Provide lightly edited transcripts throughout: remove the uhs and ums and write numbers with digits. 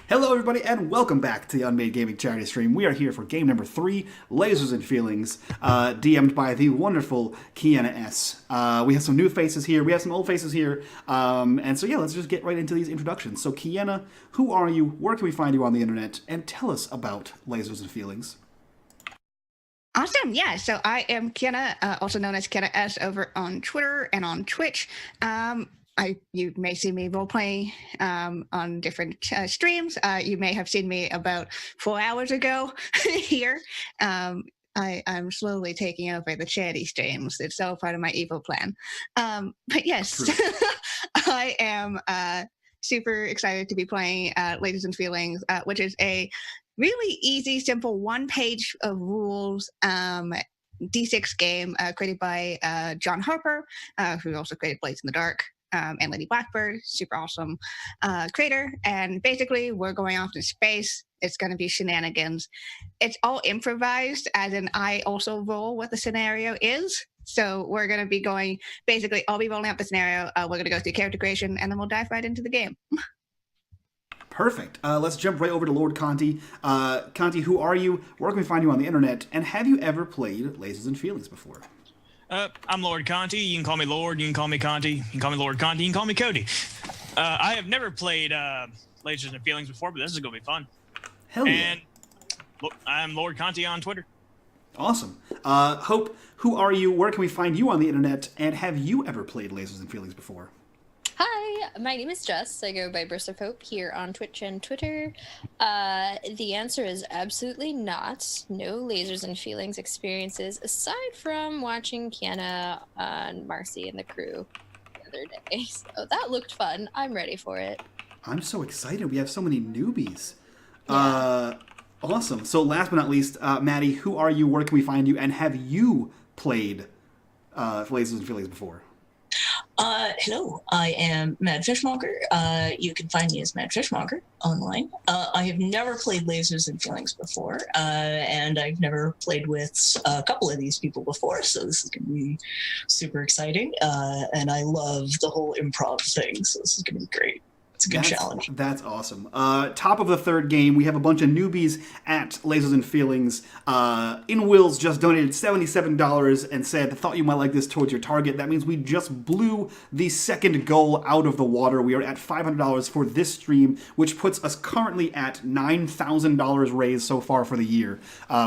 Hello, everybody, and welcome back to the unMadeGaming charity stream. We are here for game number 3, Lasers and Feelings, DM'd by the wonderful Kiana S. We have some new faces here, we have some old faces here, and so yeah, let's just get right into these introductions. So Kiana, who are you, where can we find you on the internet, and tell us about Lasers and Feelings. Awesome. Yeah. So I am Kiana, also known as Kiana S over on Twitter and on Twitch. You may see me role playing on different streams. You may have seen me about 4 hours ago here. I'm slowly taking over the charity streams. It's all part of my evil plan. But yes, I am super excited to be playing Ladies and Feelings, which is a really easy, simple one-page of rules D6 game created by John Harper, who also created Blades in the Dark. And Lady Blackbird, super awesome creator. And basically, we're going off to space. It's going to be shenanigans. It's all improvised, as in I also roll what the scenario is. So we're going to be going, basically, I'll be rolling out the scenario. We're going to go through character creation, and then we'll dive right into the game. Perfect. Let's jump right over to Lord Conti. Conti, who are you? Where can we find you on the internet? And have you ever played Lasers and Feelings before? I'm Lord Conti. You can call me Lord. You can call me Conti. You can call me Lord Conti. You can call me Cody. I have never played Lasers and Feelings before, but this is going to be fun. Hell yeah. And I'm Lord Conti on Twitter. Awesome. Hope, who are you? Where can we find you on the internet? And have you ever played Lasers and Feelings before? Hi, my name is Jess. I go by Burst of Hope here on Twitch and Twitter. The answer is absolutely not. No Lasers and Feelings experiences, aside from watching Kiana and Marcy and the crew the other day. So that looked fun. I'm ready for it. I'm so excited. We have so many newbies. Yeah. Awesome. So last but not least, Maddie, who are you? Where can we find you? And have you played Lasers and Feelings before? Hello, I am Mad Fishmonger. You can find me as Mad Fishmonger online. I have never played Lasers and Feelings before, and I've never played with a couple of these people before, so this is going to be super exciting. And I love the whole improv thing, so this is going to be great. It's a good challenge. That's awesome. Top of the third game, we have a bunch of newbies at Lasers and Feelings. In Wills just donated $77 and said, thought you might like this towards your target. That means we just blew the second goal out of the water. We are at $500 for this stream, which puts us currently at $9,000 raised so far for the year,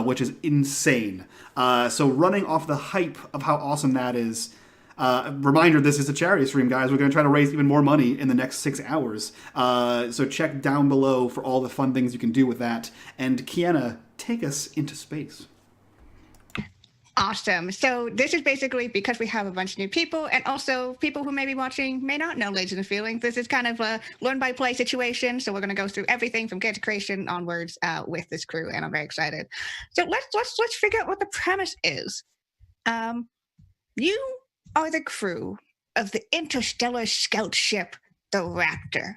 which is insane. So running off the hype of how awesome that is, reminder, this is a charity stream, guys. We're going to try to raise even more money in the next 6 hours. So check down below for all the fun things you can do with that. And Kiana, take us into space. Awesome. So this is basically because we have a bunch of new people, and also people who may be watching may not know Lasers and Feelings. This is kind of a learn-by-play situation, so we're going to go through everything from character creation onwards with this crew, and I'm very excited. So let's figure out what the premise is. You are the crew of the interstellar scout ship, the Raptor.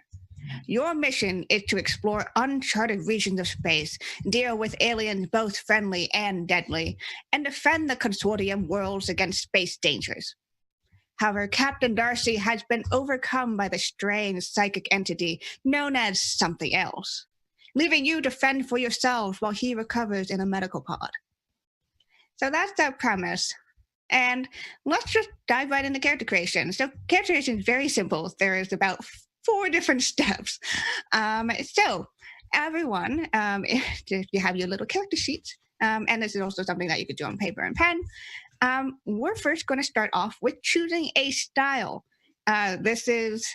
Your mission is to explore uncharted regions of space, deal with aliens both friendly and deadly, and defend the consortium worlds against space dangers. However, Captain Darcy has been overcome by the strange psychic entity known as something else, leaving you to fend for yourselves while he recovers in a medical pod. So that's our premise. And let's just dive right into character creation. So character creation is very simple. There is about 4 different steps. So everyone, if you have your little character sheets, and this is also something that you could do on paper and pen, we're first going to start off with choosing a style. This is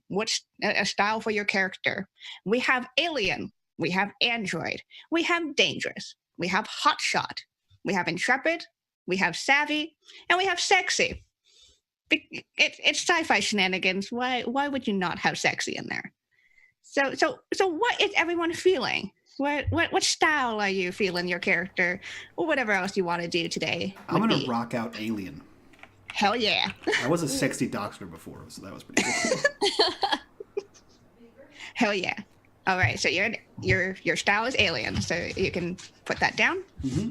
what's a style for your character. We have alien, we have android, we have dangerous, we have hotshot, we have intrepid, we have savvy, and we have sexy. It's sci-fi shenanigans. Why would you not have sexy in there? So what is everyone feeling? What style are you feeling your character, or whatever else you want to do today? I'm going to rock out alien. Hell yeah! I was a sexy doctor before, so that was pretty cool. Hell yeah! All right, so your style is alien, so you can put that down. Mm-hmm.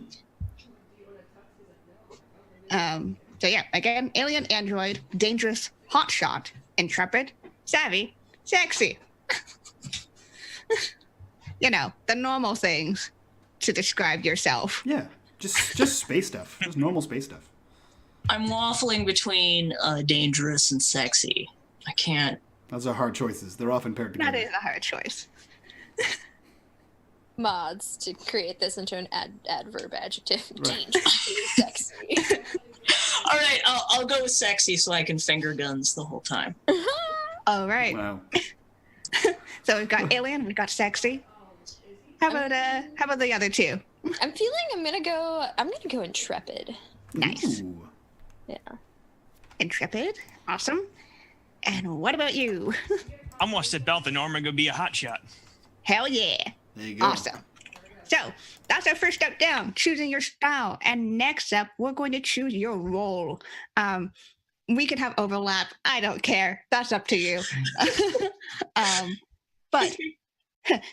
So yeah, again, alien, android, dangerous, hotshot, intrepid, savvy, sexy. the normal things to describe yourself. Yeah, just space stuff. Just normal space stuff. I'm waffling between dangerous and sexy. I can't. Those are hard choices. They're often paired together. That is a hard choice. Mods to create this into an adverb adjective. Right. Dangerously sexy. All right, I'll go with sexy so I can finger guns the whole time. All right. Wow. So we've got alien, we've got sexy. How about the other two? I'm feeling I'm gonna go intrepid. Nice. Ooh. Yeah. Intrepid. Awesome. And what about you? I'm gonna step out the norm and go be a hotshot. Hell yeah. There you go. Awesome. So that's our first step down, choosing your style. And next up, we're going to choose your role. We could have overlap. I don't care. That's up to you. But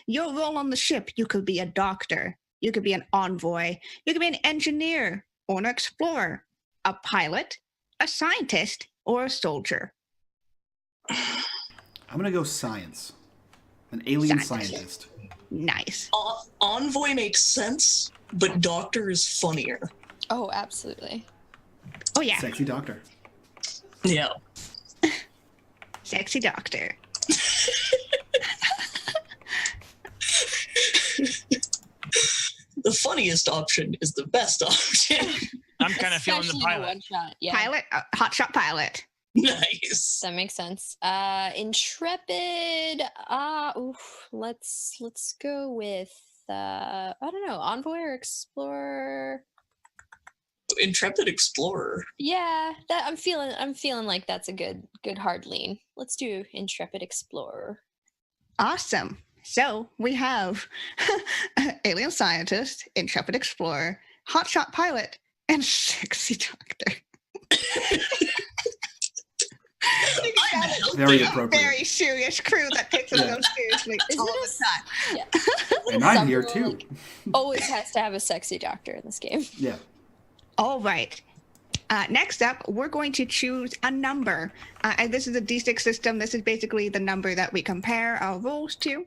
your role on the ship, you could be a doctor. You could be an envoy. You could be an engineer or an explorer, a pilot, a scientist, or a soldier. I'm going to go science. An alien scientist. Nice. Envoy makes sense, but doctor is funnier. Oh, absolutely. Oh, yeah. Sexy doctor. Yeah. Sexy doctor. The funniest option is the best option. I'm kind of feeling the Especially in a pilot. one shot. Yeah. Pilot, hotshot pilot. Nice. That makes sense. Intrepid. Let's go with I don't know, envoy or explorer. Intrepid explorer. Yeah, that I'm feeling like that's a good hard lean. Let's do intrepid explorer. Awesome. So we have alien scientist, intrepid explorer, hotshot pilot, and sexy doctor. Very appropriate. Very serious crew that takes themselves seriously all the time. Yeah. And I'm here Someone, too. Always has to have a sexy doctor in this game. Yeah. All right. Next up, we're going to choose a number. And this is a D6 system. This is basically the number that we compare our rolls to.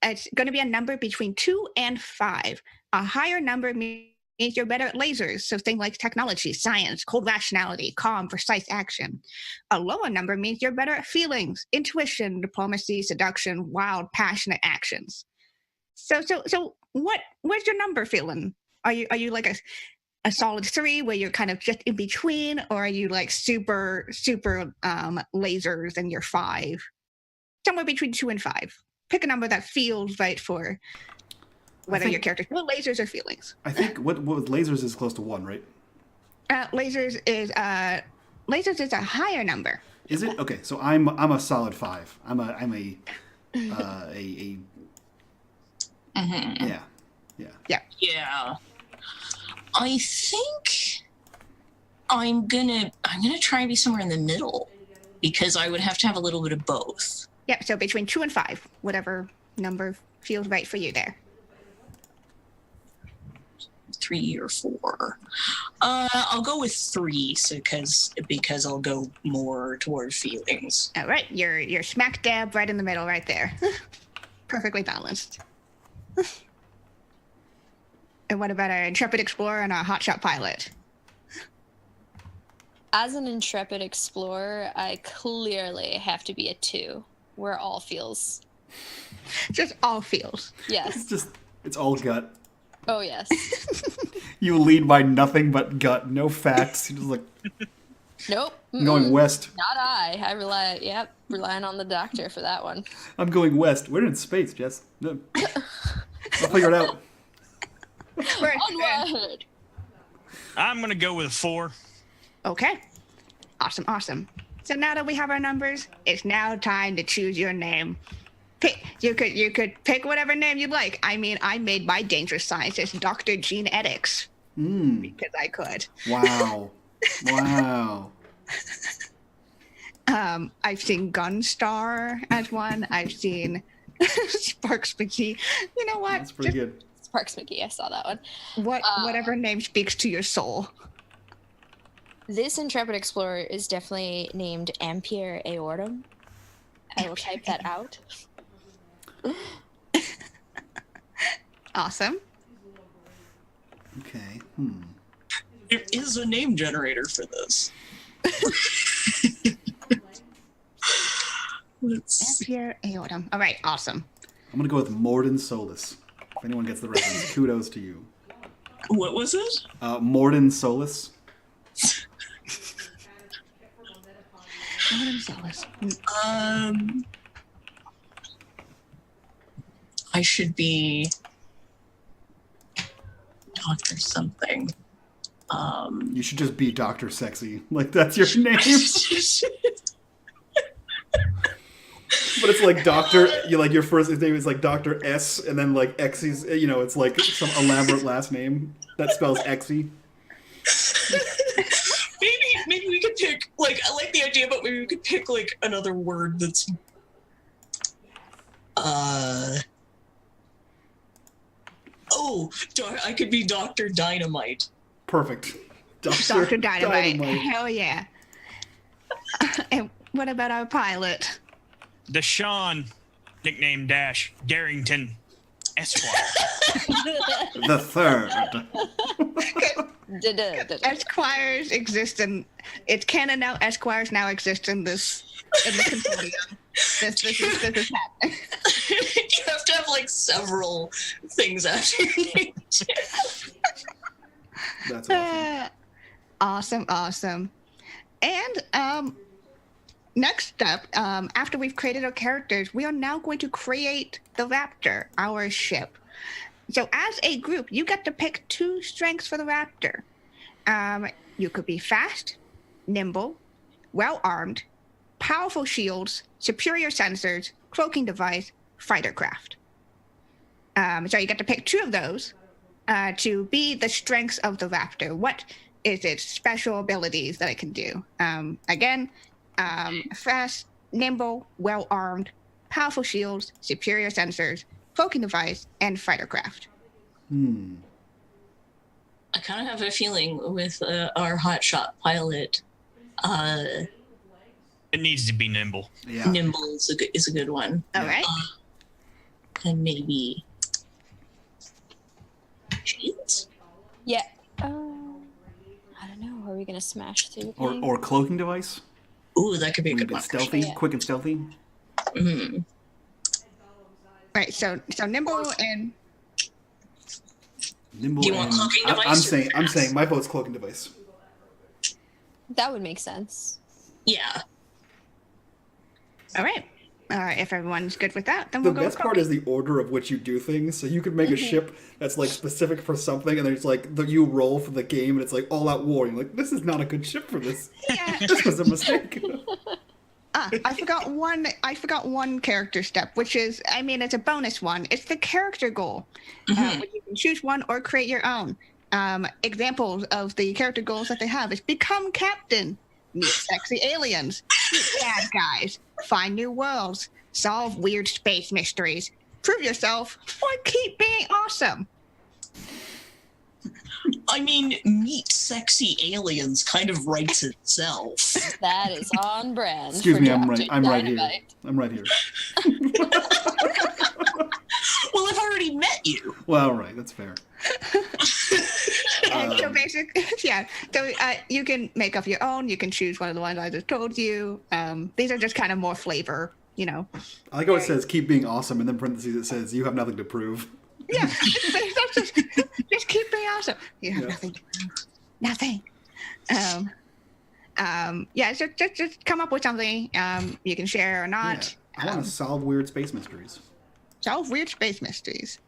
It's going to be a number between 2 and 5. A higher number means you're better at lasers, so things like technology, science, cold rationality, calm, precise action. A lower number means you're better at feelings, intuition, diplomacy, seduction, wild, passionate actions. So where's your number feeling? Are you like a solid 3 where you're kind of just in between, or are you like super lasers and you're 5? Somewhere between 2 and 5. Pick a number that feels right for whether your character's lasers or feelings. I think what with lasers is close to 1, right? Lasers is a higher number. Is it? Okay, so I'm a solid 5. I'm a Mm-hmm. yeah. Yeah. I think I'm gonna try and be somewhere in the middle because I would have to have a little bit of both. Yeah, so between 2 and 5, whatever number feels right for you there. 3 or 4. I'll go with 3, so because I'll go more toward feelings. All right, you're smack dab right in the middle right there. Perfectly balanced. And what about our intrepid explorer and our hotshot pilot? As an intrepid explorer, I clearly have to be a 2. Where all feels. Just all feels. Yes. It's all gut. Oh yes. You lead by nothing but gut, no facts. You're just like Nope. going west. Not I. I relying on the doctor for that one. I'm going west. We're in space, Jess. No. I'll figure it out. Onward. I'm gonna go with a 4. Okay. Awesome. So now that we have our numbers, it's now time to choose your name. You could pick whatever name you'd like. I mean, I made my dangerous scientist Dr. Gene Edix because I could. Wow. I've seen Gunstar as one. I've seen Sparks McGee. You know what? That's pretty good. Sparks McGee. I saw that one. Whatever name speaks to your soul. This intrepid explorer is definitely named Ampere Aortum. I will type that out. Awesome. Okay. There is a name generator for this. Let's see. Ampere aortum. All right, awesome. I'm gonna go with Morden Solus. If anyone gets the reference, kudos to you. What was it? Morden Solus. Aortum solus. I should be Dr. something. You should just be Dr. Sexy. Like, that's your name. But it's like Doctor, your first name is like Dr. S, and then like Xy's, it's like some elaborate last name that spells Xy. Maybe we could pick, I like the idea, but maybe we could pick another word that's I could be Dr. Dynamite. Perfect. Dr. Dynamite. Hell yeah. And what about our pilot? Deshaun, nickname Dash, Darrington, Esquire. The third. Esquires exist in... It's canon now. Esquires now exist in the consortium. This is happening. You have to have several things after your name. That's awesome. Awesome. And next up, after we've created our characters, we are now going to create the Raptor, our ship. So as a group, you get to pick 2 strengths for the Raptor. You could be fast, nimble, well-armed, powerful shields, superior sensors, cloaking device, fighter craft. So you get to pick 2 of those to be the strengths of the Raptor. What is its special abilities that it can do? Fast, nimble, well-armed, powerful shields, superior sensors, cloaking device, and fighter craft. I kind of have a feeling with our hotshot pilot, It needs to be nimble. Yeah. nimble is a good one. All right. And maybe shields? Yeah. I don't know. Are we gonna smash through? Or cloaking device. Ooh, that could be a Maybe good one. stealthy, Yeah. quick and stealthy. Mm-hmm. Right. So nimble and Nimble. Do you want and- cloaking I'm device or saying fast? my vote's cloaking device. That would make sense. Yeah. all right. If everyone's good with that, then The we'll go. best part is the order of which you do things. So you could make a ship that's specific for something, and there's you roll for the game, and it's all out war. You're like, this is not a good ship for this. Yeah. This was a mistake. I forgot one. I forgot one character step, which is, it's a bonus one. It's the character goal. Which you can choose one or create your own. Examples of the character goals that they have is become captain, meet sexy aliens, meet bad guys, find new worlds, solve weird space mysteries, prove yourself, or keep being awesome. I mean, meet sexy aliens kind of writes itself. That is on brand. Excuse for me, I'm Dr. right. I'm right here. Dynamite. I'm right here. Well, I've already met you. Well, all right, that's fair. And so you can make up your own. You can choose one of the ones I just told you. These are just kind of more flavor, I like how it says "keep being awesome," and then parentheses it says "you have nothing to prove." Yeah, that's just keep being awesome. You have Yeah. nothing to prove. Nothing. So just come up with something you can share or not. Yeah. I want to solve weird space mysteries. Solve weird space mysteries.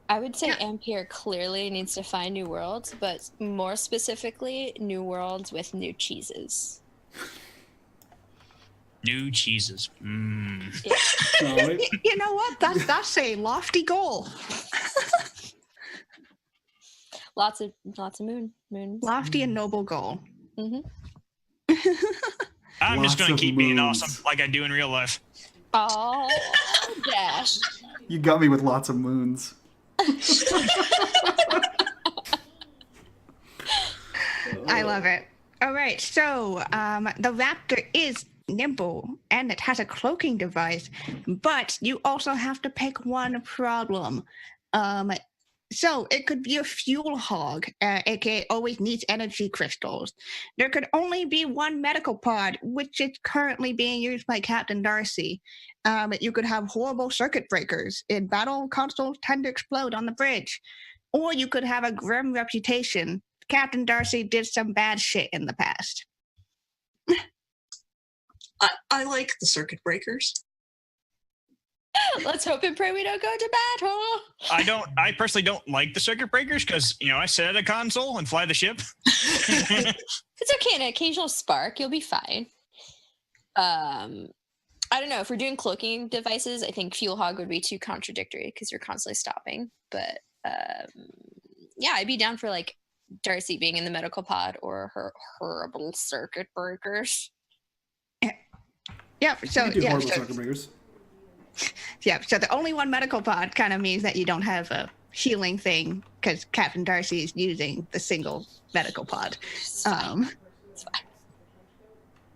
I would say Ampere clearly needs to find new worlds, but more specifically, new worlds with new cheeses. New cheeses. All right. You know what? That's a lofty goal. Lots of moons. Lofty and noble goal. Mm-hmm. I'm Lots just going of to keep being moons. awesome like I do in real life. Oh, Dash. You got me with lots of moons. I love it. All right, so the Raptor is nimble and it has a cloaking device, but you also have to pick one problem. So it could be a fuel hog, aka always needs energy crystals. There could only be one medical pod, which is currently being used by Captain Darcy. You could have horrible circuit breakers. In battle, consoles tend to explode on the bridge. Or you could have a grim reputation. Captain Darcy did some bad shit in the past. I like the circuit breakers. Let's hope and pray we don't go to battle. I personally don't like the circuit breakers because, I sit at a console and fly the ship. It's okay. An occasional spark, you'll be fine. I don't know. If we're doing cloaking devices, I think fuel hog would be too contradictory because you're constantly stopping. But yeah, I'd be down for like Darcy being in the medical pod or her horrible circuit breakers. Yeah, so You do yeah, horrible so, circuit breakers. yeah, so the only one medical pod kind of means that you don't have a healing thing because Captain Darcy is using the single medical pod. It's fine. It's fine.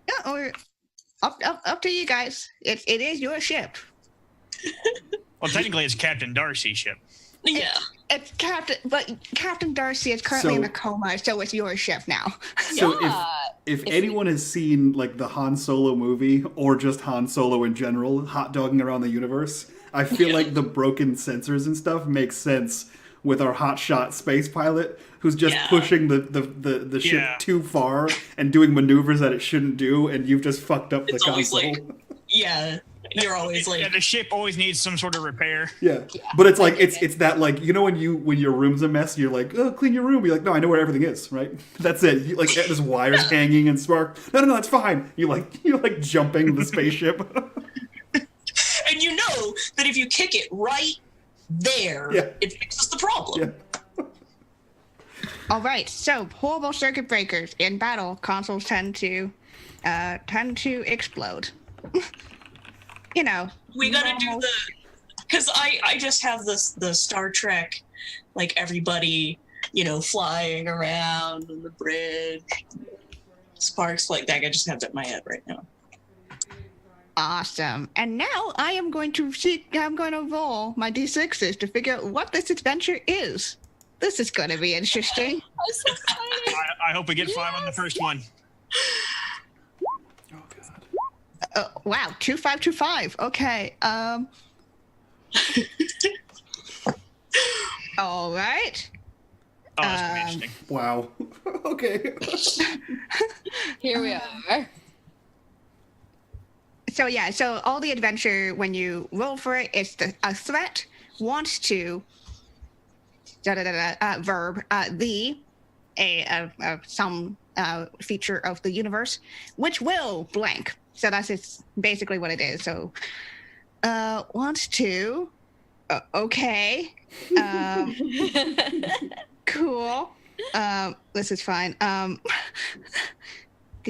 Yeah, or up to you guys. It is your ship. Well, technically, it's Captain Darcy's ship. Yeah. It's Captain Darcy is currently in So- a coma, so it's your ship now. So Yeah. if anyone has seen like the Han Solo movie or just Han Solo in general, hot dogging around the universe, I feel like the broken sensors and stuff makes sense with our hotshot space pilot who's just Yeah. pushing the ship Yeah. too far and doing maneuvers that it shouldn't do, and you've just fucked up the It's always console. like, yeah, you're always like, Yeah, the ship always needs some sort of repair. Yeah. Yeah. But it's like it's that like when your room's a mess, you're like, oh, clean your room. You're like, no, I know where everything is, right? That's it. You, like there's wires hanging and spark. No, it's fine. You're like jumping the spaceship. and you know that if you kick it right there, Yeah. it fixes the problem. Yeah. All right, so horrible circuit breakers in battle. Consoles tend to explode. We gotta do normal- because I just have the Star Trek, like everybody, flying around on the bridge, sparks like that. I just have that in my head right now. Awesome. And now I'm going to roll my d6s to figure out what this adventure is. This is going to be interesting. I'm so excited. I hope we get 5 on the first one. Oh god. Wow, 2525. Okay. All right. Oh, that's pretty interesting. Wow. Okay. Here we are. So all the adventure, when you roll for it, it's a threat, wants to, verb, some feature of the universe, which will blank. So that's basically what it is. So wants to, okay, cool. This is fine. A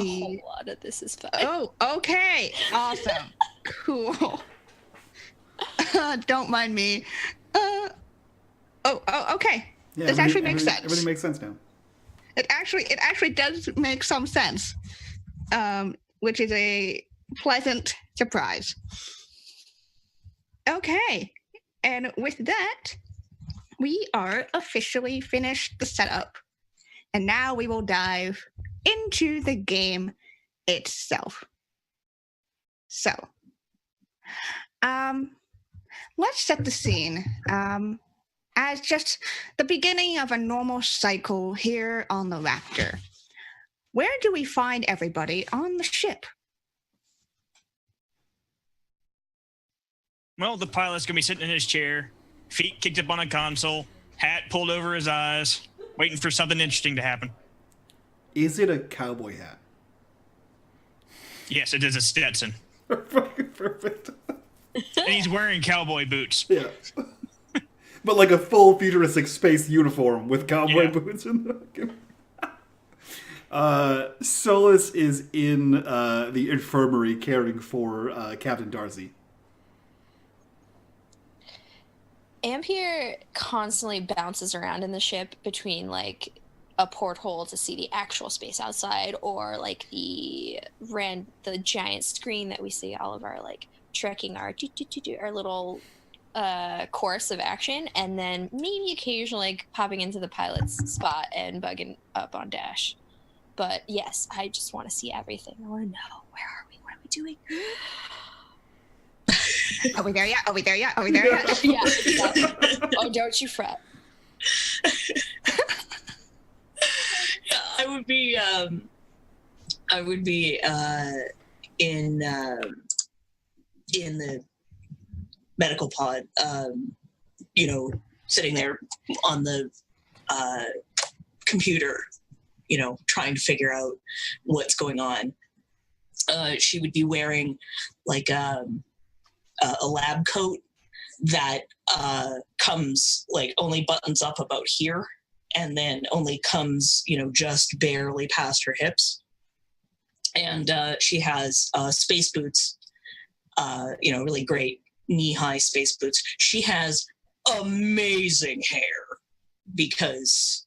whole lot of this is fun. Oh, okay. Awesome. Cool. Don't mind me. Okay. Yeah, This actually makes sense. Everything makes sense now. It actually does make some sense, which is a pleasant surprise. Okay. And with that, we are officially finished the setup. And now we will dive into the game itself. So, let's set the scene as just the beginning of a normal cycle here on the Raptor. Where do we find everybody on the ship? Well, the pilot's gonna be sitting in his chair, feet kicked up on a console, hat pulled over his eyes, waiting for something interesting to happen. Is it a cowboy hat? Yes, it is a Stetson. Perfect. And he's wearing cowboy boots. Yeah. But like a full futuristic space uniform with cowboy Yeah. boots in the Solus is in the infirmary caring for Captain Darcy. Ampere constantly bounces around in the ship between like a porthole to see the actual space outside, or like the giant screen that we see all of our like trekking our little course of action, and then maybe occasionally like popping into the pilot's spot and bugging up on Dash. But yes, I just want to see everything. I want to know, where are we? What are we doing? Are we there yet? Are we there yet? Are we there yet? Yeah. Oh, don't you fret. I would be in the medical pod, sitting there on the computer, trying to figure out what's going on. She would be wearing like a lab coat that comes like only buttons up about here, and then only comes, just barely past her hips. And she has space boots, really great knee-high space boots. She has amazing hair, because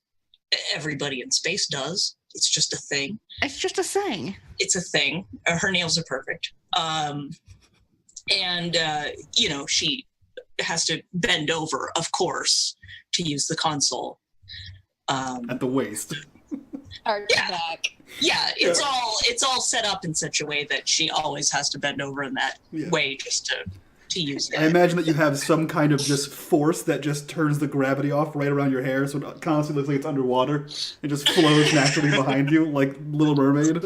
everybody in space does. It's just a thing. It's just a thing. It's a thing. Her nails are perfect. She has to bend over, of course, to use the console. At the waist. Back. Yeah, it's all set up in such a way that she always has to bend over in that way just to use it. I imagine that you have some kind of just force that just turns the gravity off right around your hair, so it constantly looks like it's underwater. It just flows naturally behind you, like Little Mermaid.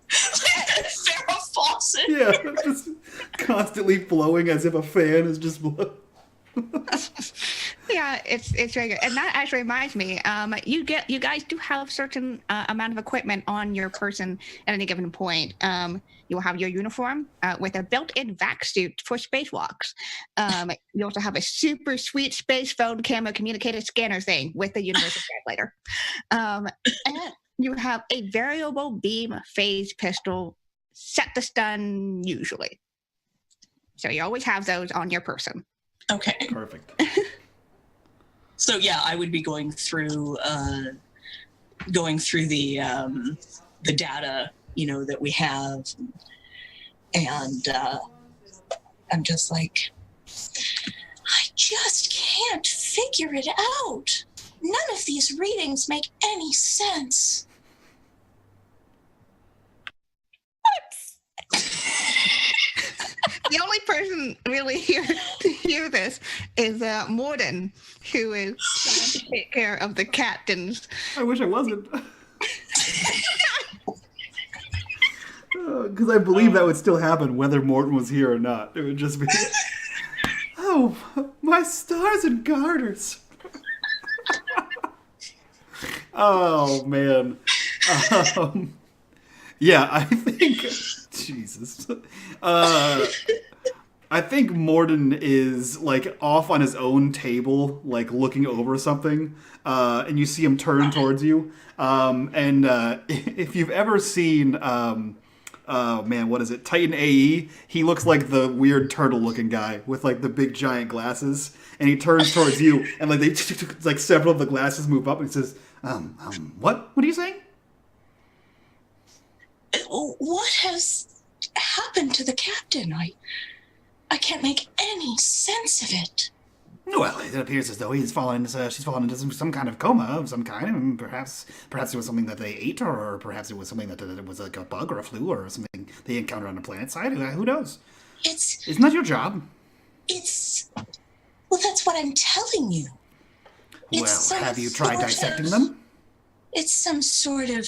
Farrah Fawcett. Yeah, just constantly flowing as if a fan is just blowing. Yeah, it's very good, and that actually reminds me. You guys do have a certain amount of equipment on your person at any given point. You will have your uniform with a built-in vac suit for spacewalks. You also have a super sweet space phone camera communicator scanner thing with the universal translator. And you have a variable beam phase pistol set to stun usually. So you always have those on your person. Okay. Perfect. So yeah, I would be going through the data, that we have, and I'm just like, I just can't figure it out. None of these readings make any sense. The only person really here to hear this is Morden, who is trying to take care of the captains. I wish I wasn't. Because I believe that would still happen whether Morton was here or not. It would just be, oh, my stars and garters. Oh, man. Yeah, I think... Jesus. I think Morden is, like, off on his own table, like, looking over something, and you see him turn towards you. If you've ever seen, what is it, Titan AE, he looks like the weird turtle-looking guy with, like, the big giant glasses, and he turns towards you, and, like, several of the glasses move up, and he says, what? What are you saying? What has happened to the captain? I can't make any sense of it. Well, it appears as though she's fallen into some kind of coma of some kind, and perhaps it was something that they ate, or perhaps it was something that it was like a bug or a flu or something they encountered on the planet side. Who knows? Isn't that your job? Well, that's what I'm telling you. Have you tried dissecting them? It's some sort of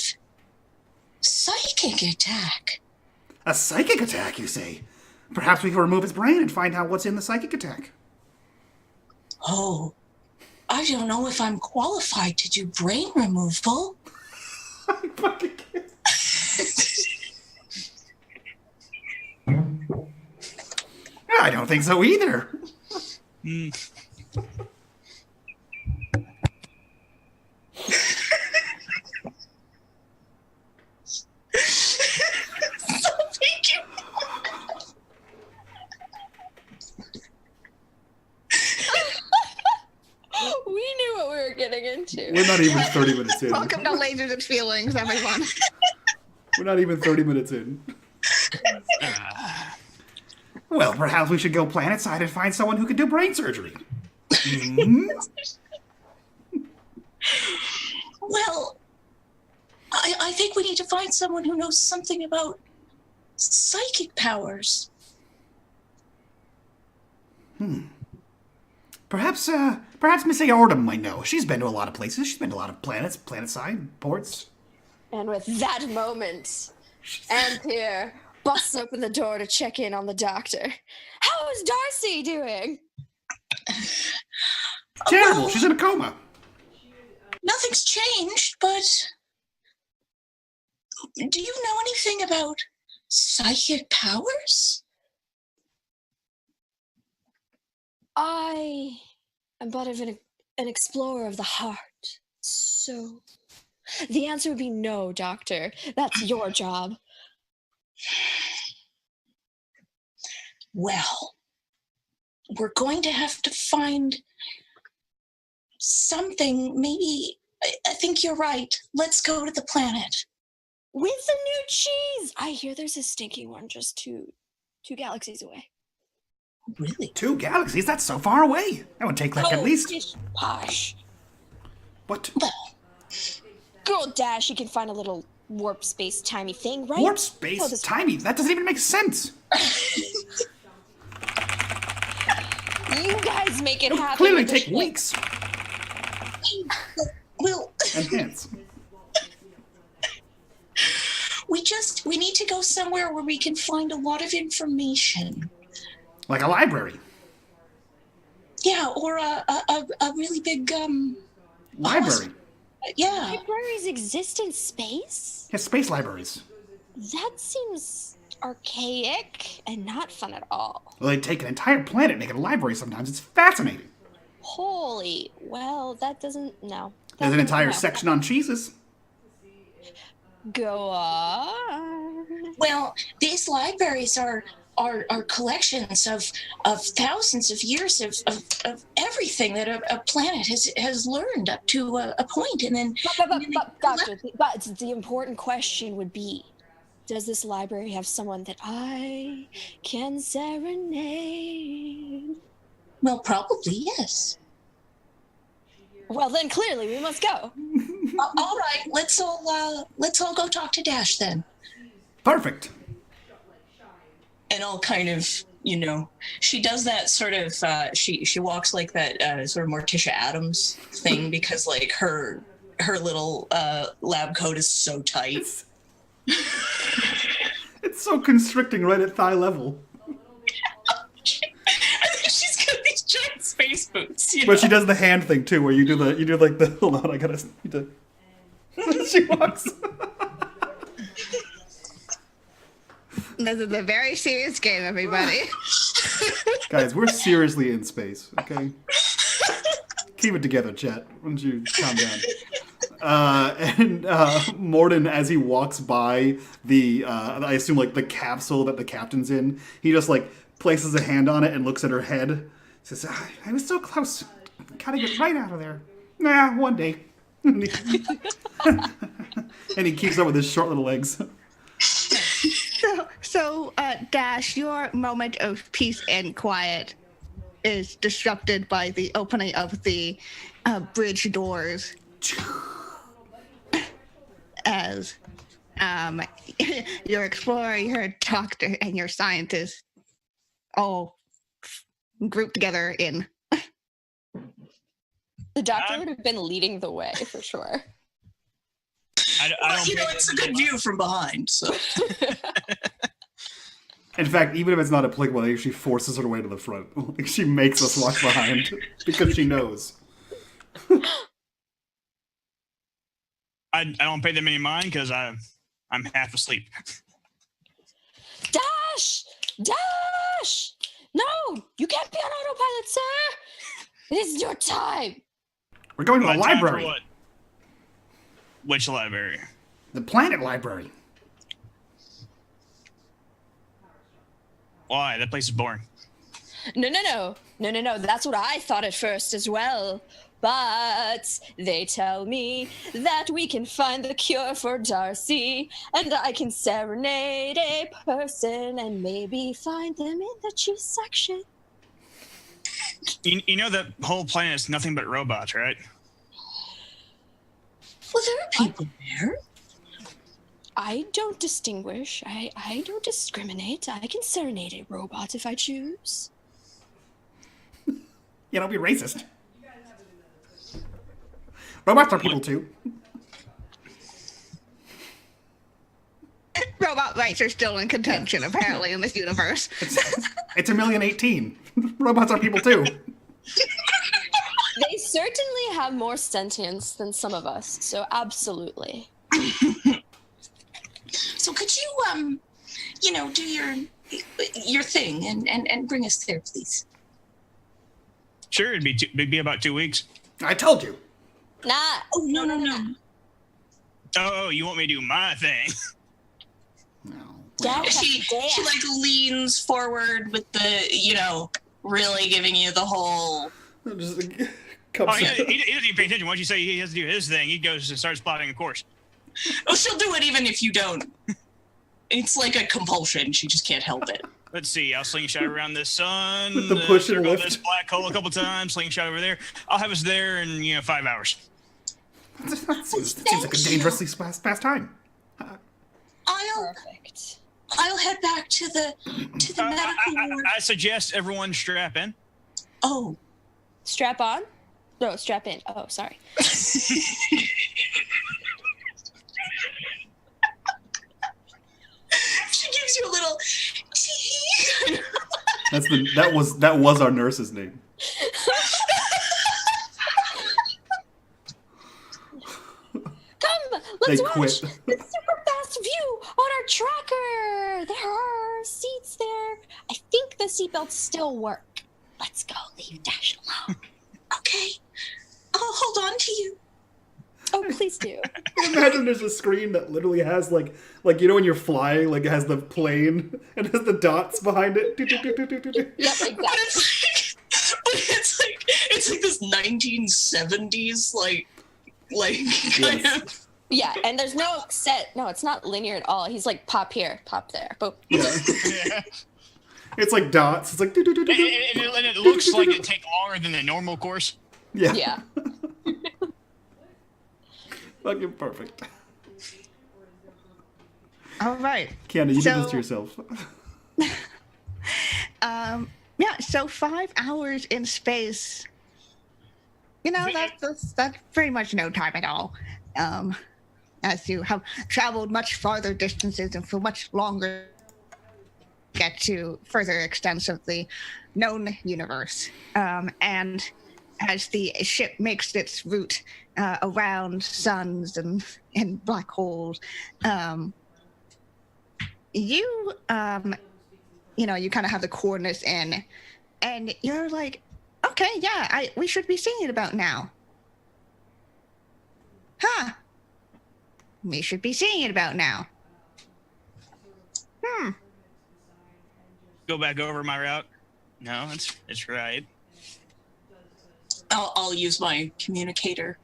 psychic attack. A psychic attack, you say? Perhaps we can remove his brain and find out what's in the psychic attack. Oh, I don't know if I'm qualified to do brain removal. I fucking can't. I don't think so either. We knew what we were getting into. We're not even 30 minutes in. Welcome to Lasers and Feelings, everyone. We're not even 30 minutes in. Well, perhaps we should go planetside and find someone who can do brain surgery. Well, I think we need to find someone who knows something about psychic powers. Perhaps Miss Aordum might know. She's been to a lot of places. She's been to a lot of planets, planetside, ports. And with that moment, Ampere busts open the door to check in on the doctor. How is Darcy doing? Terrible. Well, She's in a coma. nothing's changed, but do you know anything about psychic powers? I am but of an explorer of the heart. So the answer would be no, Doctor. That's your job. Well, we're going to have to find something. Maybe, I think you're right. Let's go to the planet. With the new cheese! I hear there's a stinky one just two galaxies away. Really? 2 galaxies? That's so far away. That would take like at least... Just posh. What? Good old Dash, you can find a little warp space timey thing, right? Warp space? Oh, this- Timey? That doesn't even make sense. You guys make it happen. Clearly with the take ship. weeks. Well, Enhance. we need to go somewhere where we can find a lot of information. Like a library. Yeah, or a really big Library. yeah. Libraries exist in space? Yeah, space libraries. That seems archaic and not fun at all. Well, they take an entire planet and make it a library sometimes. It's fascinating. Holy, well, that doesn't, no. There's an entire No. section on cheeses. Go on. Well, these libraries are collections of thousands of years of everything that a planet has learned up to a point, and then But Doctor, but the important question would be, does this library have someone that I can serenade? well, probably yes. Well, then clearly we must go. All right, let's all go talk to Dash then. Perfect. And I'll kind of, she does that sort of, she walks like that sort of Morticia Adams thing because like her little lab coat is so tight. It's so constricting right at thigh level. She's got these giant space boots. But she does the hand thing too, where you do like the hold on, I gotta she walks. This is a very serious game, everybody. Guys, we're seriously in space, okay? Keep it together, chat. Why don't you calm down? Morden, as he walks by the, I assume like the capsule that the captain's in, he just like places a hand on it and looks at her head. Says, I was so close. Gotta get right out of there. Nah, one day. And he keeps up with his short little legs. So, Dash, your moment of peace and quiet is disrupted by the opening of the bridge doors as your explorer, your doctor, and your scientist all grouped together in. The doctor would have been leading the way for sure. I don't it's a good view from behind, so. In fact, even if it's not applicable, I think she forces her way to the front. Like she makes us walk behind because she knows. I don't pay them any mind because I'm half asleep. Dash! Dash! No! You can't be on autopilot, sir! This is your time! We're going to the My time for library. what? Which library? The planet library. Why? That place is boring. No. That's what I thought at first as well. But they tell me that we can find the cure for Darcy, and I can serenade a person and maybe find them in the cheese section. You know that whole planet is nothing but robots, right? Well, there are people there. I don't distinguish. I don't discriminate. I can serenade a robot if I choose. Yeah, don't be racist. Robots are people too. Robot rights are still in contention, apparently, in this universe. It's 1,000,018. Robots are people too. They certainly have more sentience than some of us, so absolutely. So could you, do your thing and bring us there, please? Sure, it'd be about 2 weeks. I told you. Nah. Oh, no. Oh, you want me to do my thing? No. Dad She like leans forward with the, really giving you the whole. Just, He doesn't even pay attention. Once you say he has to do his thing, he goes and starts plotting a course. Oh, she'll do it even if you don't. It's like a compulsion. She just can't help it. Let's see. I'll slingshot around this sun. With the push and circle lift. this black hole a couple times. Slingshot over there. I'll have us there in 5 hours. that seems like a dangerously fast time. Perfect. I'll head back to the medical ward. I suggest everyone strap in. Oh. Strap on? No, strap in. Oh, sorry. She gives you a little. That was our nurse's name. Come, let's They watch quit. the super fast view on our tracker. There are seats there. I think the seatbelts still work. Let's go. Leave Dash alone. Okay. I'll hold on to you. Oh, please do. Imagine there's a screen that literally has like when you're flying, like it has the plane and it has the dots behind it. Yep, exactly. It's like this 1970s kind of. Yeah, and there's no set. No, it's not linear at all. He's like pop here, pop there. Boop. Yeah. Yeah. It's like dots. It's like And it looks like it take longer than the normal course. yeah. Yeah. Fucking perfect. All right. Candy, you did this So- to yourself. Yeah, so 5 hours in space. That's pretty much no time at all. As you have traveled much farther distances and for much longer get to further extents of the known universe. And as the ship makes its route around suns and black holes, you kind of have the coordinates in, and you're like, okay, yeah, we should be seeing it about now. Huh. We should be seeing it about now. Go back over my route. No, it's right. I'll use my communicator.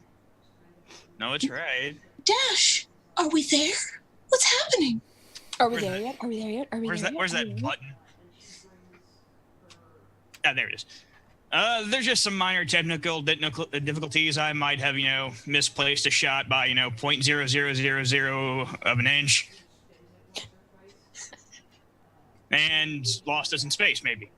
No, it's right. Dash, are we there? What's happening? Are we Where's there that? yet? Are we there yet? Are we Where's there that? yet? Where's Are we that there yet? button? There it is. There's just some minor technical difficulties. I might have, misplaced a shot by, 0.0000 of an inch. And lost us in space, maybe.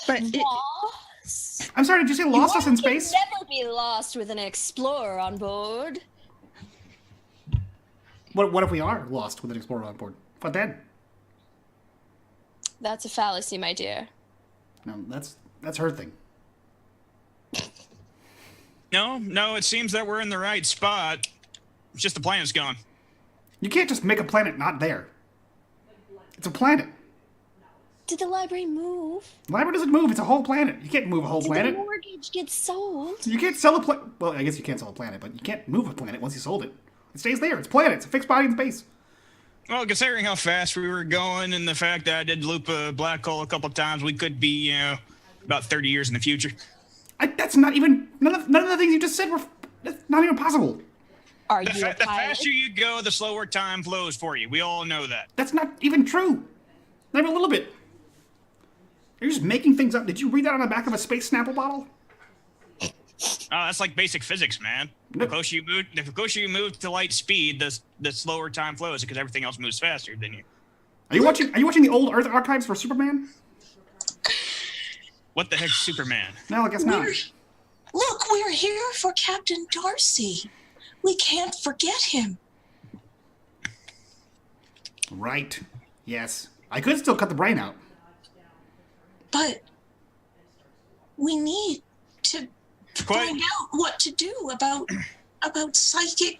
But Lost? I'm sorry, did you say lost us in One space? can never be lost with an explorer on board. What if we are lost with an explorer on board? What then? That's a fallacy, my dear. No, that's her thing. No, it seems that we're in the right spot. It's just the planet's gone. You can't just make a planet not there. It's a planet. Did the library move? The library doesn't move. It's a whole planet. You can't move a whole Did planet. the mortgage get sold? You can't sell a planet. Well, I guess you can't sell a planet, but you can't move a planet once you sold it. It stays there. It's a planet. It's a fixed body in space. Well, considering how fast we were going and the fact that I did loop a black hole a couple of times, we could be, about 30 years in the future. That's not even none of the things you just said were. That's not even possible. Are The you a pilot? faster you go, the slower time flows for you. We all know that. That's not even true. Not even a little bit. You're just making things up. Did you read that on the back of a Space Snapple bottle? Oh, that's like basic physics, man. The closer you move to light speed, the slower time flows because everything else moves faster than you. Are you watching the old Earth archives for Superman? What the heck's Superman? No, I guess not. Look, we're here for Captain Darcy. We can't forget him. Right. Yes. I could still cut the brain out. But we need to find out what to do about psychic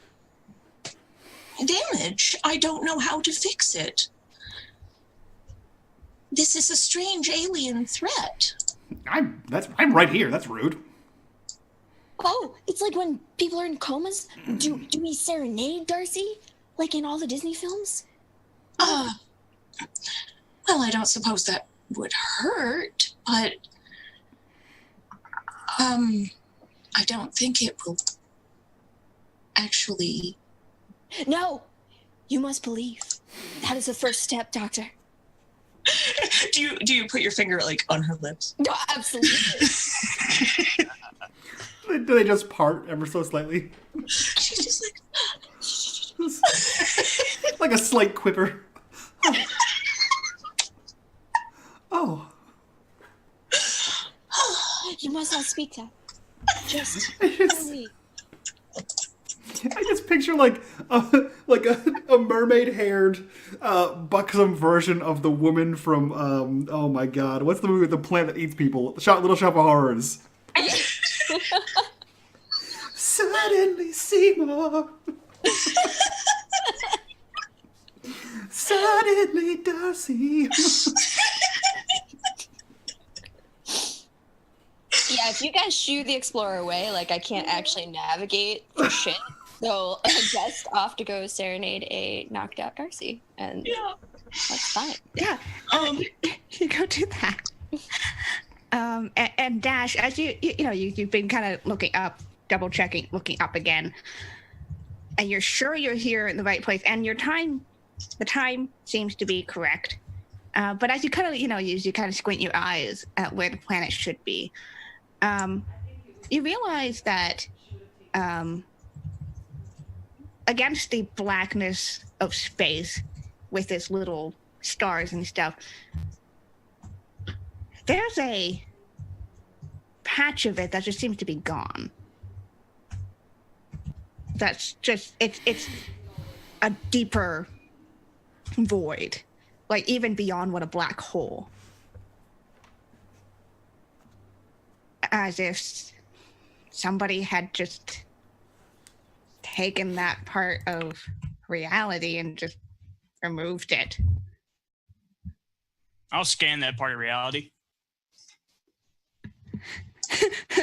damage. I don't know how to fix it. This is a strange alien threat. I'm right here. That's rude. Oh, it's like when people are in comas. Do we serenade Darcy, like in all the Disney films? Well, I don't suppose that would hurt, but I don't think it will actually. No, you must believe. That is the first step, Doctor. Do you put your finger like on her lips? No, absolutely. Do they just part ever so slightly? She's just like Like a slight quiver. Oh. You must not speak that. Just only. I just picture like a mermaid-haired, buxom version of the woman from oh my god, what's the movie with the plant that eats people? Little Shop of Horrors. Suddenly Seymour. Suddenly Darcy. Yeah, if you guys shoo the Explorer away, like I can't actually navigate for shit. So I guess off to go serenade a knocked out Darcy, and that's fine. Yeah, you go do that. And Dash, as you've been kind of looking up, double checking, looking up again, and you're sure you're here in the right place, and the time seems to be correct. But as you kind of, you kind of squint your eyes at where the planet should be, you realize that against the blackness of space with its little stars and stuff, there's a patch of it that just seems to be gone. That's just, it's a deeper void, like even beyond what a black hole. As if somebody had just taken that part of reality and just removed it. I'll scan that part of reality.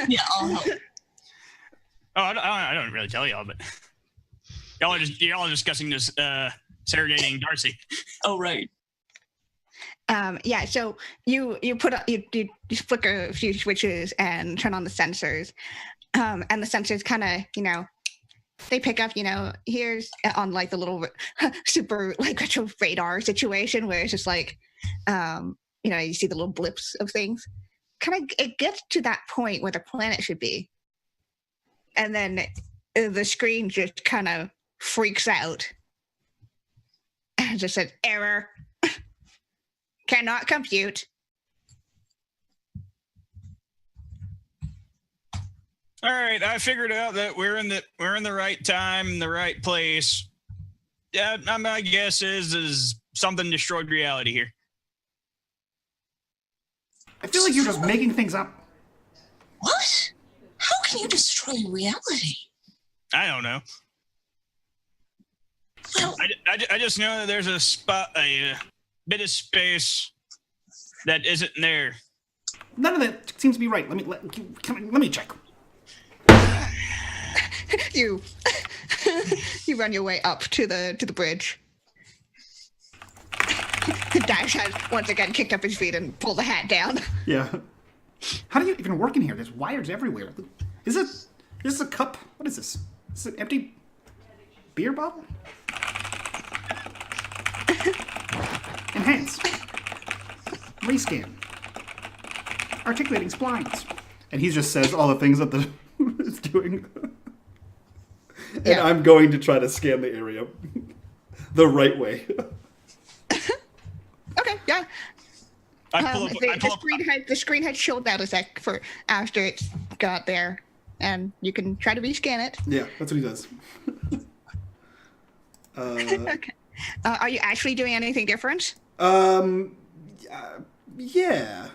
Yeah, I'll help. Oh, I don't really tell y'all, but y'all are discussing this serenading Darcy. Oh, right. Yeah, so you put up, you flicker a few switches and turn on the sensors, and the sensors kind of, they pick up, here's on like the little super like retro radar situation where it's just like, you see the little blips of things. Kind of, it gets to that point where the planet should be, and then the screen just kind of freaks out and just says, "Error, cannot compute." All right, I figured out that we're in the right time, the right place. Yeah, my guess is something destroyed reality here. I feel like you're just making things up. What? How can you destroy reality? I don't know. Well, I just know that there's a bit of space that isn't there. None of that seems to be right. Let me check. You run your way up to the bridge. Dash has once again kicked up his feet and pulled the hat down. Yeah. How do you even work in here? There's wires everywhere. Is this a cup? What is this? Is it an empty beer bottle? Enhance. Rescan. Articulating splines. And he just says all the things that the is doing. And Yeah. I'm going to try to scan the area the right way. Okay, yeah. I pull up. The screen had chilled out a sec for after it got there, and you can try to rescan it. Yeah, that's what he does. Okay. Are you actually doing anything different? Yeah.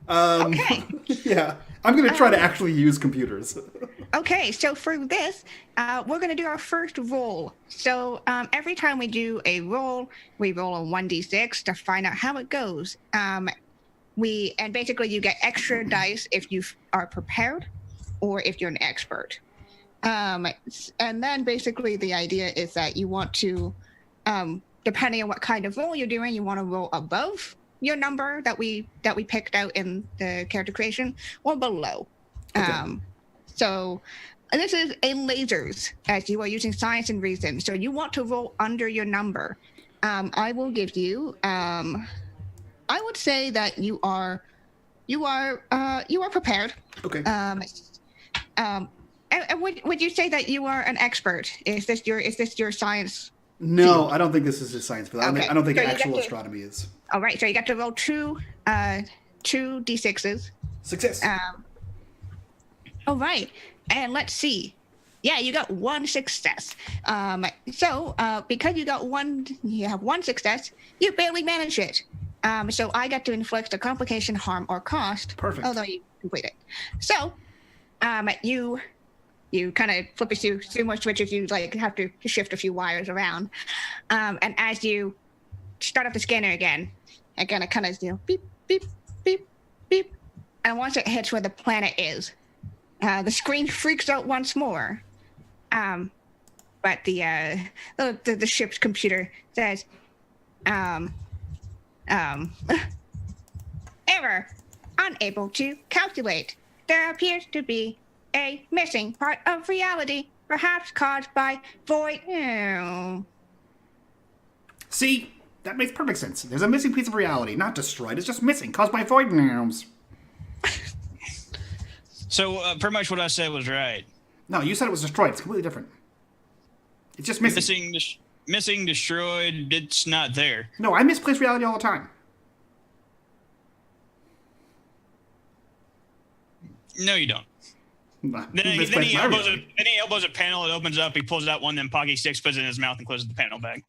Okay. Yeah. I'm going to try to actually use computers. Okay, so for this, we're going to do our first roll. So every time we do a roll, we roll a 1d6 to find out how it goes. And basically you get extra dice if you are prepared or if you're an expert. And then basically the idea is that you want to, depending on what kind of roll you're doing, you want to roll above your number that we picked out in the character creation or below. Okay. So this is a lasers, as you are using science and reason. So you want to roll under your number. I will give you. I would say that you are prepared. Okay. And would you say that you are an expert? Is this your science? No, I don't think this is just science for that. Okay. I don't think So you actual get to- astronomy is. All right, so you got to roll two d6s. Success. All right, and let's see. Yeah, you got one success. So because you have one success, you barely manage it. So I got to inflict a complication, harm, or cost. Perfect. Although you complete it. So you kind of flip through more switches. You like have to shift a few wires around. And as you start up the scanner again, it kind of beep, beep, beep, beep. And once it hits where the planet is, the screen freaks out once more. But the ship's computer says, error, unable to calculate. There appears to be a missing part of reality, perhaps caused by void. See, that makes perfect sense. There's a missing piece of reality, not destroyed. It's just missing, caused by void noms. So pretty much what I said was right. No, you said it was destroyed. It's completely different. It's just missing. Missing, destroyed. It's not there. No, I misplace reality all the time. No, you don't. Nah, Then you he misplaced my elbows reality. a panel. It opens up. He pulls out one of them pocky sticks, puts it in his mouth, and closes the panel back.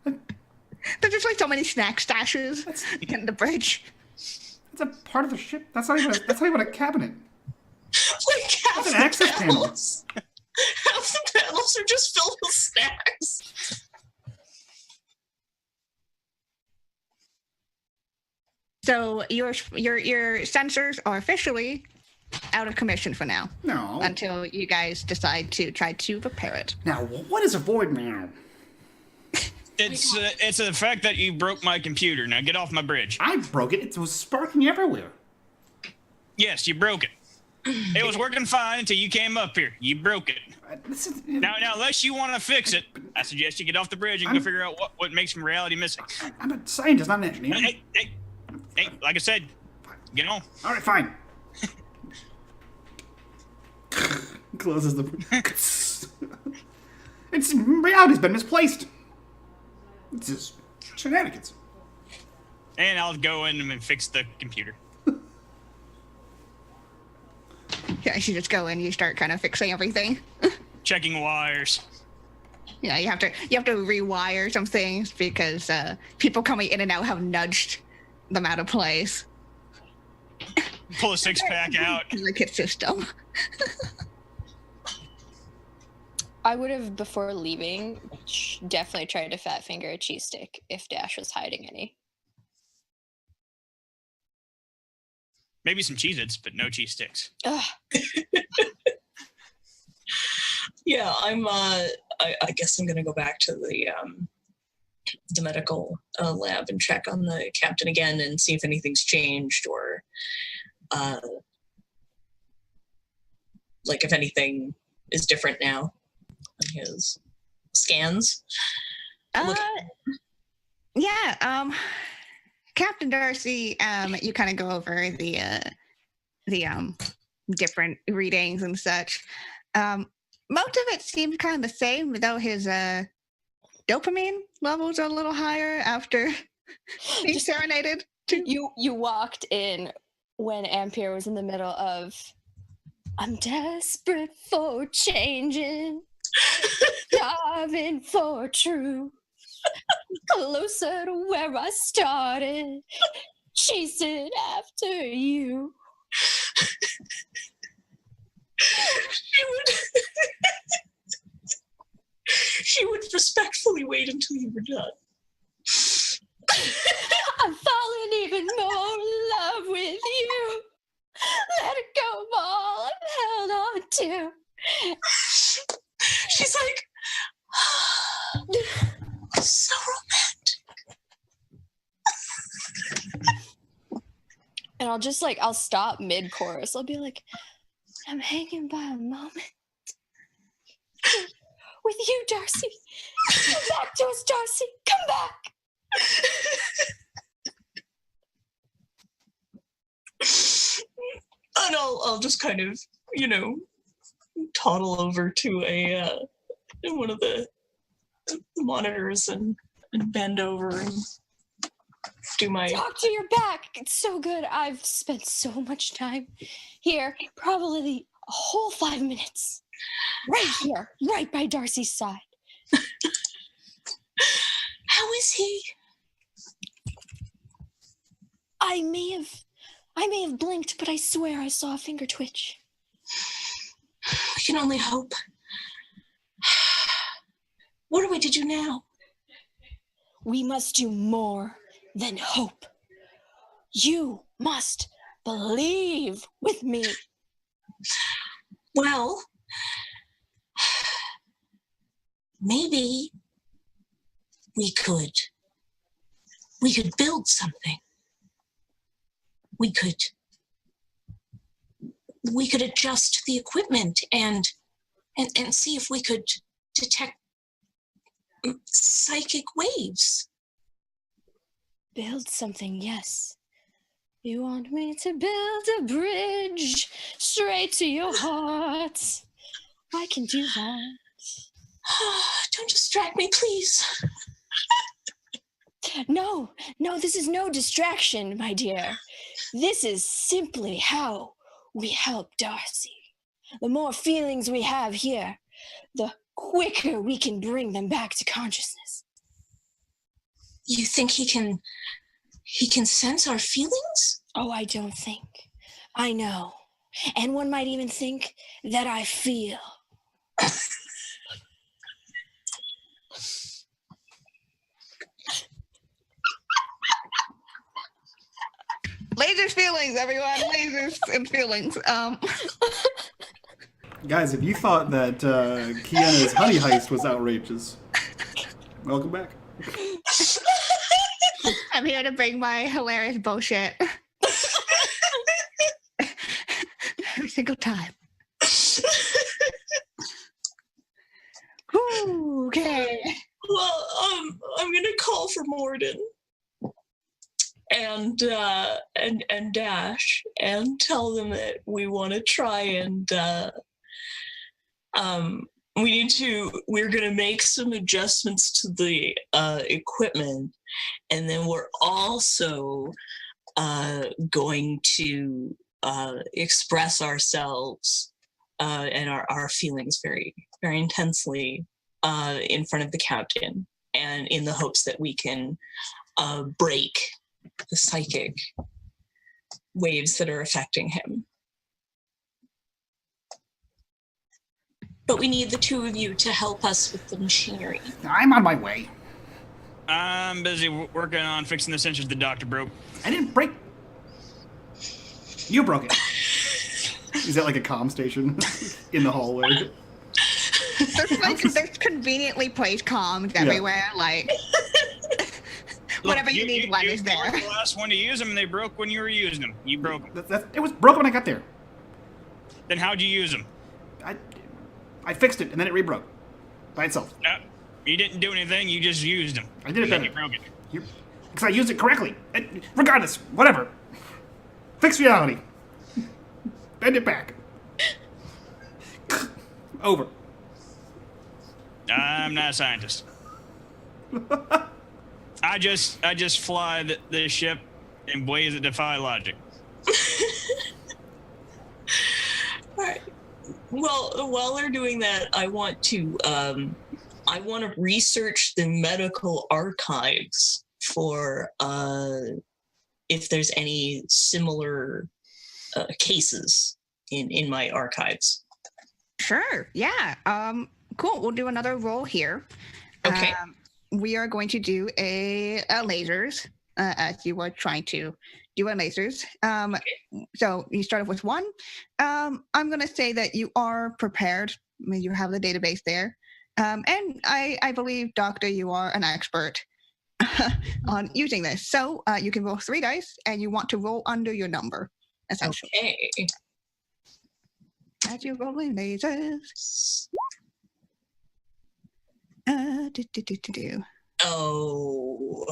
There's just like so many snack stashes in the bridge. It's a part of the ship. That's not even a cabinet. Like half That's an the access panel. panels. Half the panels are just filled with snacks. So your sensors are officially out of commission for now. No. Until you guys decide to try to repair it. Now, what is a void now? It's the fact that you broke my computer. Now get off my bridge. I broke it. It was sparking everywhere. Yes, you broke it. It was working fine until you came up here. You broke it. Now, unless you want to fix it, I suggest you get off the bridge and go figure out what makes reality missing. I'm a scientist, not an engineer. Hey, like I said, get on. All right, fine. Closes the. It's reality's been misplaced. It's just shenanigans. And I'll go in and fix the computer. Yeah, you just go in, you start kind of fixing everything. Checking wires. Yeah, you have to rewire some things because people coming in and out have nudged them out of place. Pull a six-pack out. The kit system. I would have, before leaving, definitely tried to fat finger a cheese stick if Dash was hiding any. Maybe some Cheez-Its, but no cheese sticks. Ugh. Yeah, I guess I'm gonna go back to the medical lab and check on the captain again and see if anything's changed or like if anything is different now on his scans. Captain Darcy, you kind of go over the different readings and such. Most of it seems kind of the same, though his dopamine levels are a little higher after being serenaded. You walked in when Ampere was in the middle of, I'm desperate for changing, starving for truth, closer to where I started, chasing after you. She would respectfully wait until you were done. I'm falling even more in love with you. Let it go of all I've held on to. She's like, so romantic. And I'll stop mid-chorus. I'll be like, I'm hanging by a moment. With you, Darcy. Come back to us, Darcy. Come back. And I'll just kind of, toddle over to one of the monitors and bend over and do my... Talk to your back. It's so good. I've spent so much time here, probably a whole 5 minutes. Right here, right by Darcy's side. How is he? I may have blinked, but I swear I saw a finger twitch. We can only hope. What are we to do now? We must do more than hope. You must believe with me. Well, maybe we could build something. We could adjust the equipment and see if we could detect psychic waves. Build something, yes. You want me to build a bridge straight to your heart. I can do that. Don't distract me, please. No, this is no distraction, my dear. This is simply how we help Darcy. The more feelings we have here, the quicker we can bring them back to consciousness. You think he can sense our feelings? Oh, I don't think. I know. And one might even think that I feel. Lasers feelings, everyone. Lasers and feelings. Guys, if you thought that Kiana's honey heist was outrageous, welcome back. I'm here to bring my hilarious bullshit. Every single time. Ooh, okay. Well, I'm gonna call for Morden and Dash and tell them that we want to try and we're gonna make some adjustments to the equipment, and then we're also going to express ourselves and our feelings very, very intensely in front of the captain, and in the hopes that we can break the psychic waves that are affecting him. But we need the two of you to help us with the machinery. I'm on my way. I'm busy working on fixing the sensors the doctor broke. I didn't break. You broke it. Is that like a comm station in the hallway? There's conveniently placed comms everywhere, like Whatever you need one is You were there. the last one to use them, and they broke when you were using them. You broke them. It was broken when I got there. Then how'd you use them? I fixed it, and then it rebroke by itself. No, you didn't do anything. You just used them. I did it Then better. you broke it. Because I used it correctly. Regardless, whatever. Fix reality. Bend it back. Over. I'm not a scientist. I just fly the ship in ways that defy logic. All right. Well, while they're doing that, I want to research the medical archives for if there's any similar cases in my archives. Sure. Yeah. Cool. We'll do another roll here. Okay. We are going to do a lasers, as you were trying to do a lasers. So you start off with 1. I'm going to say that you are prepared. I mean, you have the database there. And I believe, Doctor, you are an expert on using this. So you can roll 3 dice, and you want to roll under your number, essentially. Okay. As you're rolling lasers. Oh.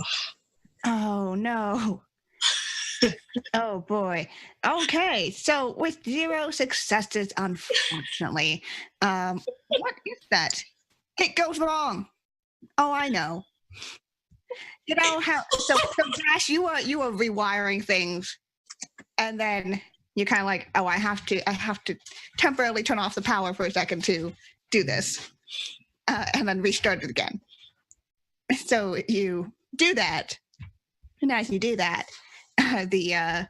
Oh, no. Oh, boy. Okay, so with 0 successes, unfortunately, what is that? It goes wrong. Oh, I know. You know how? So Dash, you are rewiring things, and then you're kind of like, oh, I have to temporarily turn off the power for a second to do this, and then restart it again. So you do that, and as you do that, the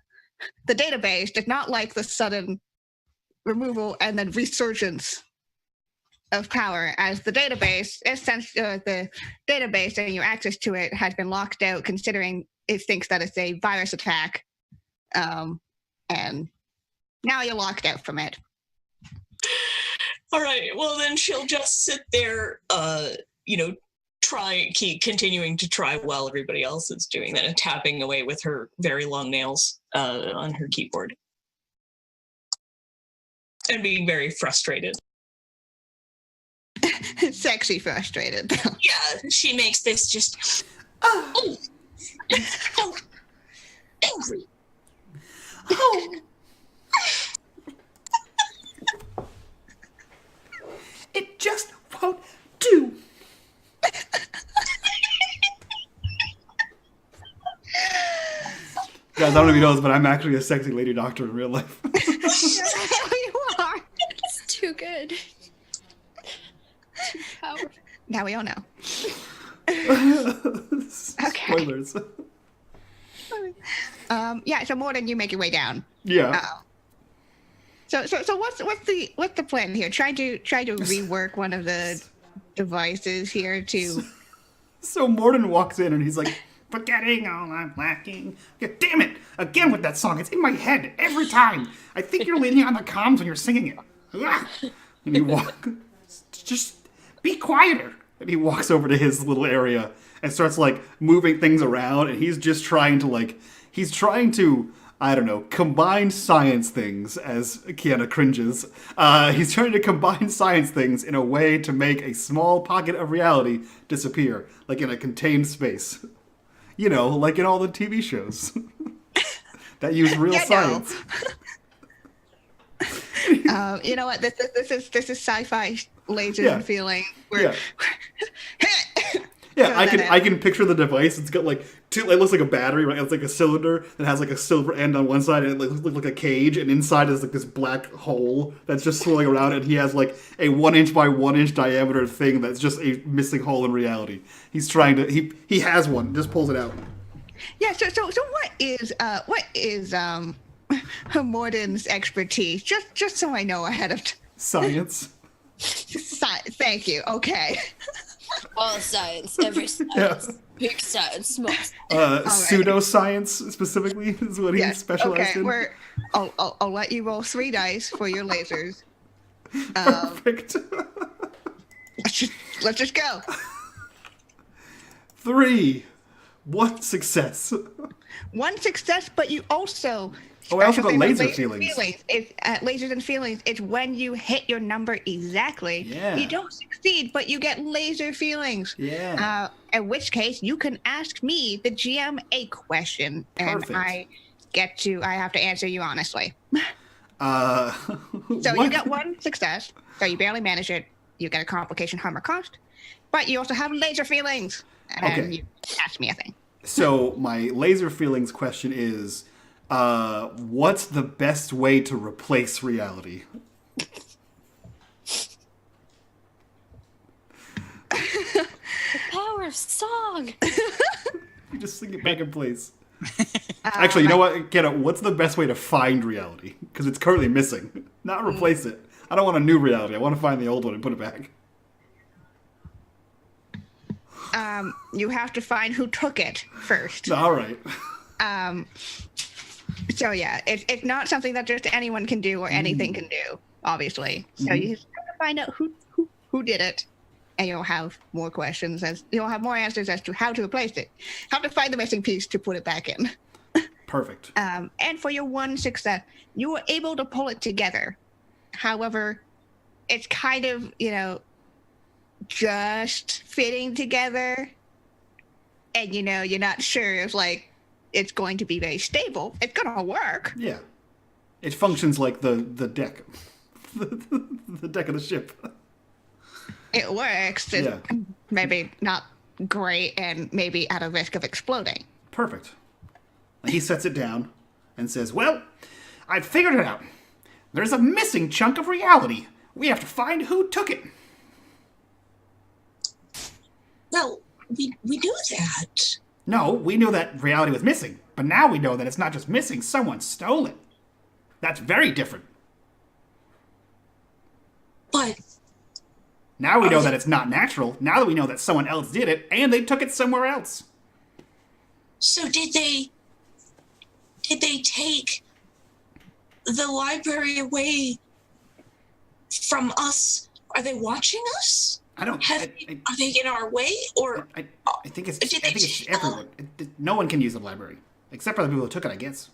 database did not like the sudden removal and then resurgence of power, as the database, the database and your access to it has been locked out, considering it thinks that it's a virus attack, and now you're locked out from it. All right. Well, then she'll just sit there, keep continuing to try while everybody else is doing that and tapping away with her very long nails on her keyboard. And being very frustrated. Sexy frustrated. Yeah, she makes this just angry. Oh. It just won't do. Guys, I don't know if you know this, but I'm actually a sexy lady doctor in real life. You are. It's too good. Too powerful. Now we all know. Okay. Spoilers. Yeah. So more than you make your way down. Yeah. So what's the plan here? Try to rework one of the devices here to. So Morden walks in and he's like, forgetting all I'm lacking. Yeah, damn it! Again with that song. It's in my head every time. I think you're leaning on the comms when you're singing it. And he just be quieter. And he walks over to his little area and starts like moving things around. And he's just trying to, I don't know, combine science things, as Kiana cringes. He's trying to combine science things in a way to make a small pocket of reality disappear, like in a contained space. You know, like in all the TV shows that use real science. You know what? This is sci-fi lasers and feeling. Yeah, I can picture the device. It's got like two. It looks like a battery, right? It's like a cylinder that has like a silver end on one side, and it looks like a cage. And inside is like this black hole that's just swirling around. And he has like a 1 inch by 1 inch diameter thing that's just a missing hole in reality. He's trying to. He has one. Just pulls it out. Yeah. So what is Morden's expertise? Just so I know ahead of. Science. Thank you. Okay. All science, every science, big science, small science. Pseudoscience specifically is what he specialized in. I'll let you roll 3 dice for your lasers. Perfect. Let's just go. 3. One success. One success, but you also... Oh, I also got something about laser feelings. Lasers and feelings, it's when you hit your number exactly. Yeah. You don't succeed, but you get laser feelings. Yeah. In which case, you can ask me, the GM, a question. Perfect. And I have to answer you honestly. So You get one success, so you barely manage it. You get a complication, harm, or cost. But you also have laser feelings. And Okay. you ask me a thing. So my laser feelings question is, what's the best way to replace reality? The power of song. You just sing it back in place. Actually, you know what? Kenna, what's the best way to find reality? Because it's currently missing. Not replace it. I don't want a new reality. I want to find the old one and put it back. You have to find who took it first. All right. So yeah, it's not something that just anyone can do or anything can do, obviously. So you just have to find out who did it, and you'll have more questions you'll have more answers as to how to replace it, how to find the missing piece to put it back in. Perfect. And for your one success, you were able to pull it together. However, it's kind of, just fitting together, and you're not sure if it's going to be very stable. It's gonna work. Yeah. It functions like the deck. The deck of the ship. It works. It's Yeah. maybe not great and maybe at a risk of exploding. Perfect. He sets it down and says, well, I figured it out. There's a missing chunk of reality. We have to find who took it. Well, we knew that. No, we knew that reality was missing. But now we know that it's not just missing, someone stole it. That's very different. But Now we know that it's not natural. Now that we know that someone else did it, and they took it somewhere else. so did they take the library away from us? Are they watching us? I don't... Are they in our way? Or I think it's... Did I think they it's tell- everyone. No one can use the library. Except for the people who took it, I guess.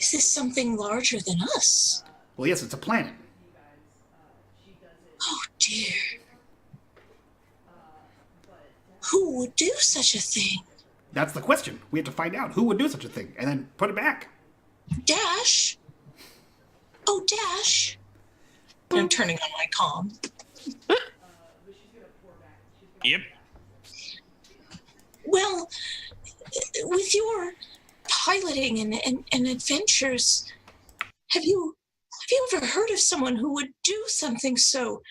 is this something larger than us? Well, yes, it's a planet. Oh dear. Who would do such a thing? That's the question. We have to find out who would do such a thing, and then put it back. Dash? Oh, Dash. I'm turning on my comm. Yep. Well, with your piloting and adventures, have you ever heard of someone who would do something so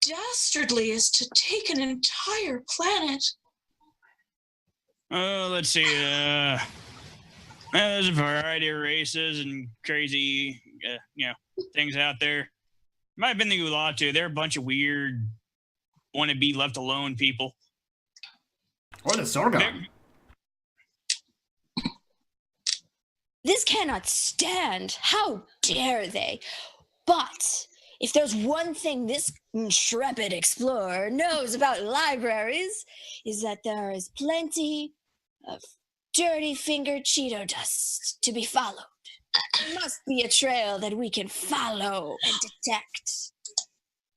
dastardly as to take an entire planet? Let's see. There's a variety of races and crazy, things out there. Might have been the Ulatu. They're a bunch of weird, want to be left alone people. Or the Sorgon. This cannot stand. How dare they? But if there's one thing this intrepid explorer knows about libraries, is that there is plenty of dirty finger Cheeto dust to be followed. There must be a trail that we can follow and detect.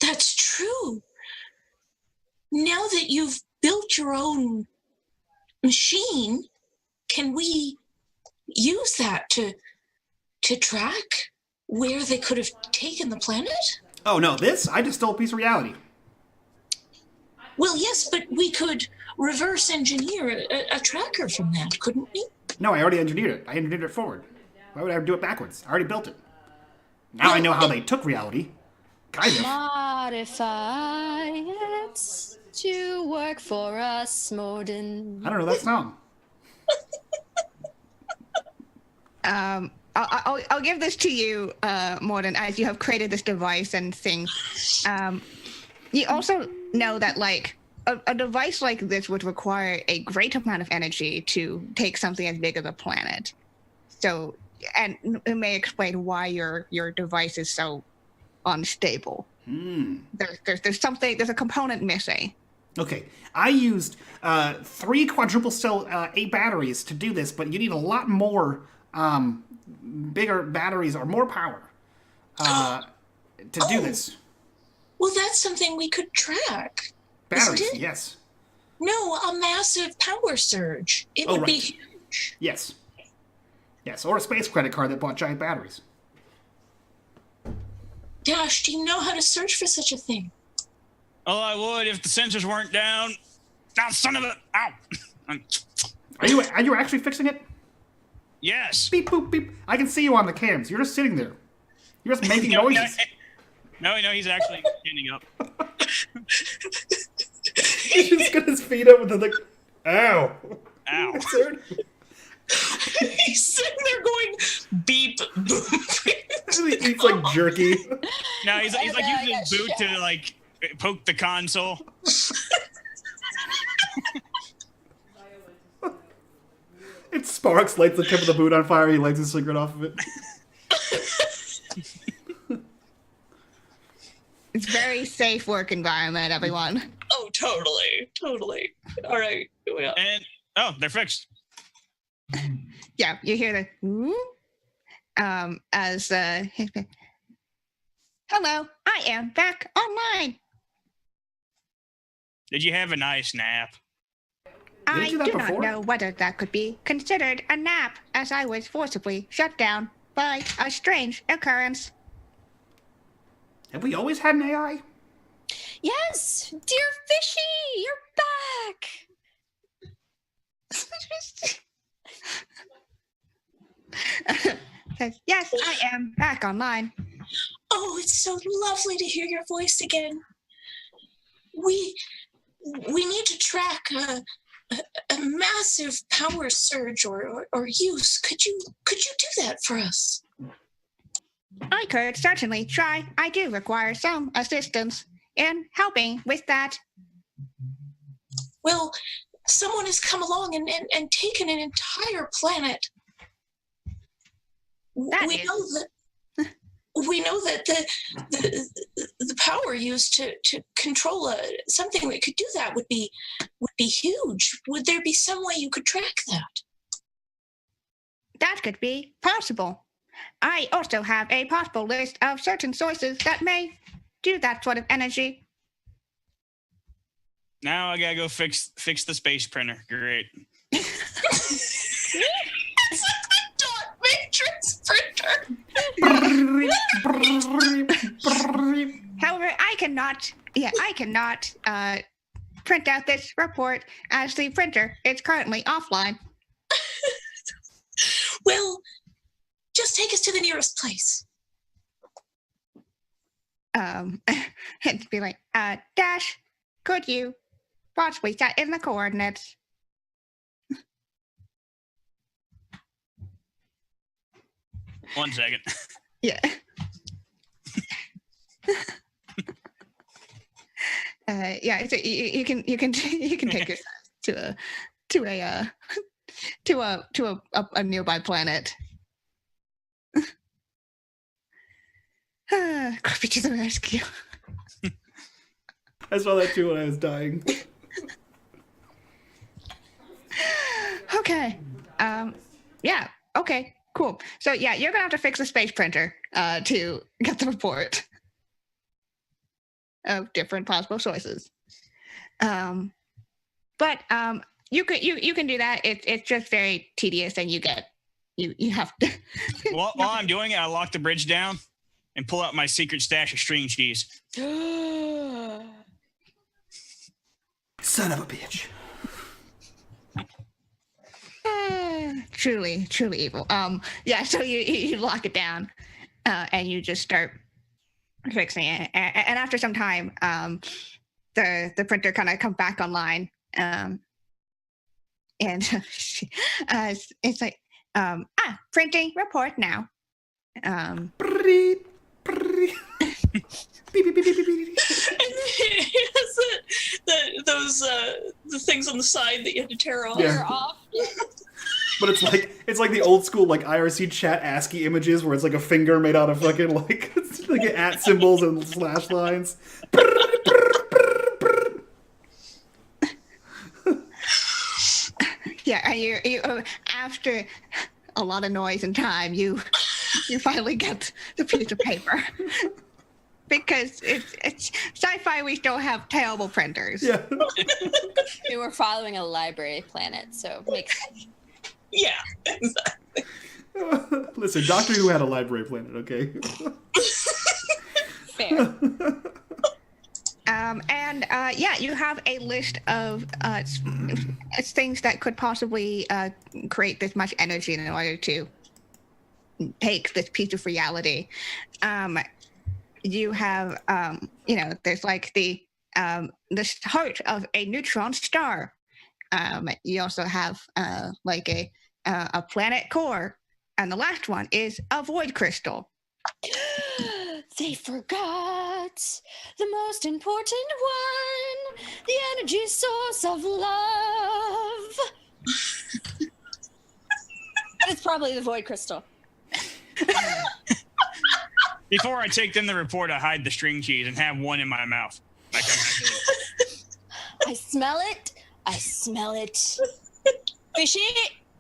That's true. Now that you've built your own machine, can we use that to track where they could have taken the planet? Oh, no, this? I just stole a piece of reality. Well, yes, but we could reverse engineer a tracker from that, couldn't we? No, I already engineered it. I engineered it forward. Why would I do it backwards? I already built it. Now I know how they took reality. Kind of. Modify it to work for us, Morden. I don't know that song. I'll give this to you, Morden, as you have created this device and thing. You also know that, a device like this would require a great amount of energy to take something as big as a planet. So, and it may explain why your device is so unstable. There's a component missing. Okay, I used 3 quadruple cell A batteries to do this, but you need a lot more bigger batteries or more power to do this. Well, that's something we could track. Batteries, Isn't it? yes. No, a massive power surge. It would be huge. Yes. Yes, or a space credit card that bought giant batteries. Gosh, do you know how to search for such a thing? Oh, I would if the sensors weren't down. Now, son of a... Ow! Are you actually fixing it? Yes. Beep, boop, beep. I can see you on the cams. You're just sitting there. You're just making noises. No, he's actually standing up. He's just got his feet up with the like, ow. Ow. He's sitting there going beep, boop. He eats like jerky. No, he's like using his boot to like poke the console. It sparks, lights the tip of the boot on fire. He lights a cigarette off of it. It's very safe work environment, everyone. Oh, totally. All right. Yeah. And they're fixed. Yeah, you hear the whoop, as hello, I am back online. Did you have a nice nap? I do do that not before? know whether that could be considered a nap, as I was forcibly shut down by a strange occurrence. Have we always had an AI? Yes, dear Fishy, you're back. Says, yes, I am back online. Oh, it's so lovely to hear your voice again. We need to track a massive power surge or use. Could you do that for us? I could certainly try. I do require some assistance in helping with that. Well, someone has come along and taken an entire planet. We know that the power used to control something that could do that would be huge. Would there be some way you could track that? That could be possible. I also have a possible list of certain sources that may do that sort of energy. Now I gotta go fix the space printer. Great. It's like the dot matrix printer. However, I cannot print out this report as the printer is currently offline. Well, just take us to the nearest place. It'd be like, Dash, could you possibly set in the coordinates? One second. Yeah. Yeah. So you can take yourself to a nearby planet. Coffee to the rescue. I saw that too when I was dying. Okay. Yeah. Okay. Cool. So yeah, you're gonna have to fix the space printer to get the report of different possible sources. But you can do that. It's just very tedious, and you have to. While I'm doing it, I lock the bridge down and pull out my secret stash of string cheese. Son of a bitch. Truly evil. Yeah. So you lock it down, and you just start fixing it. And after some time, the printer kind of comes back online, and it's like, printing report now. Beep, beep, beep, beep, beep, beep. And it has the things on the side that you had to tear off. Yeah. But it's like the old school like IRC chat ASCII images where it's like a finger made out of fucking like at symbols and slash lines. Yeah, and you after a lot of noise and time, you finally get the piece of paper. Because it's sci-fi, we still have terrible printers. Yeah. We were following a library planet, so makes sense. Yeah, exactly. Listen, Doctor Who had a library planet, okay? Fair. Yeah, you have a list of things that could possibly create this much energy in order to take this piece of reality. You have, there's like the heart of a neutron star. You also have like a planet core, and the last one is a void crystal. They forgot the most important one, the energy source of love. It's probably the void crystal. Before I take them the report, I hide the string cheese and have one in my mouth. Like I smell it. I smell it. Fishy!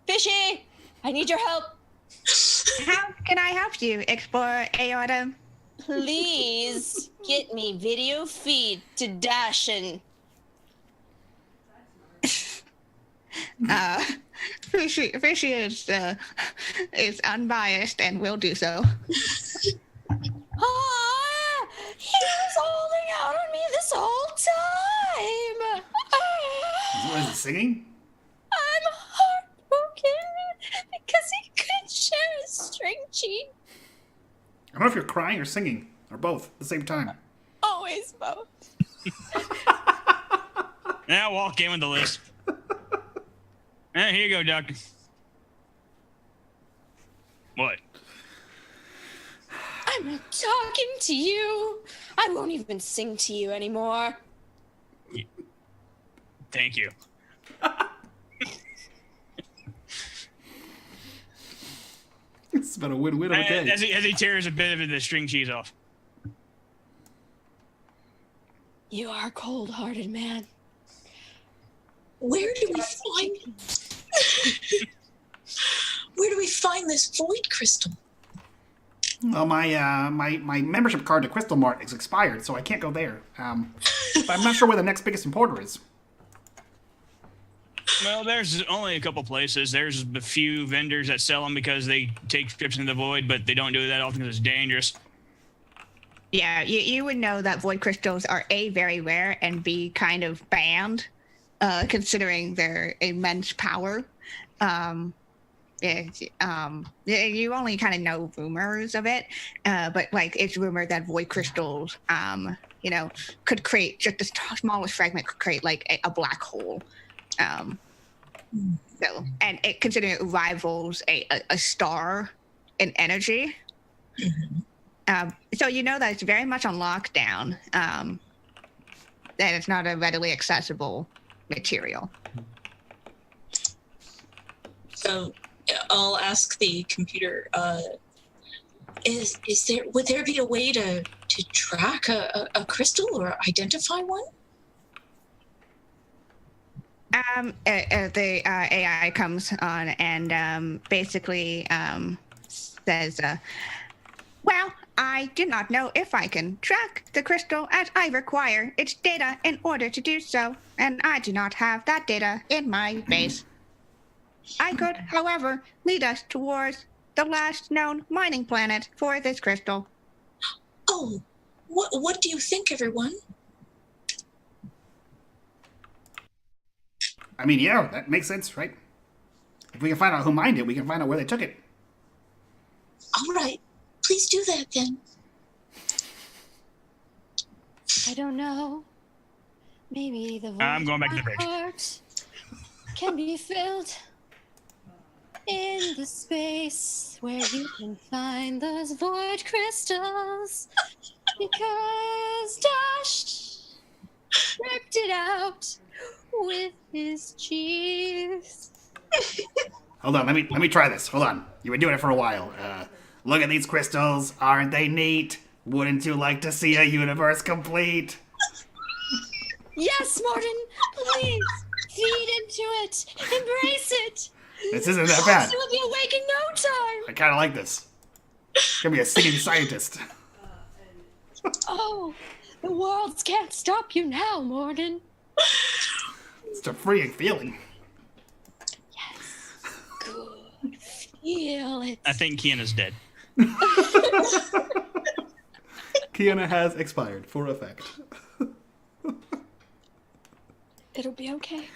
Fishy! I need your help. How can I help you, Explorer Aorta? Please get me video feed to Dashin. Fishy is unbiased and will do so. Ah, he was holding out on me this whole time. What is it, singing? I'm heartbroken because he couldn't share his string cheese. I don't know if you're crying or singing, or both at the same time. Always both. Now walk in with the list. Here you go, Doctor. What? I'm not talking to you. I won't even sing to you anymore. Thank you. It's about a win-win of a day. As he tears a bit of the string cheese off. You are a cold-hearted man. Where do we find this void crystal? Well, my membership card to Crystal Mart is expired, so I can't go there. But I'm not sure where the next biggest importer is. Well, there's only a couple places. There's a few vendors that sell them because they take trips into the void, but they don't do that often because it's dangerous. Yeah, you would know that void crystals are A, very rare, and B, kind of banned, considering their immense power. You only kind of know rumors of it, but like it's rumored that void crystals, could create just the smallest fragment could create like a black hole. And considering it rivals a star in energy. Mm-hmm. So you know that it's very much on lockdown, that it's not a readily accessible material. So I'll ask the computer, would there be a way to track a crystal or identify one? The AI comes on and basically says, well, I do not know if I can track the crystal as I require its data in order to do so, and I do not have that data in my base. I could, however, lead us towards the last known mining planet for this crystal. Oh, what do you think, everyone? I mean, yeah, that makes sense, right? If we can find out who mined it, we can find out where they took it. All right, please do that then. I don't know. Maybe the void I'm going back to the of my bridge. heart can be filled in the space where you can find those void crystals. Because Dash ripped it out with his cheese. Hold on, let me try this. Hold on. You've been doing it for a while. Look at these crystals. Aren't they neat? Wouldn't you like to see a universe complete? Yes, Martin, please Feed into it. Embrace it. This isn't that bad. You will be awake in no time. I kind of like this. Gonna be a singing scientist. Oh, the world can't stop you now, Morgan. It's a freeing feeling. Yes. Good. Feel it. I think Kiana's dead. Kiana has expired for effect. It'll be okay.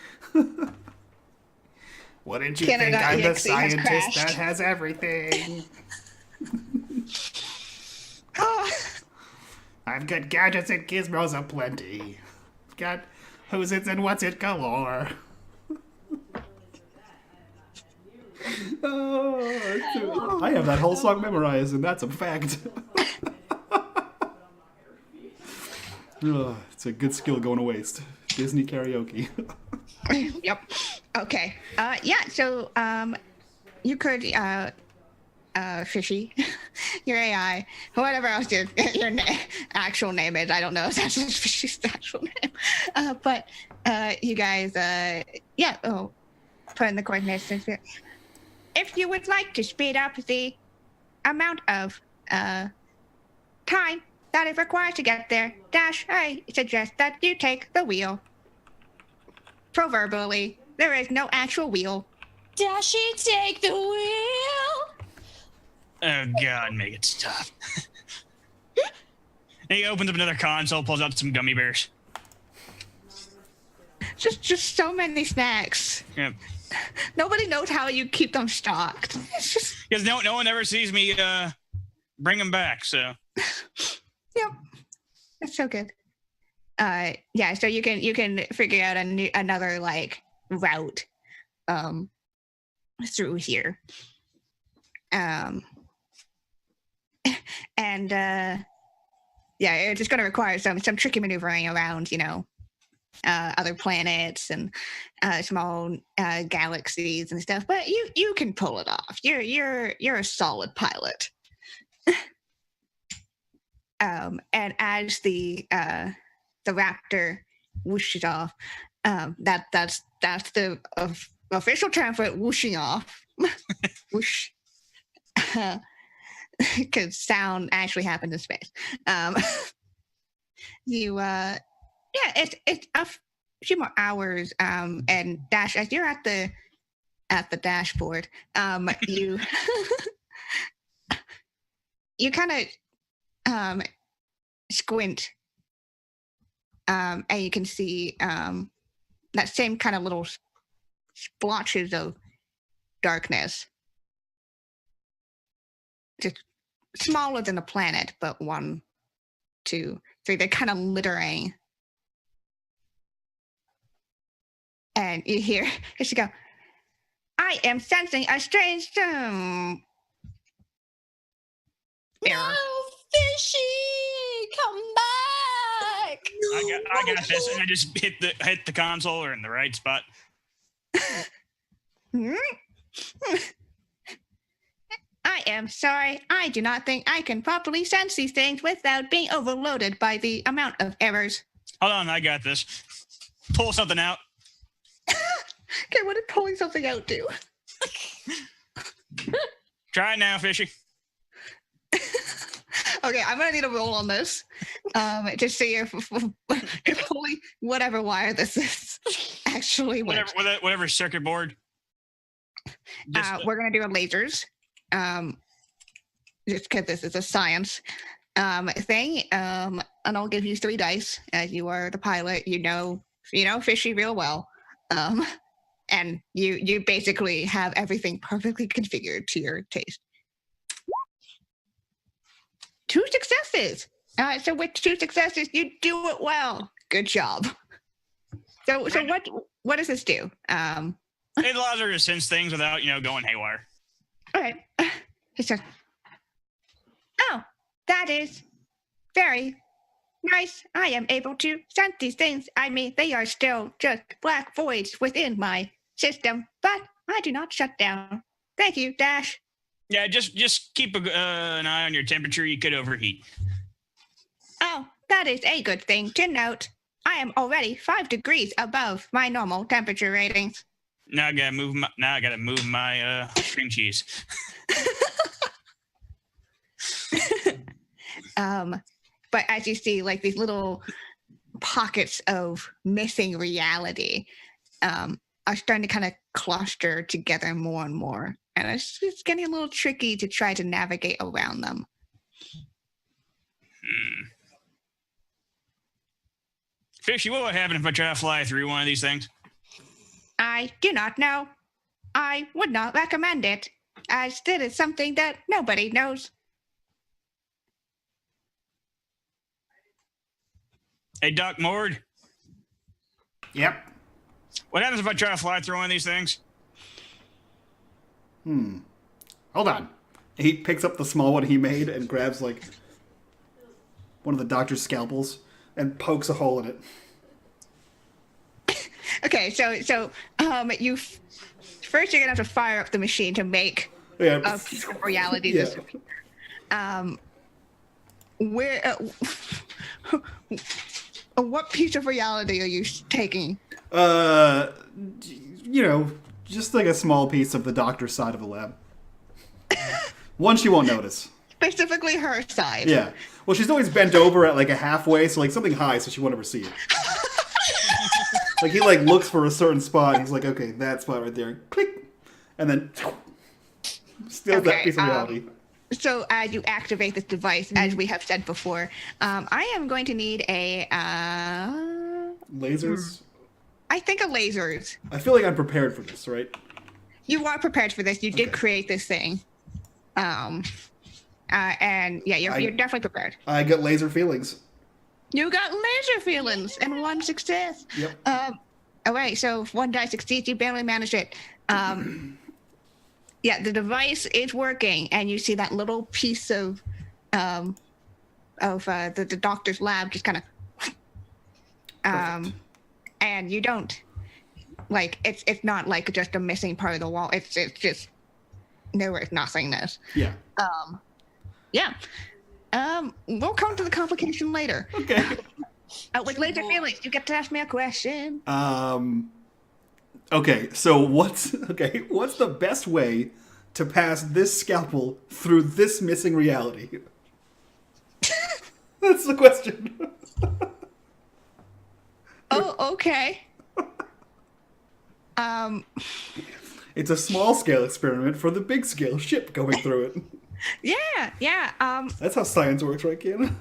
Wouldn't you Kiana think I'm the .exe has scientist crashed. that has everything? Oh, I've got gadgets and gizmos aplenty. Got who's it and what's it galore. Oh, I have that whole song memorized, and that's a fact. It's a good skill going to waste. Disney karaoke. yep. Okay. Yeah. So, you could, Fishy, your AI, whatever else your actual name is. I don't know if that's Fishy's actual name. But you guys, yeah. Oh, put in the coordinates. If you would like to speed up the amount of time that is required to get there, Dash, I suggest that you take the wheel. Proverbially, there is no actual wheel. Dashy, take the wheel. Oh God, make it stop. And he opens up another console, pulls out some gummy bears. Just so many snacks. Yep. Nobody knows how you keep them stocked. It's just, Because no one ever sees me bring them back. So yep, that's so good. Yeah, so you can figure out another like route, through here, and yeah, it's just going to require some tricky maneuvering around, other planets and small galaxies and stuff. But you can pull it off. You're a solid pilot. And as the raptor whooshes off, that's the official term for it, whooshing off. Whoosh. Because sound actually happens in space. Yeah, it's a few more hours. And Dash, as you're at the dashboard, you you kind of squint, and you can see that same kind of little splotches of darkness, just smaller than a planet, but 1, 2, 3. They're kind of littering, and you hear she go, "I am sensing a strange error." No, Fishy, come back. I got this, and I just hit the console or in the right spot. I am sorry. I do not think I can properly sense these things without being overloaded by the amount of errors. Hold on, I got this. Pull something out. Okay, what did pulling something out do? Try it now, Fishy. Okay, I'm gonna need a roll on this to see if pulling whatever wire this is actually works. Whatever circuit board. We're gonna do a lasers, just because this is a science thing. And I'll give you 3 dice as you are the pilot. You know Fishy real well, and you basically have everything perfectly configured to your taste. 2 successes. So with 2 successes, you do it well. Good job. So what does this do? It allows her to sense things without, going haywire. All right. It says, "Oh, that is very nice. I am able to sense these things. I mean, they are still just black voids within my system, but I do not shut down. Thank you, Dash." Yeah, just keep an eye on your temperature. You could overheat. Oh, that is a good thing to note. I am already 5 degrees above my normal temperature ratings. Now I gotta move my string cheese. But as you see, like these little pockets of missing reality are starting to kind of cluster together more and more. And it's getting a little tricky to try to navigate around them. Fishy, what would happen if I try to fly through one of these things? I do not know. I would not recommend it, as it is something that nobody knows. Hey, Doc Mord, Yep. what happens if I try to fly through one of these things? Hold on. He picks up the small one he made and grabs like one of the doctor's scalpels and pokes a hole in it. Okay, so you first you're gonna have to fire up the machine to make Yeah. a piece of reality Yeah. disappear. Where what piece of reality are you taking? You know, just like a small piece of the doctor's side of the lab. One she won't notice. Specifically her side. Yeah. Well, she's always bent over at like a halfway, so like something high, so she won't ever see it. Like he like looks for a certain spot, and he's like, okay, that spot right there, click, and then steals that piece of reality. So as you activate this device, as we have said before, I am going to need a Lasers. I think a lasers. I feel like I'm prepared for this, right? You are prepared for this. You did Okay. create this thing. And yeah, you're definitely prepared. I get laser feelings. You got laser feelings and 1 success. Yep. All right, so if 1 die succeeds, you barely managed it. Yeah, the device is working, and you see that little piece of the doctor's lab just kind of, and you don't like it's not like just a missing part of the wall. It's just nowhere nothingness. Yeah. Yeah. We'll come to the complication later. Okay. With laser feelings, you get to ask me a question. Okay, so what's the best way to pass this scalpel through this missing reality? That's the question. Oh, okay. It's a small scale experiment for the big scale ship going through it. Yeah. That's how science works, right, Kiana?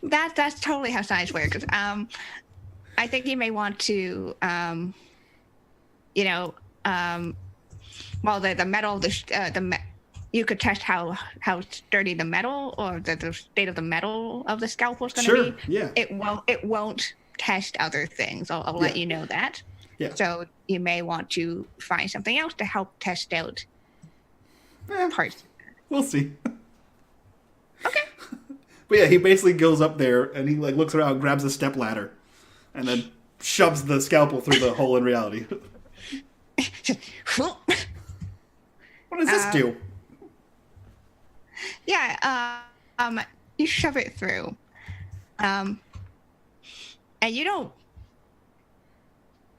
That's totally how science works. I think you may want to, well, the metal, you could test how sturdy the metal or the state of the metal of the scalpel is going to Sure, be. yeah. It won't test other things. I'll let you know that. Yeah. So you may want to find something else to help test out parts. We'll see. Okay. But yeah, he basically goes up there and he like looks around, grabs a step ladder, and then shoves the scalpel through the hole in reality. What does this do? Yeah, you shove it through. And you don't.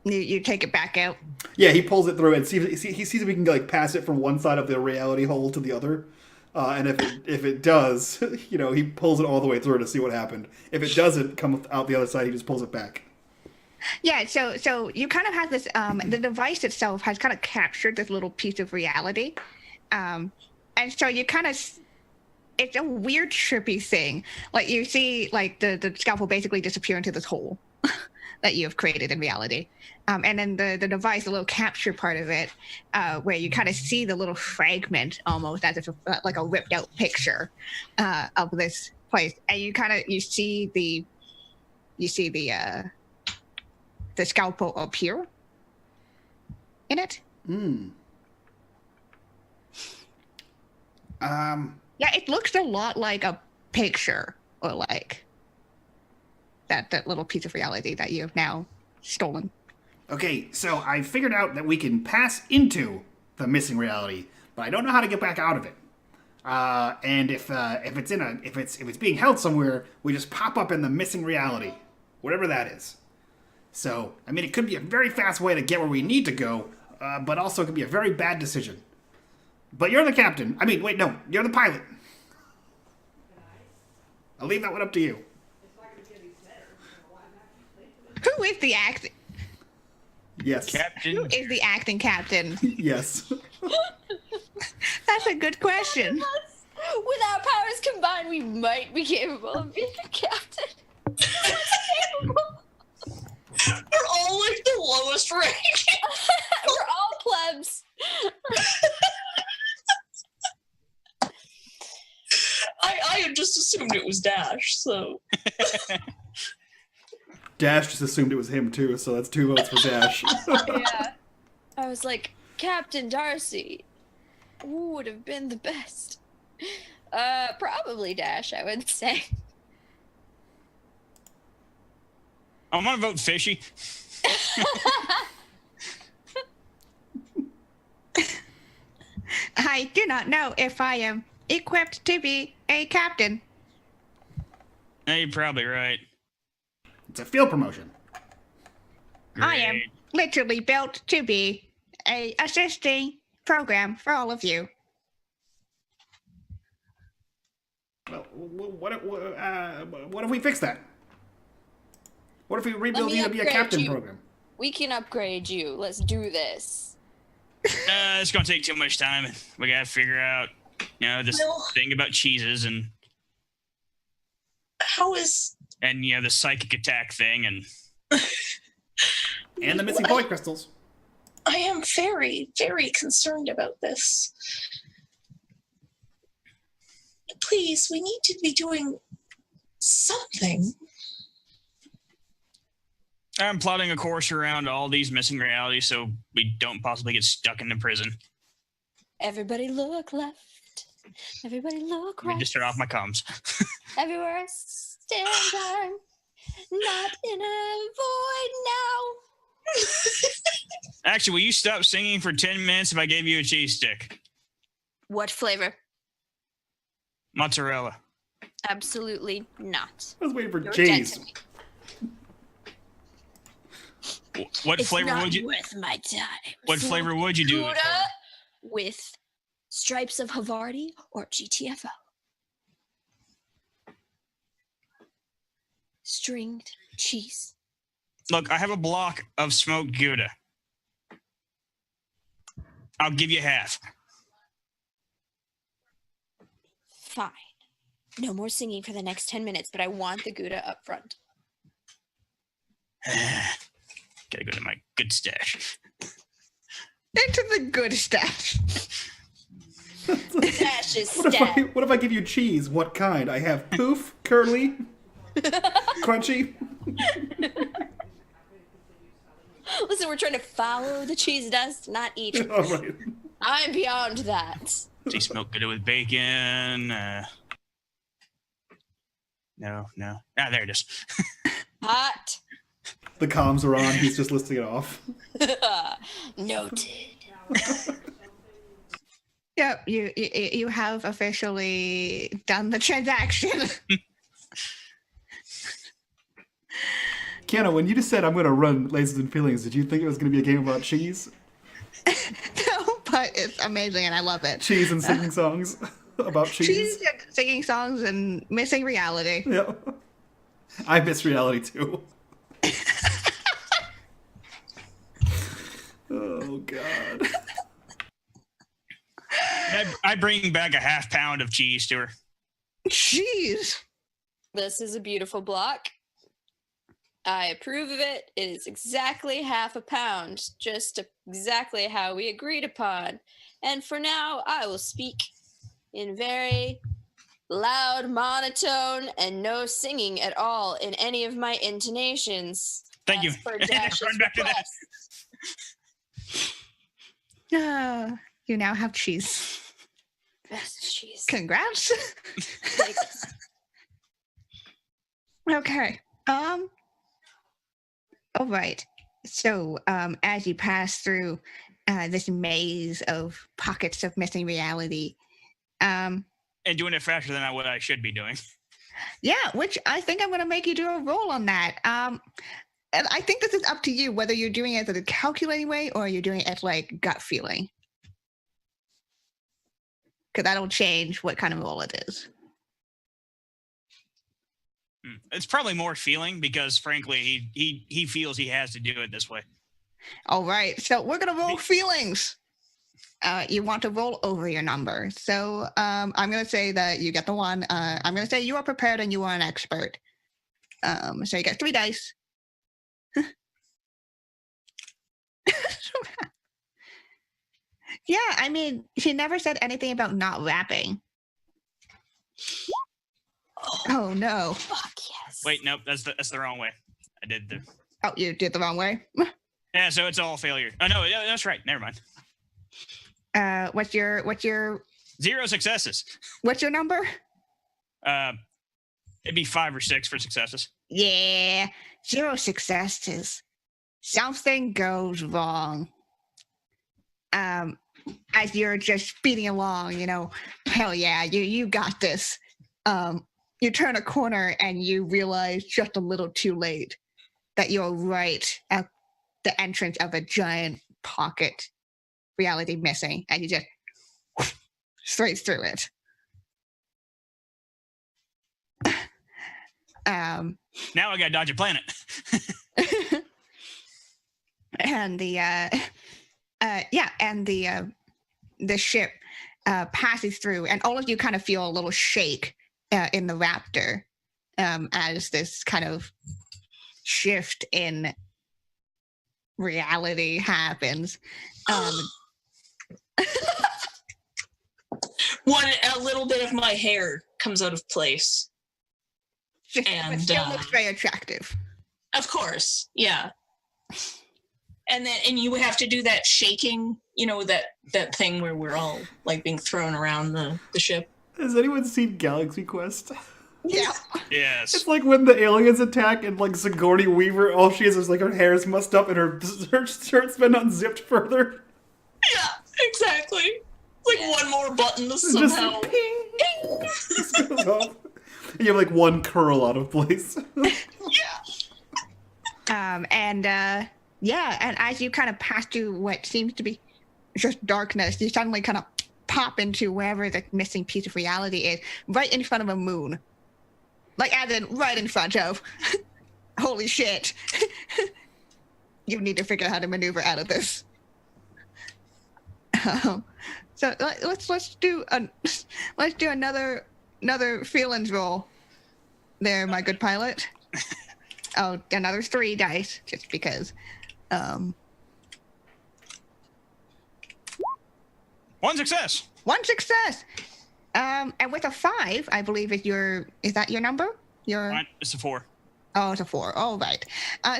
You take it back out. Yeah, he pulls it through and he sees if he can like pass it from one side of the reality hole to the other. And if it does, he pulls it all the way through to see what happened. If it doesn't come out the other side, he just pulls it back. Yeah, so you kind of have this. The device itself has kind of captured this little piece of reality, and so you kind of. It's a weird, trippy thing. Like you see, like the scalpel basically disappear into this hole that you have created in reality. And then the device, the little capture part of it, where you kind of see the little fragment almost as if like a ripped out picture of this place, and you see the scalpel appear in it. Yeah, it looks a lot like a picture, or like that little piece of reality that you have now stolen. Okay, so I figured out that we can pass into the missing reality, but I don't know how to get back out of it. And if it's being held somewhere, we just pop up in the missing reality, whatever that is. So, I mean, it could be a very fast way to get where we need to go, but also it could be a very bad decision. But you're the captain. I mean, wait, no, you're the pilot. I'll leave that one up to you. Who is the acting? Yes. Captain. Who is the acting captain? Yes. That's a good question. With our powers combined, we might be capable of being a captain. We're all like the lowest rank. We're all plebs. I had just assumed it was Dash, so. Dash just assumed it was him, too, so that's 2 votes for Dash. Yeah. I was like, Captain Darcy would have been the best. Probably Dash, I would say. I'm gonna vote Fishy. I do not know if I am equipped to be a captain. No, you're probably right. It's a field promotion. I am Great. literally built to be a assisting program for all of you. Well, what if we fix that? What if we rebuild me you to be a upgrade captain you. program? We can upgrade you. Let's do this. It's gonna take too much time. We gotta figure out, this Well- thing about cheeses and How is. the psychic attack thing and And the missing point crystals. I am very, very concerned about this. Please, we need to be doing something. I'm plotting a course around all these missing realities so we don't possibly get stuck in the prison. Everybody look left. Everybody look Let me right. just turn off my comms. Everywhere I stand, I'm not in a void now. Actually, will you stop singing for 10 minutes if I gave you a cheese stick? What flavor? Mozzarella. Absolutely not. I was waiting for You're cheese. dead to me. What It's flavor not would you? worth my time. What So flavor would you do it Gouda for? with stripes of Havarti or GTFO. Stringed cheese. Look, I have a block of smoked Gouda. I'll give you half. Fine. No more singing for the next 10 minutes, but I want the Gouda up front. Gotta go to my good stash. Into the good stash. Dash is What stab. if I give you cheese? What kind? I have poof, curly, crunchy. Listen, we're trying to follow the cheese dust, not eat it. All right. I'm beyond that. See, smoked Gouda with bacon. No. Ah, there it is. Hot. The comms are on. He's just listing it off. Noted. Yep, you have officially done the transaction. Kiana, when you just said I'm going to run Lasers and Feelings, did you think it was going to be a game about cheese? No, but it's amazing and I love it. Cheese and singing songs about cheese? She's singing songs and missing reality. Yeah. I miss reality too. Oh, God. I bring back a half pound of cheese to her. Jeez. This is a beautiful block. I approve of it. It is exactly half a pound, just exactly how we agreed upon. And for now, I will speak in very loud monotone and no singing at all in any of my intonations. Thank you. As per Run Dash's back to that. request. You now have cheese. Best cheese. Congrats. Thanks. Okay. All right. So, as you pass through this maze of pockets of missing reality, And doing it faster than what I should be doing. yeah, which I think I'm going to make you do a roll on that. And I think this is up to you whether you're doing it as a calculating way or you're doing it as like gut feeling. Because that'll change what kind of roll it is. It's probably more feeling because, frankly, he feels he has to do it this way. All right. So we're going to roll feelings. You want to roll over your number. So I'm going to say that you get the 1. I'm going to say you are prepared and you are an expert. So you get 3 dice. Yeah, I mean, she never said anything about not rapping. Oh no! Fuck yes. Wait, nope, that's the wrong way. I did the. Oh, you did the wrong way. Yeah, so it's all failure. Oh no, yeah, that's right. Never mind. What's your 0 successes. what's your number? It'd be 5 or 6 for successes. Yeah, 0 successes. Something goes wrong. As you're just speeding along, you know, hell yeah, you got this. You turn a corner and you realize just a little too late that you're right at the entrance of a giant pocket reality missing, and you just straight through it. Now I gotta dodge a planet. And the ship passes through, and all of you kind of feel a little shake in the Raptor as this kind of shift in reality happens. A little bit of my hair comes out of place. But And, still looks very attractive. Of course, yeah. And you have to do that shaking, you know, that thing where we're all like being thrown around the ship. Has anyone seen Galaxy Quest? Yeah. Yes. It's like when the aliens attack and like Sigourney Weaver, all she is like her hair is mussed up and her shirt's been unzipped further. Yeah, exactly. Like one more button to It's somehow. just ping. Just goes off. And you have like one curl out of place. And as you kind of pass through what seems to be just darkness, you suddenly kind of pop into wherever the missing piece of reality is, right in front of a moon. Like, as in, right in front of. Holy shit. You need to figure out how to maneuver out of this. So let's do another feelings roll. There, my good pilot. Oh, another 3 dice, just because. 1 success. 1 success. And with a 5, I believe is that your number? It's a 4. Oh, it's a 4. All right.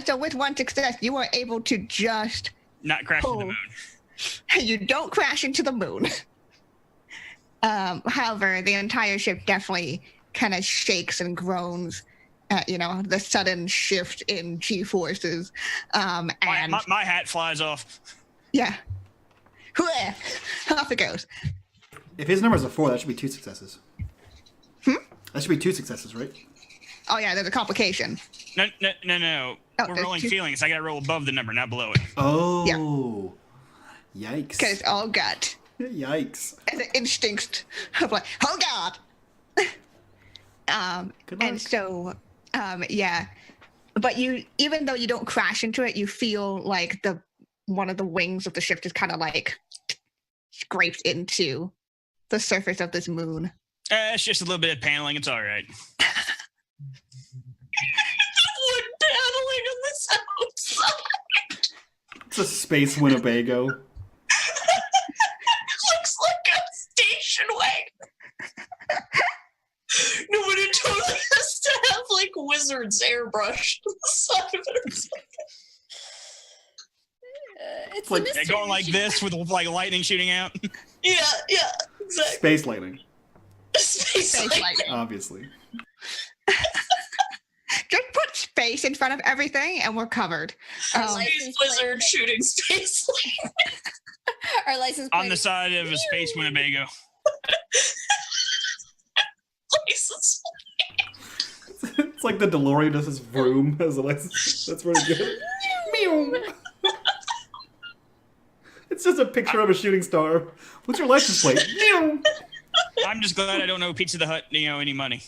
So with 1 success, you are able to just Not crash into the moon. You don't crash into the moon. However, the entire ship definitely kind of shakes and groans at, you know, the sudden shift in G-forces. And My hat flies off. yeah. Off it goes. If his number's a 4, that should be 2 successes. That should be 2 successes, right? Oh, yeah, there's a complication. No. Oh, We're there's rolling 2. feelings. I gotta roll above the number, not below it. Oh. Yikes. Because it's all gut. Yikes. And the instincts of like, oh, God. Good luck. And so, yeah. But even though you don't crash into it, you feel like one of the wings of the ship just kind of like scraped into the surface of this moon. It's just a little bit of paneling. It's all right. Wood paneling on this outside. It's a space Winnebago. It looks like a station wagon. No, but it totally has to have like wizard's airbrush on the side of it or something. It's like- a mystery Going like machine. this with like lightning shooting out. Yeah, exactly. Space lightning, Space lightning. obviously. Just put space in front of everything and we're covered. Space wizard shooting space lightning. Our license On plate the is- side of a space Winnebago. License It's like the DeLorean does his vroom as a license. That's really good. Meow. It's just a picture of a shooting star. What's your license plate? Meow. I'm just glad I don't know Pizza the Hut, any money.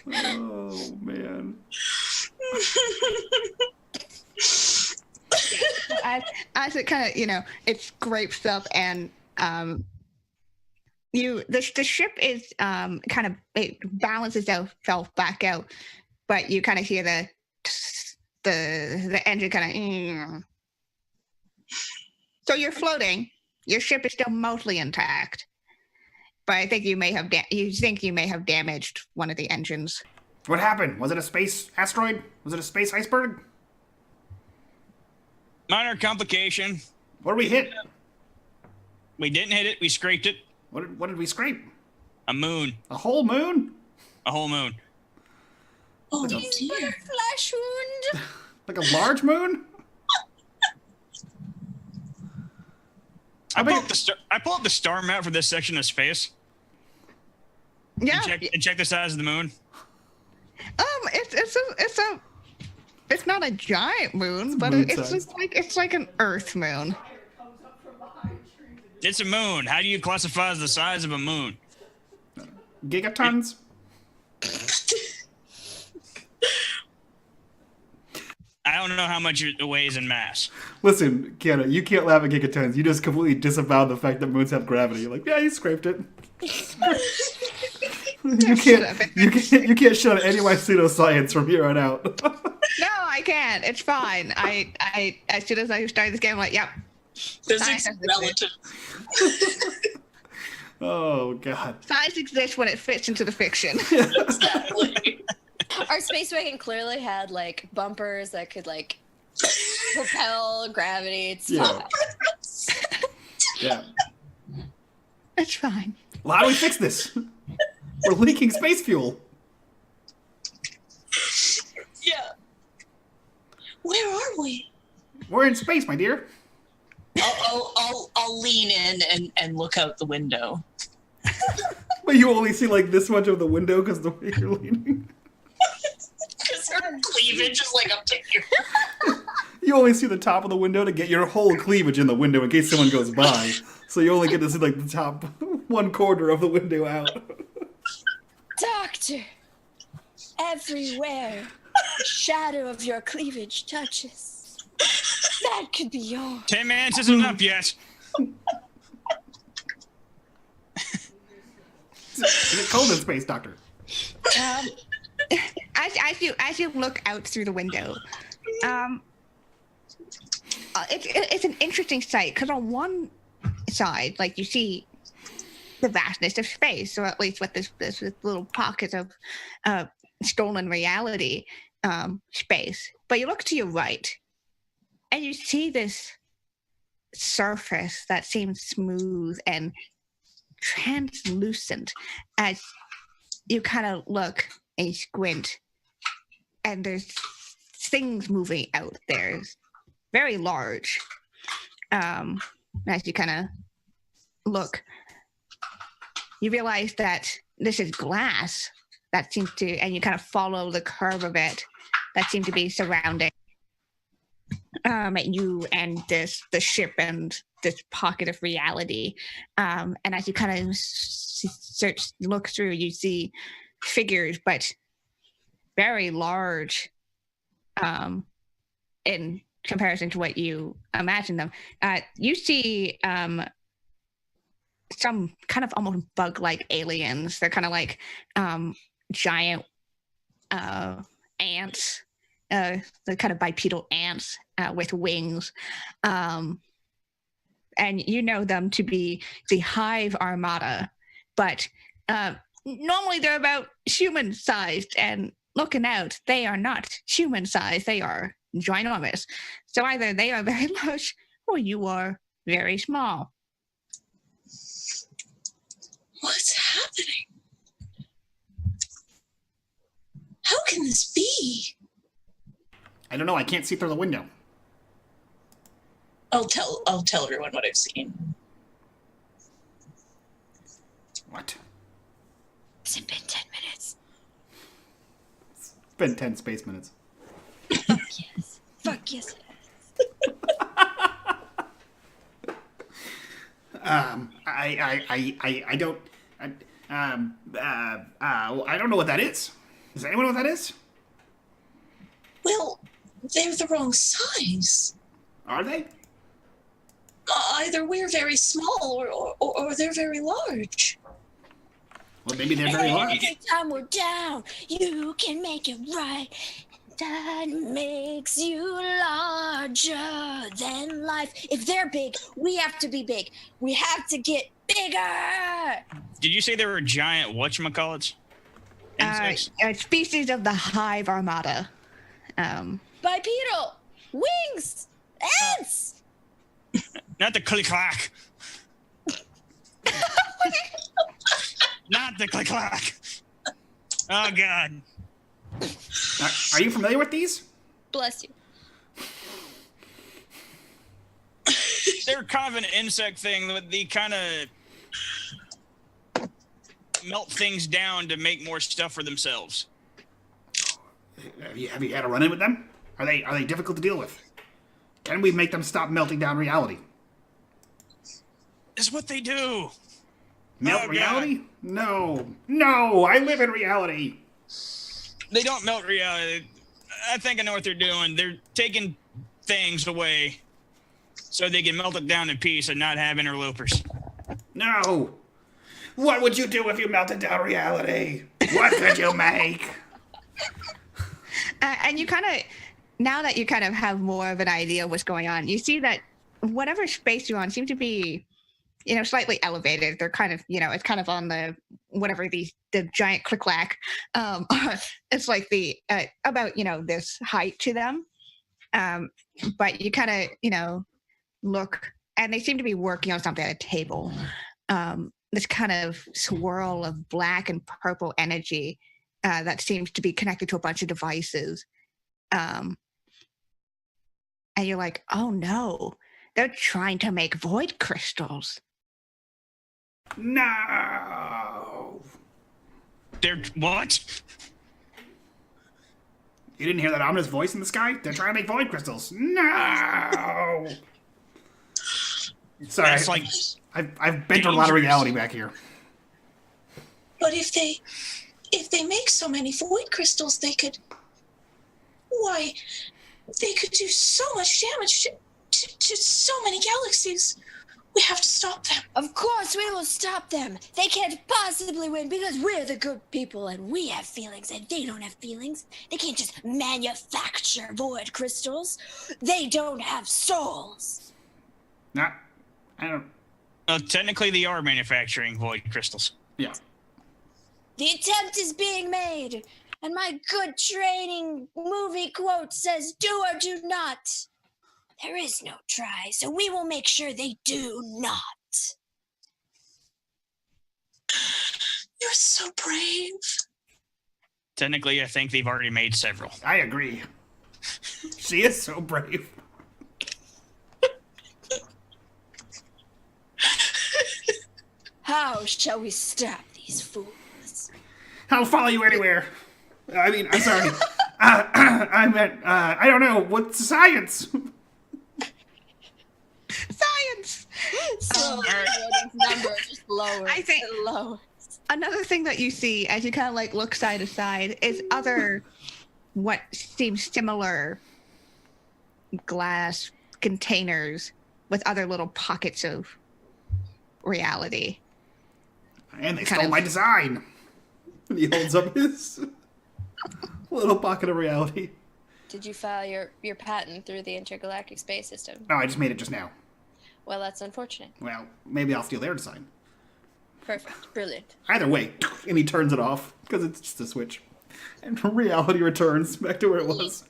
Oh, man. As it kind of, it scrapes up and the ship is it balances itself back out, but you kind of hear the engine kind of. So you're floating. Your ship is still mostly intact, but I think you may have damaged one of the engines. What happened? Was it a space asteroid? Was it a space iceberg? Minor complication. What did we hit? We didn't hit it. We scraped it. What did we scrape? A moon. A whole moon? A whole moon. Oh, But a dear. flash wound. Like a large moon? I pull up the star map for this section of space. Yeah. And check the size of the moon. It's not a giant moon, but it's like an Earth moon. It's a moon. How do you classify the size of a moon? Gigatons? I don't know how much it weighs in mass. Listen, Kiana, you can't laugh at gigatons. You just completely disavow the fact that moons have gravity. You're like, yeah, you scraped it. You can't shut out any of my pseudoscience from here on out. No, I can't. It's fine. I as soon as I started this game, I'm like, yep. Physics is relative. Oh, God. Science exists when it fits into the fiction. Exactly. Our space wagon clearly had like bumpers that could like propel gravity. It's Yeah. Yeah. It's fine. Well, how do we fix this? We're leaking space fuel. Yeah. Where are we? We're in space, my dear. I'll lean in and look out the window. But you only see like this much of the window because the way you're leaning. Because her cleavage is like up to here. You only see the top of the window to get your whole cleavage in the window in case someone goes by. So you only get to see like the top 1/4 of the window out. Doctor, everywhere the shadow of your cleavage touches, that could be yours. 10 minutes isn't enough yet. Is it cold in space, Doctor? As you look out through the window, it's an interesting sight because on one side, like you see the vastness of space, or at least with this little pocket of stolen reality space. But you look to your right, and you see this surface that seems smooth and translucent as you kind of look and you squint, and there's things moving out there. It's very large. As you kind of look, you realize that this is glass that seems to, and you kind of follow the curve of it that seems to be surrounding you and the ship and this pocket of reality. And as you kind of look through, you see figures, but very large in comparison to what you imagine them. You see some kind of almost bug-like aliens. They're kind of like giant ants, the kind of bipedal ants with wings. And you know them to be the Hive Armada, but normally they're about human-sized, and looking out, they are not human-sized. They are ginormous. So either they are very large or you are very small. What's happening? How can this be? I don't know. I can't see through the window. I'll tell everyone what I've seen. What? Has it been 10 minutes? been 10 space minutes. Fuck yes. Fuck yes. I don't. I don't know what that is. Does anyone know what that is? Well, they're the wrong size. Are they? Either we're very small or they're very large. Well, maybe they're very large. Every time we're down, you can make it right. That makes you larger than life. If they're big, we have to be big. We have to get bigger. Did you say there were giant whatchamacallits? Insects? A species of the hive armada. Bipedal. Wings. Ants. Not the click-clack. Not the click-clack. Oh, God. Are you familiar with these? Bless you. They're kind of an insect thing that they kind of melt things down to make more stuff for themselves. Have you had a run-in with them? Are they difficult to deal with? Can we make them stop melting down reality? It's what they do. Melt Oh, reality? No. No, I live in reality. They don't melt reality. I think I know what they're doing. They're taking things away so they can melt it down in peace and not have interlopers. No. What would you do if you melted down reality? What could you make? And you kind of, now that you kind of have more of an idea of what's going on, you see that whatever space you're on seems to be, slightly elevated. They're kind of, it's kind of on the, whatever the giant click-clack. It's like the, about, this height to them. But you kind of, look, and they seem to be working on something at a table. This kind of swirl of black and purple energy that seems to be connected to a bunch of devices. And you're like, oh no, they're trying to make void crystals. No. They're what? You didn't hear that ominous voice in the sky? They're trying to make void crystals. No. Sorry, That's like I've been through a lot of reality back here. But if they make so many void crystals, they could do so much damage to so many galaxies. We have to stop them. Of course, we will stop them. They can't possibly win because we're the good people and we have feelings and they don't have feelings. They can't just manufacture void crystals. They don't have souls. I don't. Technically, they are manufacturing void crystals. Yeah. The attempt is being made, and my good training movie quote says, do or do not. There is no try, so we will make sure they do not. You're so brave. Technically, I think they've already made several. I agree. She is so brave. How shall we stop these fools? I'll follow you anywhere. I mean, I'm sorry. I meant, I don't know. What's science? Science! So number just lower. I think low. another thing that you see as you kind of like look side to side is other what seems similar glass containers with other little pockets of reality. And they stole my design. And he holds up his little pocket of reality. Did you file your patent through the intergalactic space system? No, I just made it just now. Well, that's unfortunate. Well, maybe I'll steal their design. Perfect. Brilliant. Either way, and he turns it off because it's just a switch. And reality returns back to where it was.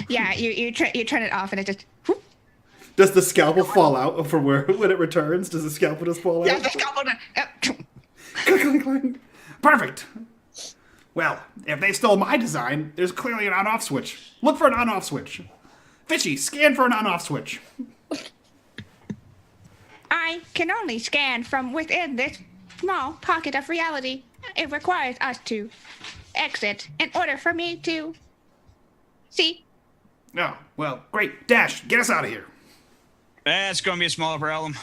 Yeah, you turn it off and it just... whoop. Does the scalpel fall out from where when it returns? Does the scalpel just fall out? Yeah, the scalpel... Clink, clink, clink. Perfect. Well, if they stole my design, there's clearly an on-off switch. Look for an on-off switch. Fishy, scan for an on-off switch. I can only scan from within this small pocket of reality. It requires us to exit in order for me to see. Oh, well, great. Dash, get us out of here. That's going to be a small problem.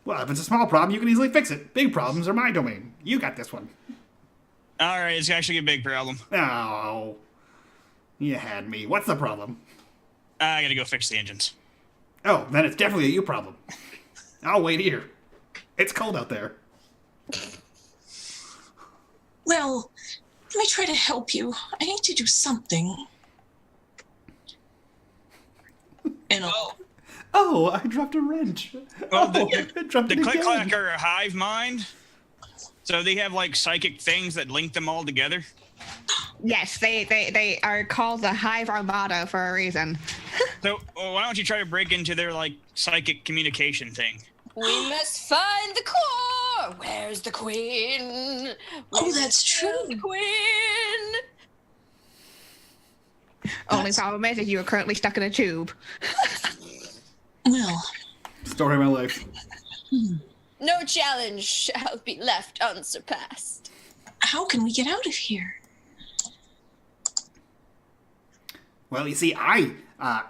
Well, if it's a small problem, you can easily fix it. Big problems are my domain. You got this one. All right, it's actually a big problem. Oh, you had me. What's the problem? I got to go fix the engines. Oh, then it's definitely a you problem. I'll wait here. It's cold out there. Well, let me try to help you. I need to do something. And Oh, I dropped a wrench. Well, I dropped the it Click again. Clack are a hive mind. So they have like psychic things that link them all together. Yes, they are called the Hive Armada for a reason. So why don't you try to break into their like psychic communication thing? We must find the core. Where's the queen? Oh, that's true. The queen. Only problem is that you are currently stuck in a tube. Well, Story of my life. No challenge shall be left unsurpassed. how can we get out of here? Well, you see, I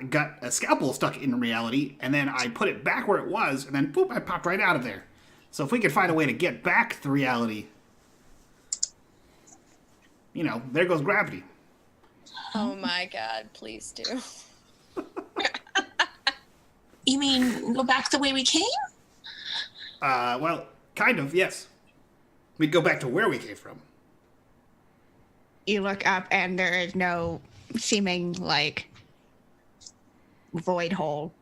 got a scalpel stuck in reality, and then I put it back where it was, and then boop, I popped right out of there. So if we could find a way to get back to reality, you know, there goes gravity. Oh my god, please do. You mean go back the way we came? Well, kind of, yes. We'd go back to where we came from. You look up and there is no seeming like void hole.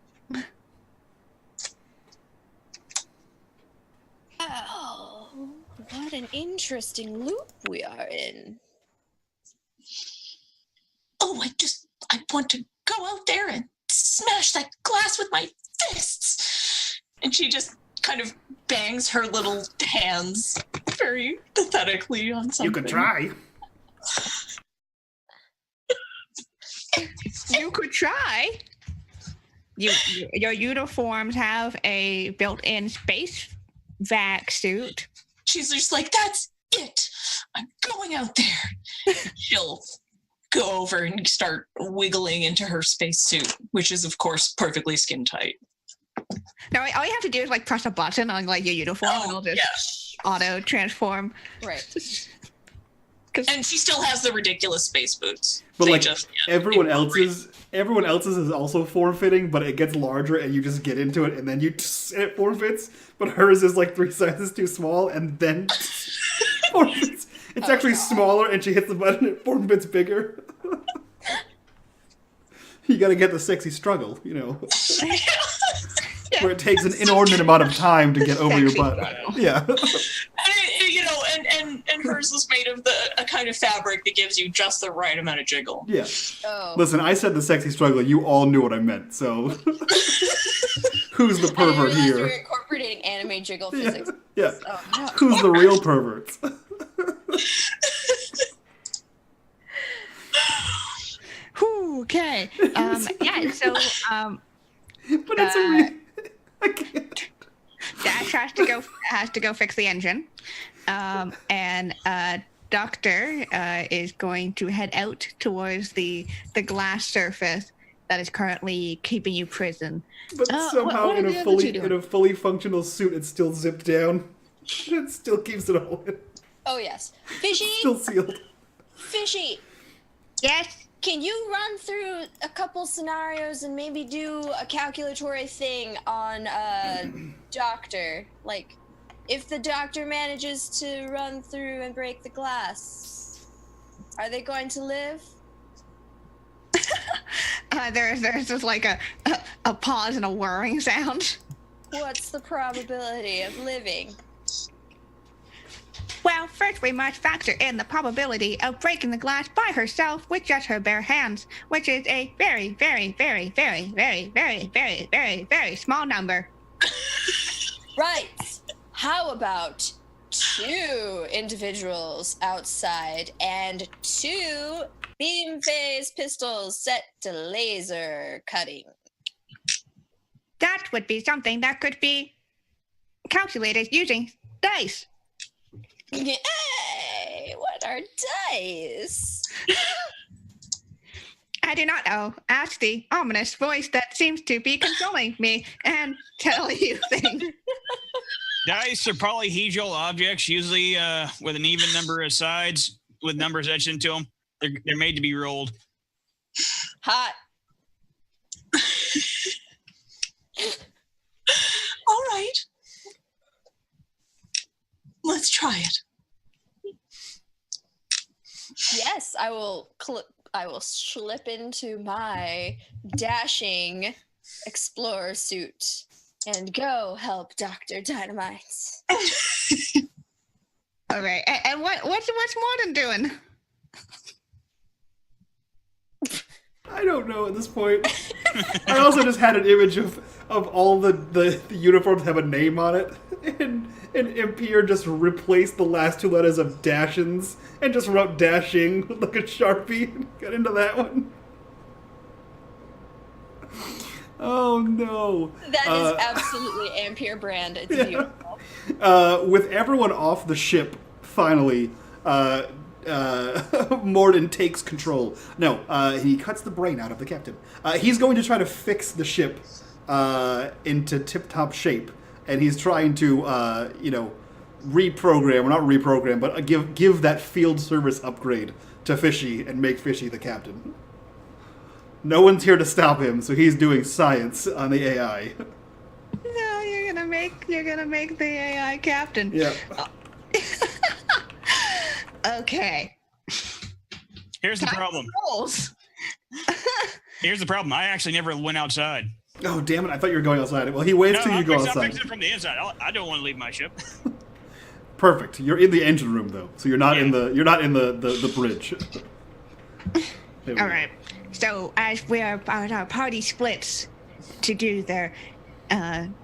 Oh, what an interesting loop we are in. Oh, I want to go out there and smash that glass with my fists. And she just kind of bangs her little hands very pathetically on something. You could try. You could try. Your uniforms have a built-in space vac suit. She's just like, that's it. I'm going out there. She'll go over and start wiggling into her spacesuit, which is, of course, perfectly skin tight. No, all you have to do is like press a button on like your uniform and it'll just auto transform. Right. And she still has the ridiculous space boots. But They like just, everyone else's is also form fitting, but it gets larger and you just get into it and then and it form fits. But hers is like 3 sizes too small and then form fits. It's actually smaller and she hits the button and it form fits bigger. You gotta get the sexy struggle, you know. Where it takes an inordinate amount of time to get over your butt. Yeah. And hers was made of a kind of fabric that gives you just the right amount of jiggle. Yeah. Oh. Listen, I said the sexy struggle. You all knew what I meant, so who's the pervert I didn't realize you were here? incorporating anime jiggle Yeah. physics. Yeah. Oh, no. Who's the real perverts? Whew, okay. Yeah, so But it's a real... I can't. Dash has to go fix the engine. And Doctor is going to head out towards the glass surface that is currently keeping you prison. But somehow what are in the other two doing? a fully functional suit, it's still zipped down. It still keeps it all in. Oh yes. Fishy, Still sealed. Fishy, Yes. can you run through a couple scenarios and maybe do a calculatory thing on Doctor? Like, if the Doctor manages to run through and break the glass, are they going to live? There's just like a pause and a whirring sound. What's the probability of living? Well, first we must factor in the probability of breaking the glass by herself with just her bare hands, which is a very, very, very, very, very, very, very, very, very small number. Right. How about 2 individuals outside and 2 beam phase pistols set to laser cutting? That would be something that could be calculated using dice. Yay! What are our dice? I do not know. Ask the ominous voice that seems to be controlling me and tell you things. Dice are polyhedral objects, usually with an even number of sides with numbers etched into them. They're made to be rolled. Hot. All right. Let's try it. Yes, I will slip into my dashing explorer suit and go help Dr. Dynamite. All right. And what's Morton doing? I don't know at this point. I also just had an image of all the uniforms have a name on it, and Imperial just replaced the last two letters of Dashins and just wrote Dashing with like a Sharpie and got into that one. Oh no. That is absolutely Ampere brand. It's beautiful. With everyone off the ship, finally, Morden takes control. No, he cuts the brain out of the captain. He's going to try to fix the ship into tip-top shape, and he's trying to, reprogram, or not reprogram, but give that field service upgrade to Fishy and make Fishy the captain. No one's here to stop him, so he's doing science on the AI. No, you're gonna make the AI captain. Yeah. Okay. Here's the problem. Rolls. Here's the problem. I actually never went outside. Oh, damn it. I thought you were going outside. Well, he waits till you go I'm outside. fixing it from the inside. I don't want to leave my ship. Perfect. You're in the engine room, though, so you're not in the bridge. All right. So as our party splits to do their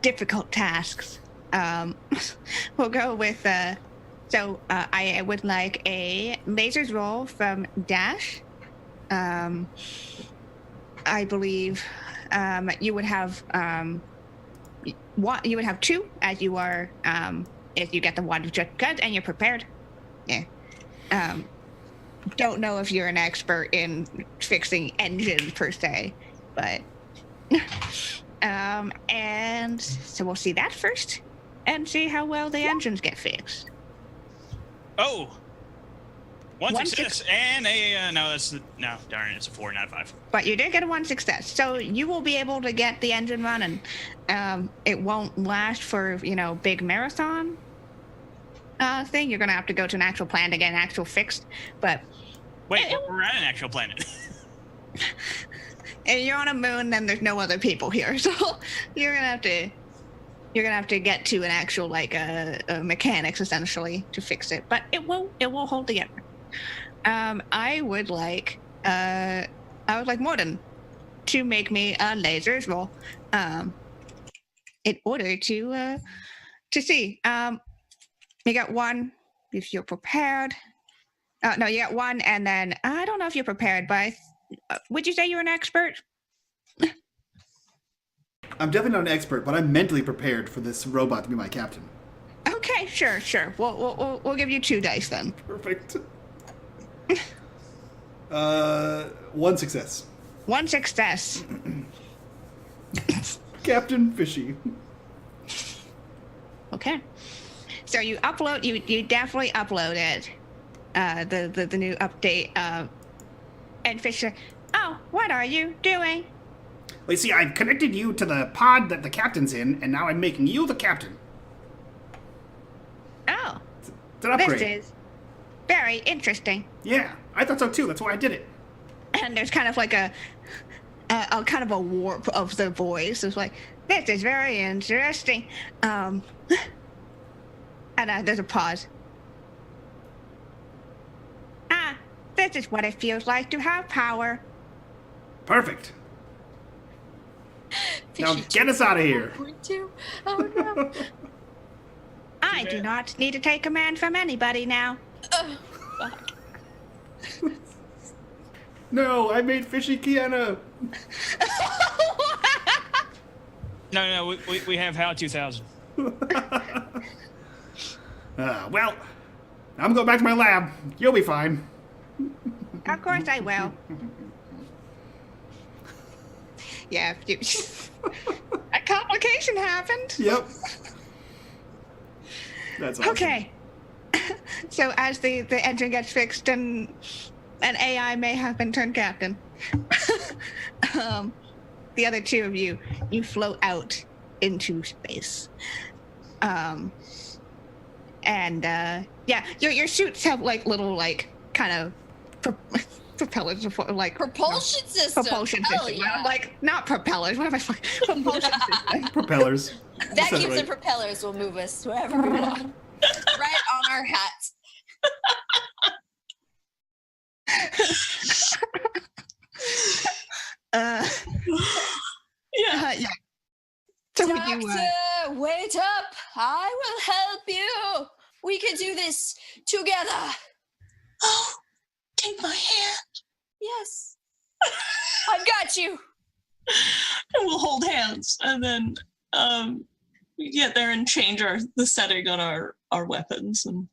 difficult tasks, we'll go with. I would like a lasers roll from Dash. I believe you would have you would have two, as you are if you get the one just cut and you're prepared. Yeah. Don't know if you're an expert in fixing engines per se, but and so we'll see that first and see how well the engines get fixed. Oh. One success and a no, darn it, it's a 4, not a 5. But you did get a 1 success, so you will be able to get the engine running. It won't last for big marathon thing. You're gonna have to go to an actual plant to get an actual fixed. But wait, we're at an actual planet. And you're on a moon, and there's no other people here, so you're gonna have to get to an actual a mechanics essentially to fix it. But it will hold together. I would like Morden to make me a lasers roll, in order to see. You got 1 if you're prepared. No, you got 1, and then I don't know if you're prepared, but would you say you're an expert? I'm definitely not an expert, but I'm mentally prepared for this robot to be my captain. Okay, sure. We'll give you 2 dice then. Perfect. 1 success. 1 success. Captain Fishy. Okay. So you upload. You definitely uploaded the new update. And Fisher, oh, what are you doing? Well, you see, I've connected you to the pod that the captain's in, and now I'm making you the captain. Oh, It's an upgrade. this is very interesting. Yeah, I thought so too. That's why I did it. And there's kind of like a kind of a warp of the voice. It's like, this is very interesting. And there's a pause. This is what it feels like to have power. Perfect. Now get us out of here. Oh no. I do not need to take command from anybody now. Oh, fuck. No, I made Fishy Kiana. No, we have HAL 2000. Well, I'm going back to my lab. You'll be fine. Of course I will. Yeah, a complication happened. Yep. That's awesome. Okay. So as the engine gets fixed and an AI may have been turned captain, the other two of you float out into space. Your suits have like little like kind of propellers, like Propulsion system. Propulsion Hell system. yeah. Like not propellers. What am I fucking propulsion system? Propellers. That Said it keeps right. the propellers will move us wherever we want. Right on our hats. Yeah. So would you, Doctor, wait up. I will help you. We can do this together. Oh, take my hand. Yes. I've got you. And we'll hold hands, and then we get there and change the setting on our weapons, and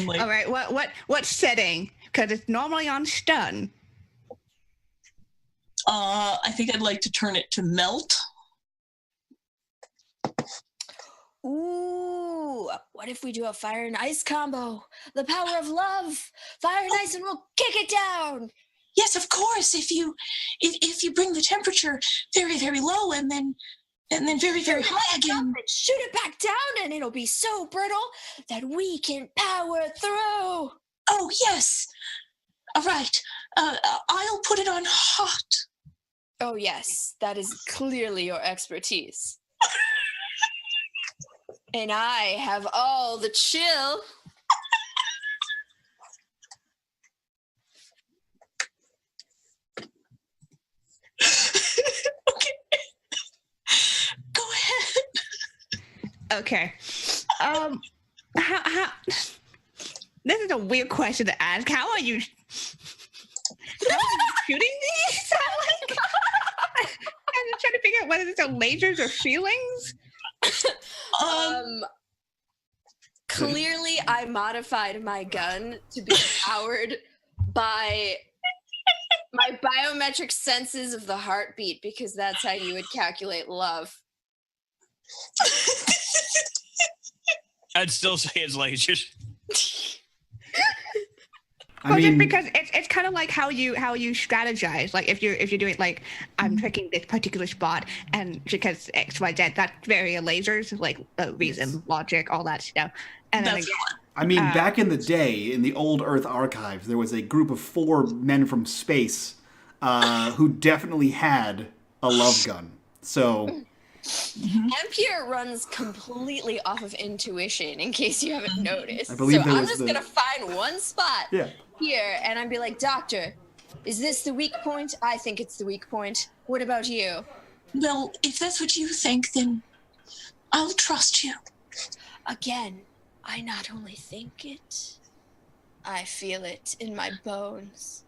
like. all right. What setting? Because it's normally on stun. I think I'd like to turn it to melt. Ooh, what if we do a fire and ice combo? The power of love. Fire and ice, and we'll kick it down. Yes, of course. If you bring the temperature very, very low and then very, very high again. Shoot it back down, and it'll be so brittle that we can power through. Oh yes. All right. I'll put it on hot. Oh yes, that is clearly your expertise. And I have all the chill. Okay. Go ahead. Okay. How? This is a weird question to ask. How are you shooting these? I'm just trying to figure out whether these are lasers or feelings. Clearly, I modified my gun to be powered by my biometric senses of the heartbeat, because that's how you would calculate love. I'd still say it's lasers. Well, just because it's kind of like how you strategize. Like if you're doing like I'm picking this particular spot, and because X, Y, Z, that's very lasers, like reason, logic, all that stuff. And then That's again, I mean, back in the day, in the old Earth archives, there was a group of 4 men from space who definitely had a love gun. So Ampere runs completely off of intuition, in case you haven't noticed. I believe so there I'm was just the- gonna find one spot yeah. here, and I'd be like, Doctor, is this the weak point? I think it's the weak point. What about you? Well, if that's what you think, then I'll trust you. Again, I not only think it, I feel it in my bones.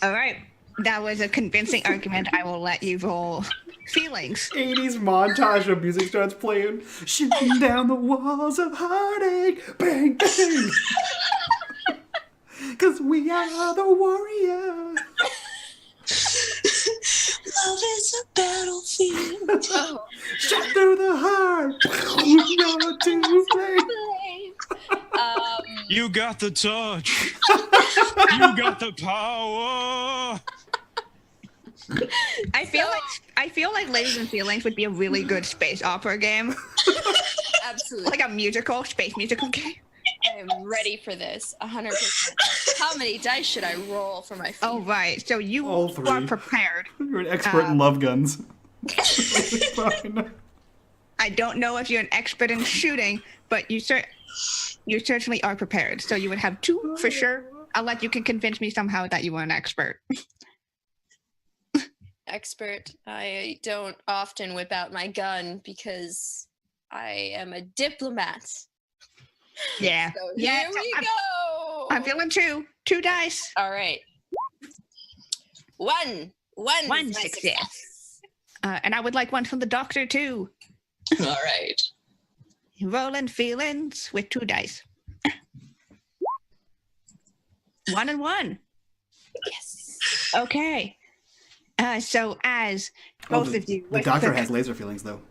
all right, that was a convincing argument. I will let you roll feelings. 80s montage of music starts playing. Shooting down the walls of heartache. Bang, bang. Because we are the warrior. Love is a battlefield. Oh, Shot through the heart. You're too late. You got the touch. You got the power. I feel like Lasers and Feelings would be a really good space opera game, absolutely. like a musical, space musical game. I am ready for this, 100%. How many dice should I roll for my feet? Oh right, so you All are 3. prepared. You're an expert in love guns. Fine. I don't know if you're an expert in shooting, but you certainly are prepared. So you would have 2 for sure. Unless you can convince me somehow that you are an expert. Expert. I don't often whip out my gun because I am a diplomat. Yeah. So Yeah, here we go. I'm feeling 2 dice. All right. One is my success. And I would like one from the doctor too. All right. rolling feelings with 2 dice. 1 and 1. Yes. Okay. So as both of you... The doctor has laser feelings, though.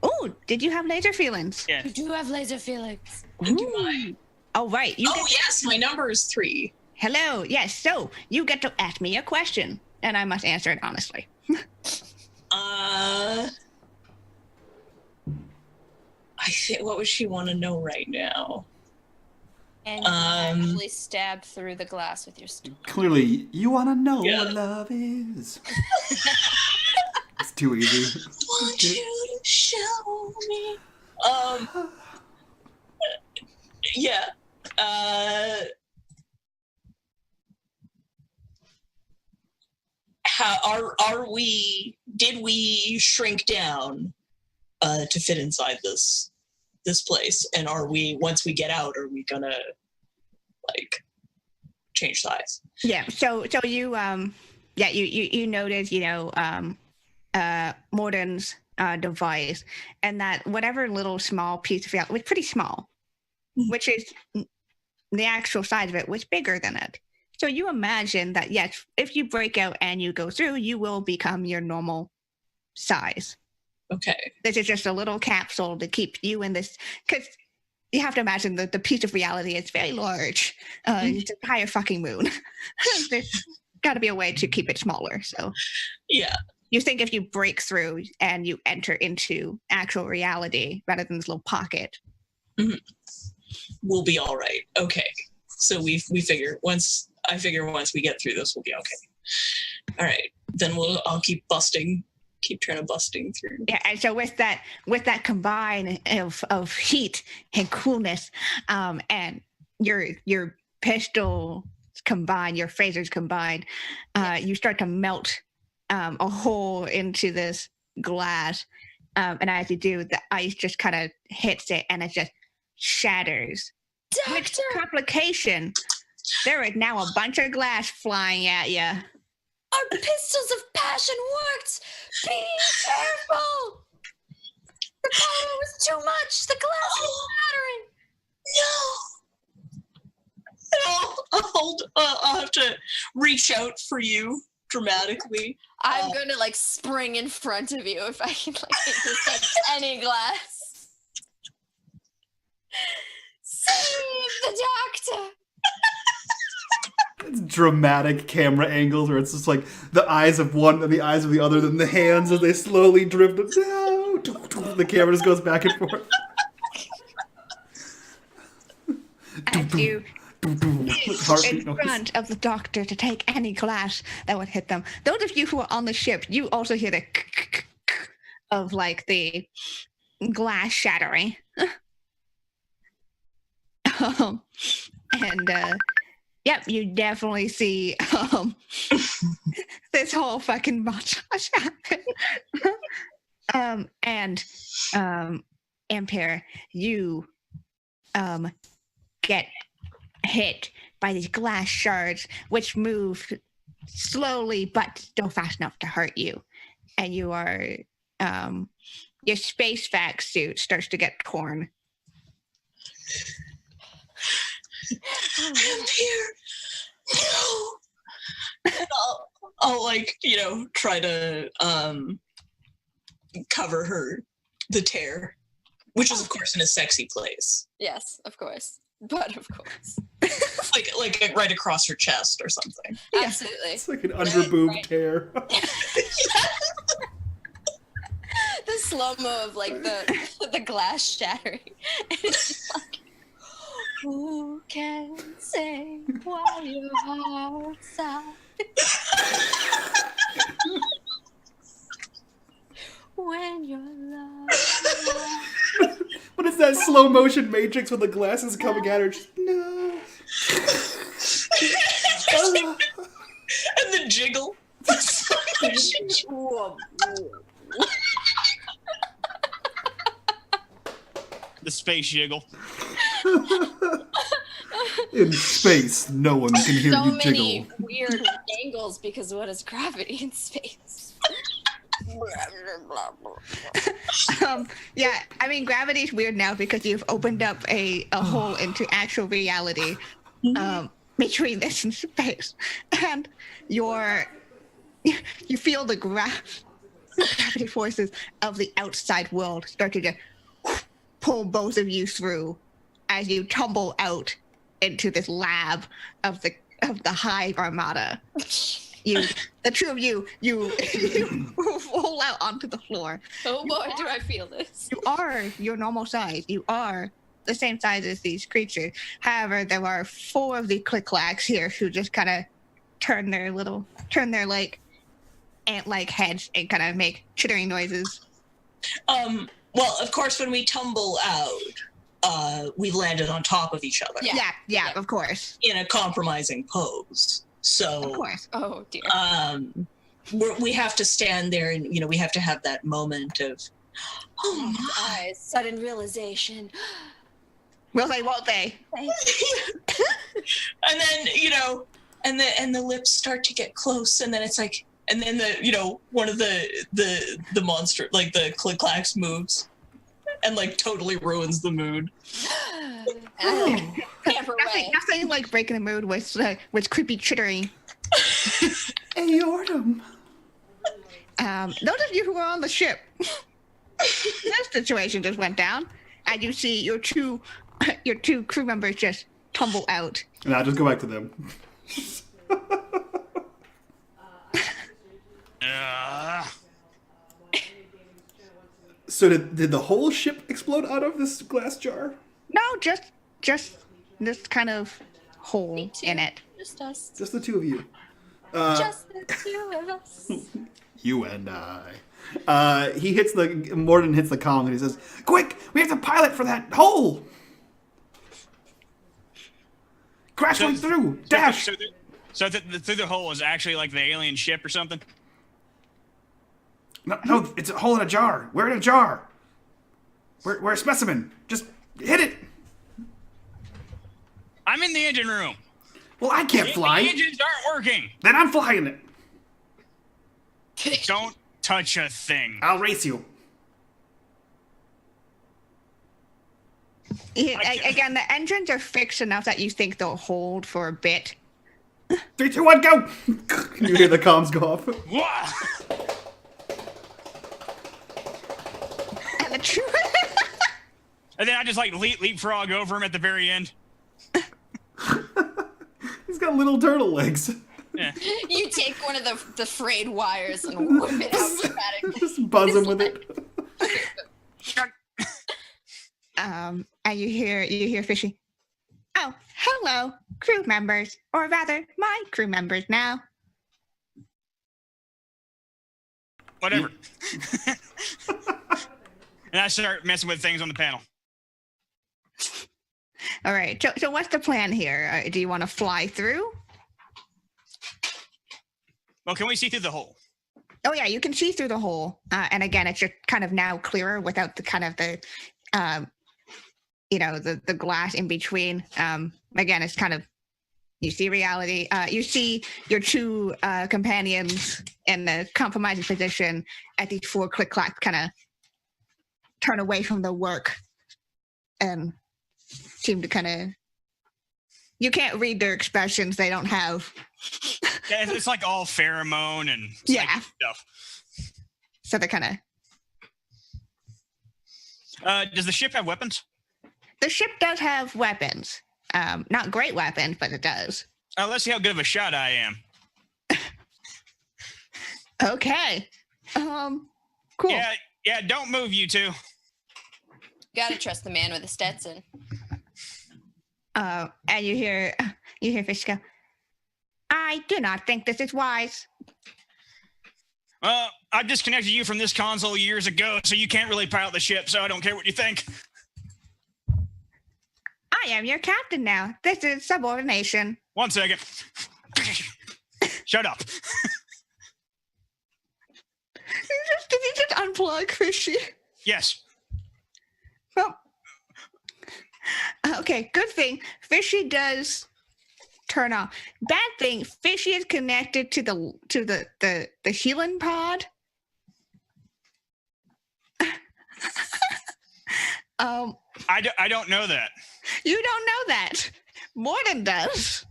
Oh, did you have laser feelings? Yeah. You do have laser feelings. Do I? Oh, right. Yes, my number is 3. Hello. Yes. So you get to ask me a question, and I must answer it honestly. I think, what would she want to know right now? And you actually stab through the glass with your stone. Clearly, you want to know what love is. It's too easy. Want you to show me. Yeah. Did we shrink down to fit inside this place? And once we get out, are we gonna like change size? Yeah. So you you notice, Morden's device, and that whatever little small piece of reality was pretty small, which is the actual size of it was bigger than it. So you imagine that, yes, if you break out and you go through, you will become your normal size. Okay. This is just a little capsule to keep you in this, because you have to imagine that the piece of reality is very large. It's an entire fucking moon. There's got to be a way to keep it smaller. So yeah, you think if you break through and you enter into actual reality rather than this little pocket, we'll be all right. Okay. So we figure once we get through this, we'll be okay. All right. Then I'll keep trying to busting through. Yeah, and so with that combine of heat and coolness, and your pistols combined, your phasers combined, you start to melt a hole into this glass, and as you do, the ice just kind of hits it, and it just shatters. Doctor! With complication, there is now a bunch of glass flying at you. Our pistols of passion worked! Be careful! The power was too much! The glass was shattering! No! I'll have to reach out for you dramatically. I'm gonna spring in front of you if I can intercept any glass. Save the doctor! It's dramatic camera angles where it's just like the eyes of one and the eyes of the other, then the hands as they slowly drift. No! The camera just goes back and forth. As you in front of the doctor to take any glass that would hit them. Those of you who are on the ship, you also hear the of the glass shattering. Yep, you definitely see this whole fucking montage happen. Ampere, you get hit by these glass shards, which move slowly but still fast enough to hurt you. And you are, your space vac suit starts to get torn. I'm here. No. And I'll try to cover the tear, which is of course in a sexy place. Yes, of course. But of course. like right across her chest or something. Absolutely. It's like an underboob tear. The slow-mo of the glass shattering. It's who can say why your heart's out? When you're lost. What is that slow motion Matrix with the glasses coming at her? Just, no. And the jiggle. The space jiggle. In space, no one can hear So you many jiggle. weird angles because what is gravity in space? Yeah, I mean, gravity's weird now because you've opened up a hole into actual reality between this and space. And you feel the gravity forces of the outside world starting to pull both of you through as you tumble out into this lab of the Hive Armada. The two of you roll out onto the floor. Oh boy, do I feel this. You are your normal size. You are the same size as these creatures. However, there are 4 of the click-clacks here who just kind of turn their like ant-like heads and kind of make chittering noises. Well, of course, when we tumble out, we landed on top of each other. Yeah, of course. In a compromising pose. So, of course. Oh dear. We have to stand there, and we have to have that moment of, oh my, eyes, sudden realization. Will they? Won't they? and then and the lips start to get close, and then it's like, and then one of the monster, like the click clacks, moves, and like totally ruins the mood. Nothing like breaking the mood with creepy chittering. Aortum. Those of you who were on the ship, this situation just went down, and you see your two crew members just tumble out. And I'll just go back to them. So did the whole ship explode out of this glass jar? No, just this kind of hole in it. Just us. Just the 2 of you. Just the 2 of us. You and I. Morden hits the column and he says, "Quick, we have to pilot for that hole. Crash right through. Dash." So through the hole is actually like the alien ship or something? No, it's a hole in a jar. We're in a jar. We're a specimen. Just hit it. I'm in the engine room. Well, I can't fly. The engines aren't working. Then I'm flying it. Don't touch a thing. I'll race you. Again, the engines are fixed enough that you think they'll hold for a bit. 3, 2, 1, go! You hear the comms go off. And the true. And then I just like leapfrog over him at the very end. He's got little turtle legs. Yeah. You take one of the frayed wires and whip it out dramatically. Just buzz him with it. And you hear Fishy. Oh, hello, crew members, or rather, my crew members now. Whatever. And I start messing with things on the panel. All right. So what's the plan here? Do you want to fly through? Well, can we see through the hole? Oh yeah, you can see through the hole. And again, it's just kind of now clearer without the kind of the glass in between. Again, it's kind of, you see reality. You see your 2 companions in the compromising position at these 4 click-clack kind of turn away from the work and seem to kind of, you can't read their expressions. They don't have. Yeah, it's like all pheromone and stuff. So they're kind of. Does the ship have weapons? The ship does have weapons. Not great weapons, but it does. Let's see how good of a shot I am. Okay. Cool. Yeah, don't move, you 2. Gotta trust the man with the Stetson. And you hear Fish go, I do not think this is wise. Well, I disconnected you from this console years ago, so you can't really pilot the ship, so I don't care what you think. I am your captain now. This is subordination. 1 second. Shut up. Did you just unplug Fishy? Yes. Well, okay, good thing. Fishy does turn off. Bad thing, Fishy is connected to the healing pod. I don't know that. You don't know that. Morden does.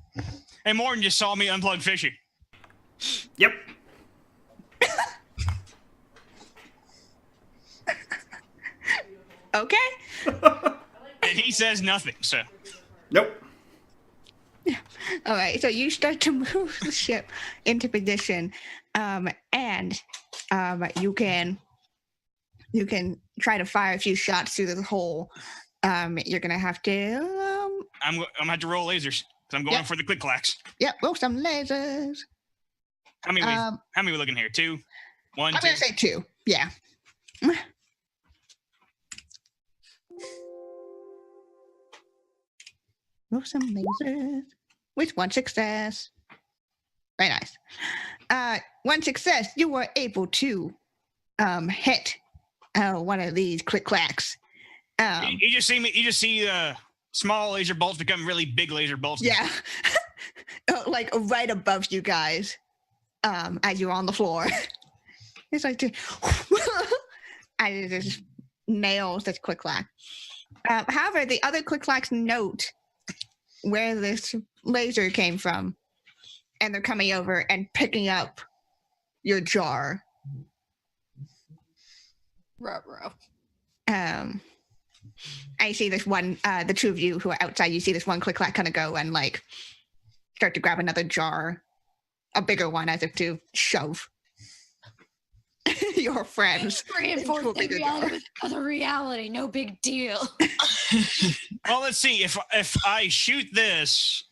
Hey, Morton just saw me unplug fishing. Yep. Okay. And he says nothing, so. Nope. All right. So you start to move the ship into position, and you can try to fire a few shots through the hole. You're gonna have to. I'm gonna have to roll lasers because I'm going for the click clacks. Yep. Roll some lasers. How many we looking here? 2, 1, I'm 2. gonna say 2. Yeah. Roll some lasers with 1 success. Very nice. 1 success. You were able to hit one of these click clacks. You just see small laser bolts become really big laser bolts. Yeah. Like right above you guys, as you're on the floor. It's like, and it just nails this click clack. However, the other click clacks note where this laser came from, and they're coming over and picking up your jar. Ruh-roh. I see this one, the two of you who are outside, you see this one click clack kind of go and like start to grab another jar, a bigger one, as if to shove your friends. Reinforce into a the bigger reality jar. with other reality. No big deal. Well, let's see. If I shoot this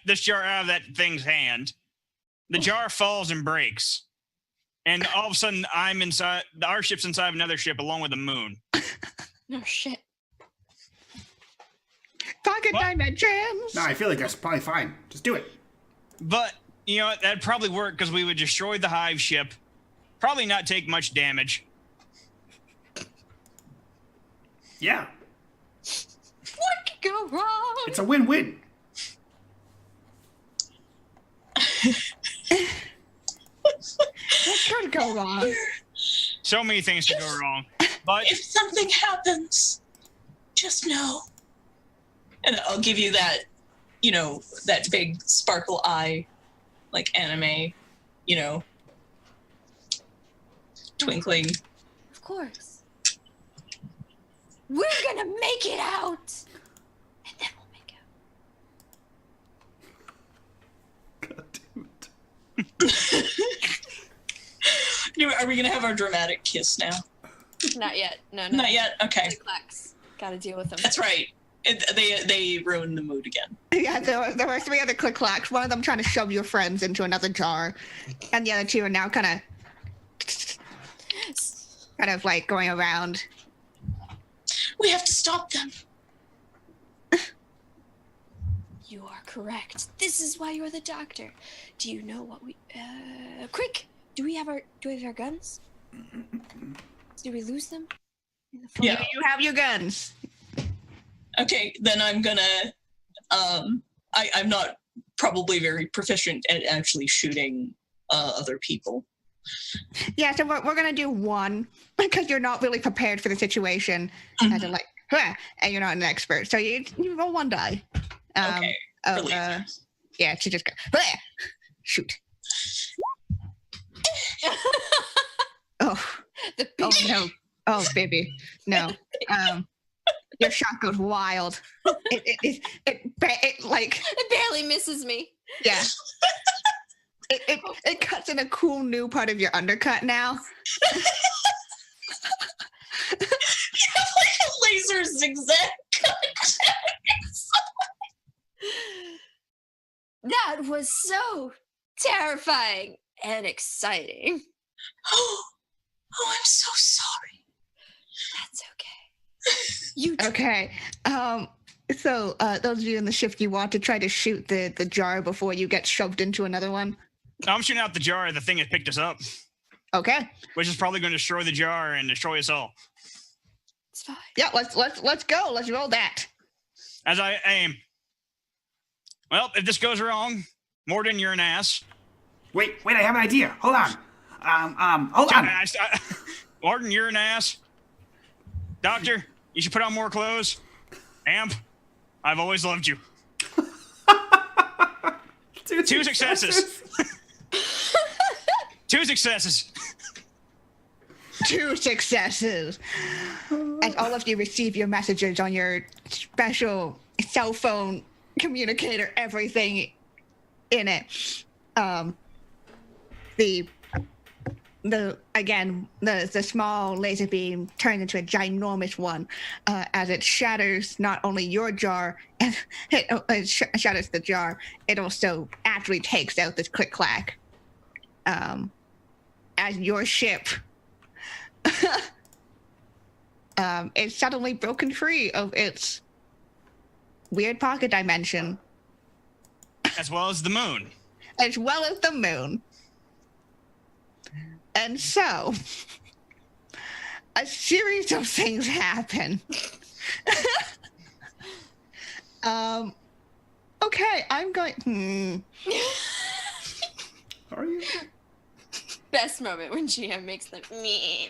jar out of that thing's hand, the jar falls and breaks, and all of a sudden I'm inside. Our ship's inside of another ship along with the moon. No shit. Pocket What? dimensions. No, I feel like that's probably fine. Just do it. But you know what? That'd probably work because we would destroy the hive ship. Probably not take much damage. Yeah. What could go wrong? It's a win-win. What could go wrong? So many things could go wrong. But If something happens, just know. And I'll give you that, that big sparkle eye, like anime, twinkling. Of course. We're gonna make it out. And then we'll make out. God damn it. Are we going to have our dramatic kiss now? Not yet. No. Not yet? Okay. Click-clacks. Gotta deal with them. That's right. They ruined the mood again. Yeah, there were 3 other click clacks. One of them trying to shove your friends into another jar, and the other 2 are now kind of like going around. We have to stop them. You are correct. This is why you're the doctor. Do you know what we? Quick! Do we have our guns? Did we lose them? In the Yeah. You have your guns. Okay, then I'm gonna. I'm not probably very proficient at actually shooting other people. Yeah, so we're gonna do 1 because you're not really prepared for the situation, and you're like, huh, and you're not an expert. So you roll 1 die. Okay. Oh, for lasers. yeah, to just go, "Bleh!" Shoot. Oh, The oh no, oh baby, no. Your shot goes wild. It like, It barely misses me. yeah. It cuts in a cool new part of your undercut now. Like a laser zigzag. That was so terrifying and exciting. Oh, I'm so sorry. That's okay. You Okay. So those of you in the shift, you want to try to shoot the jar before you get shoved into another one. I'm shooting out the jar of the thing that picked us up, Okay. which is probably going to destroy the jar and destroy us all. It's fine. Yeah. Let's go. Let's roll that. As I aim. Well, if this goes wrong, Morden, you're an ass. Wait, I have an idea. Hold on. Hold on. Morden, you're an ass. Doctor, You should put on more clothes. Amp, I've always loved you. Two successes. 2 successes. 2 successes. As all of you receive your messages on your special cell phone communicator, everything in it. The small laser beam turns into a ginormous one as it shatters not only your jar, and it shatters the jar, it also actually takes out this click-clack. As your ship is suddenly broken free of its weird pocket dimension. As well as the moon. As well as the moon. And so, a series of things happen. Okay, I'm going... Are you? Best moment when GM makes them me.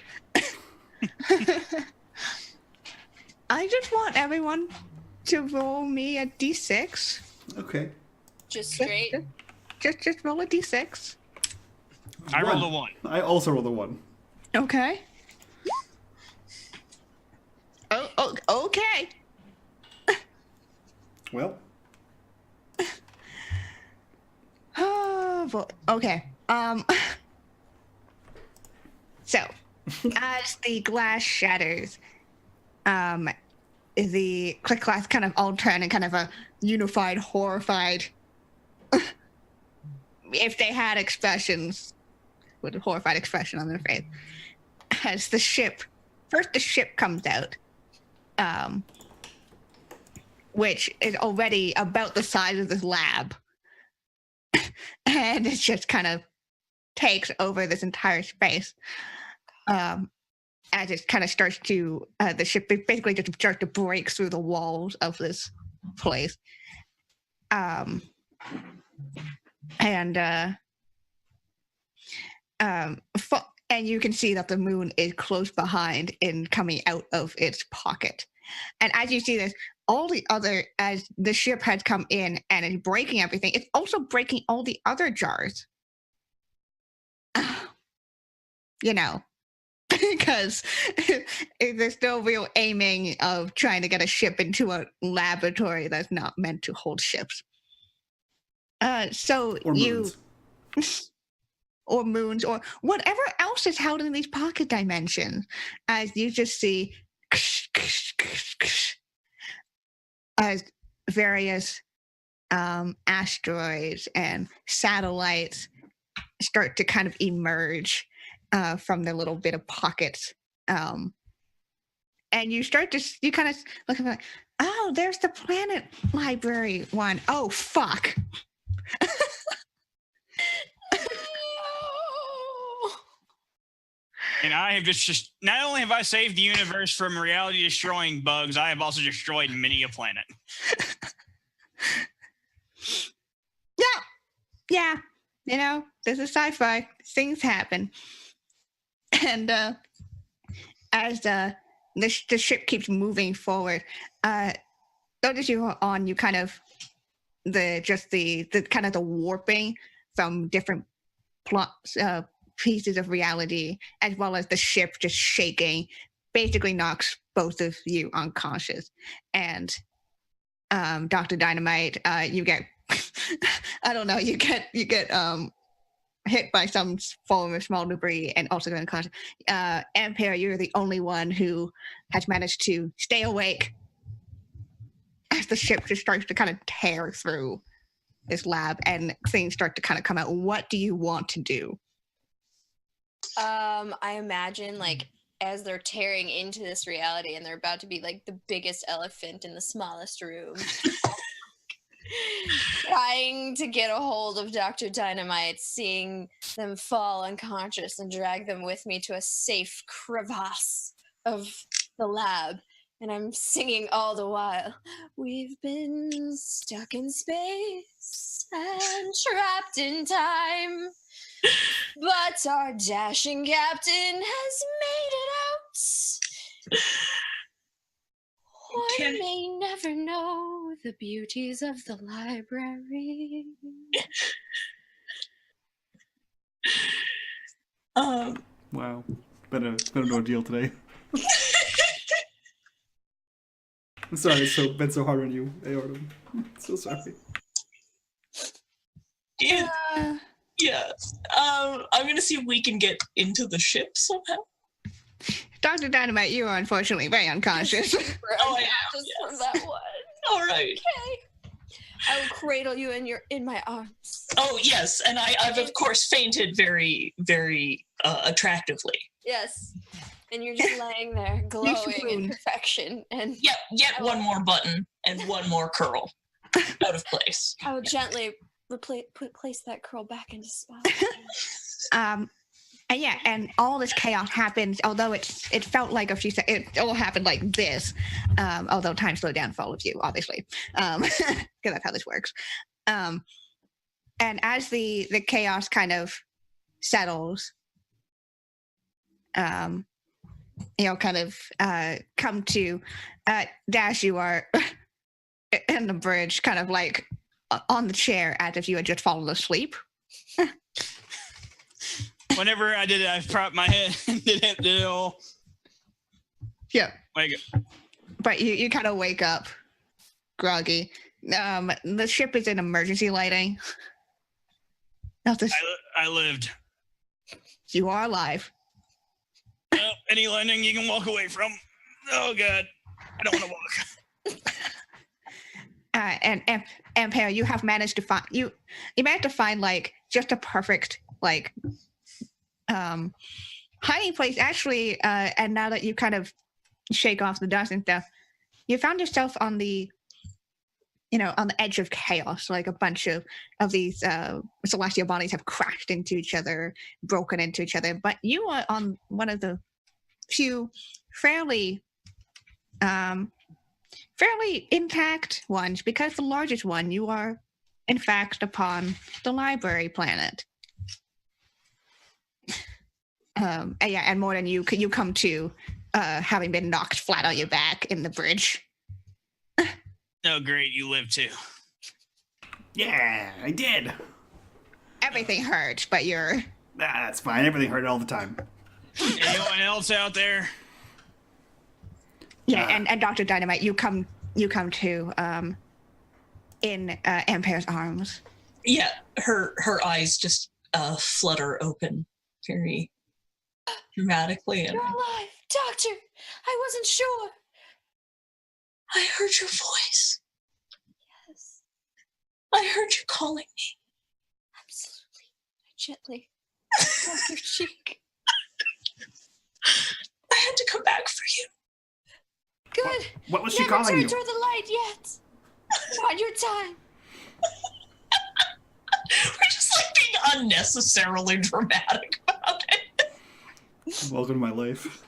I just want everyone to roll me a d6. Okay. Just straight. Just roll a d6. I rolled a 1. I also rolled a 1. Okay. Oh, okay. Well. Oh, boy. Okay. So, as the glass shatters, the click-clack kind of all turn in kind of a unified, horrified... if they had expressions, with a horrified expression on their face. As the ship comes out, which is already about the size of this lab. And it just kind of takes over this entire space. As it kind of starts to, the ship basically just starts to break through the walls of this place. And you can see that the moon is close behind in coming out of its pocket. And as you see this, as the ship has come in and is breaking everything, it's also breaking all the other jars. Because there's no real aiming of trying to get a ship into a laboratory that's not meant to hold ships. Or moons. Or moons, or whatever else is held in these pocket dimensions, as you just see as various asteroids and satellites start to kind of emerge from their little bit of pockets. And you kind of look at like, oh, there's the planet library one. Oh, fuck. And I have just not only have I saved the universe from reality destroying bugs, I have also destroyed many a planet. Yeah. This is sci-fi. Things happen. And as the ship keeps moving forward, notice you are on you kind of the kind of the warping from different plots. Pieces of reality, as well as the ship just shaking, basically knocks both of you unconscious. And Dr. Dynamite, you get I don't know, you get hit by some form of small debris and also go unconscious. Ampere, you're the only one who has managed to stay awake as the ship just starts to kind of tear through this lab and things start to kind of come out. What do you want to do? I imagine as they're tearing into this reality and they're about to be the biggest elephant in the smallest room, trying to get a hold of Dr. Dynamite, seeing them fall unconscious and drag them with me to a safe crevasse of the lab. And I'm singing all the while, we've been stuck in space and trapped in time. But our dashing captain has made it out. One may never know the beauties of the library. Wow. It's been an ordeal today. I'm sorry it's been so hard on you, Aortum. So sorry. Yeah. I'm gonna see if we can get into the ship somehow. Dr. Dynamite, you are unfortunately very unconscious. Oh, I am. Just Yes. from that one. All right. Okay. I will cradle you in my arms. Oh yes, and I've of course fainted very, very attractively. Yes. And you're just laying there, glowing in perfection. And Yet one more button and one more curl out of place. I will gently place that curl back into spot. And all this chaos happens, although it felt like a few seconds, it all happened like this, although time slowed down for all of you, obviously, because that's how this works. And as the chaos kind of settles, come to Dash, you are in the bridge, kind of like on the chair as if you had just fallen asleep. Whenever I did it, I propped my head and did it all. Yeah. Like, But you kind of wake up groggy. The ship is in emergency lighting. I lived. You are alive. Well, any landing you can walk away from. Oh God, I don't want to walk. And Pale, you have managed to find you managed to find like just a perfect like hiding place actually. And now that you kind of shake off the dust and stuff, you found yourself on the on the edge of chaos. Like a bunch of these celestial bodies have crashed into each other, broken into each other. But you are on one of the few fairly intact ones, because the largest one, you are in fact upon the library planet. And more than you come to having been knocked flat on your back in the bridge. Oh, great, you live too. Yeah, I did. Everything hurts, but you're... That's fine. Everything hurt all the time. Anyone else out there? Yeah, and Dr. Dynamite, you come to in Ampere's arms. Yeah, her eyes just flutter open very dramatically. And You're alive, Doctor. I wasn't sure. I heard your voice. Yes, I heard you calling me. absolutely. I gently stroke your cheek. I had to come back for you. Good. What was she Never calling turn you? toward the light yet. Not your time. We're just like being unnecessarily dramatic about it. Welcome to my life.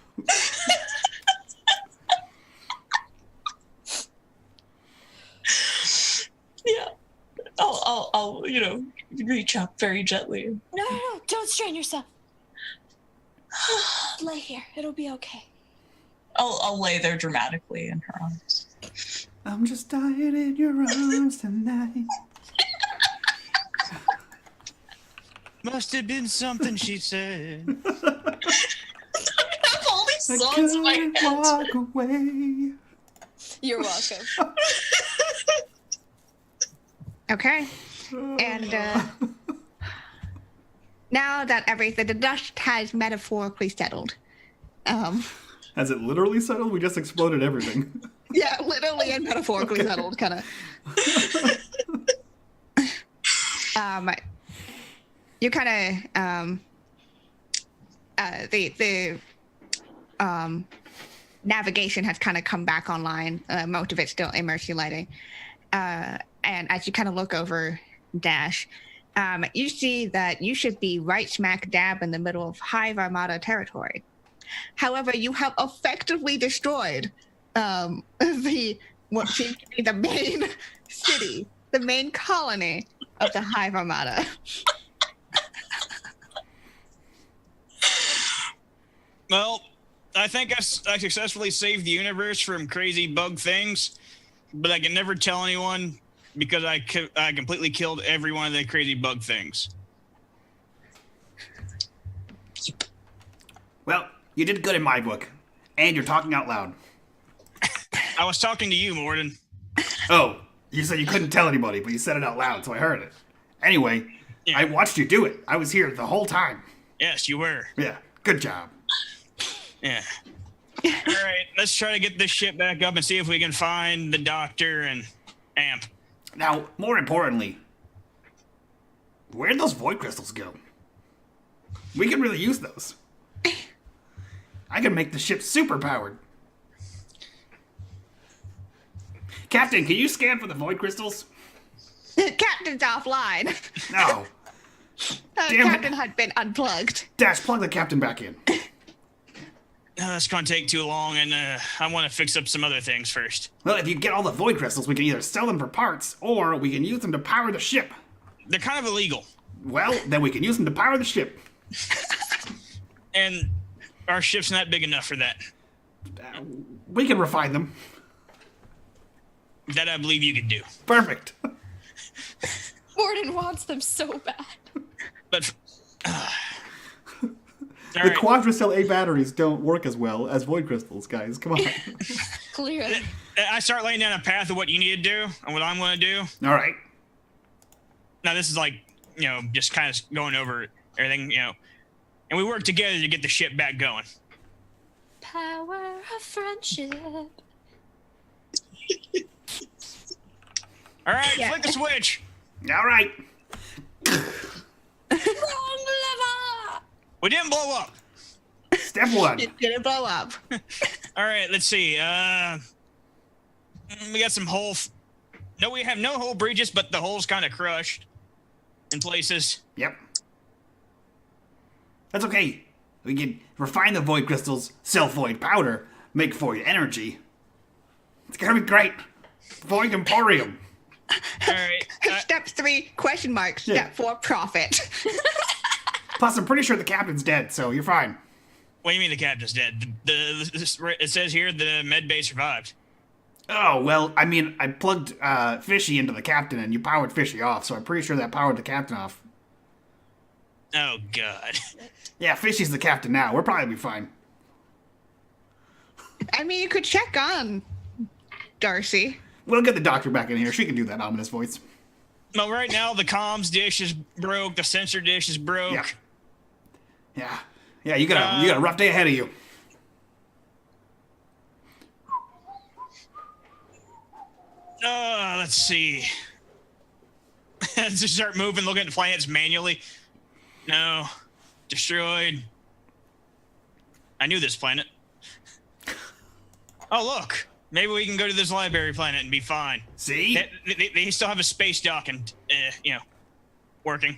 Yeah. I'll reach up very gently. No, don't strain yourself. Lay here. It'll be okay. I'll lay there dramatically in her arms. I'm just dying in your arms tonight. Must have been something she said. I have all these I songs in my couldn't head. walk away. You're welcome. Okay. And now that the dust has metaphorically settled. Has it literally settled? We just exploded everything. Yeah, literally and metaphorically settled, kind of. You kind of the navigation has kind of come back online. Most of it's still emergency lighting, and as you kind of look over Dash, you see that you should be right smack dab in the middle of Hive Armada territory. However, you have effectively destroyed what seems to be the main city, the main colony of the Hive Armada. Well, I think I successfully saved the universe from crazy bug things, but I can never tell anyone because I completely killed every one of the crazy bug things. Well, you did good in my book. And you're talking out loud. I was talking to you, Morden. Oh, you said you couldn't tell anybody, but you said it out loud, so I heard it. Anyway, Yeah. I watched you do it. I was here the whole time. Yes, you were. Yeah, good job. Yeah. All right, let's try to get this shit back up and see if we can find the doctor and Amp. Now, more importantly, where'd those void crystals go? We can really use those. I can make the ship super powered. Captain, can you scan for the void crystals? Captain's offline. No. Damn it. Captain had been unplugged. Dash, plug the captain back in. That's gonna take too long, and I want to fix up some other things first. Well, if you get all the void crystals, we can either sell them for parts, or we can use them to power the ship. They're kind of illegal, Well, then we can use them to power the ship. and our ship's not big enough for that. We can refine them. That I believe you could do. Perfect. Morden wants them so bad. But The quadracell A batteries don't work as well as void crystals, guys. Come on. Clearly. I start laying down a path of what you need to do and what I'm going to do. All right. Now this is like, just kind of going over everything, and we work together to get the ship back going. Power of friendship. All right, Yeah. flick the switch. All right. Wrong lever! We didn't blow up. Step one. It didn't blow up. All right, let's see. We got some hole. No, we have no hole breaches, but the hole's kind of crushed in places. Yep. That's okay. We can refine the void crystals, sell void powder, make void energy. It's gonna be great. Void emporium. All right. Step 3, question mark. Step Yeah. 4, profit. Plus, I'm pretty sure the captain's dead, so you're fine. What do you mean the captain's dead? It says here the med bay survived. Oh, well, I mean, I plugged Fishy into the captain and you powered Fishy off, so I'm pretty sure that powered the captain off. Oh God. Yeah, Fishy's the captain now. We'll probably be fine. I mean, you could check on Darcy. We'll get the doctor back in here. She can do that ominous voice. Well, right now the comms dish is broke. The sensor dish is broke. Yeah. Yeah, you got a rough day ahead of you. Let's see. Just start moving, looking at the planets manually. No. Destroyed. I knew this planet. Oh, look. Maybe we can go to this library planet and be fine. See? They still have a space dock and, working.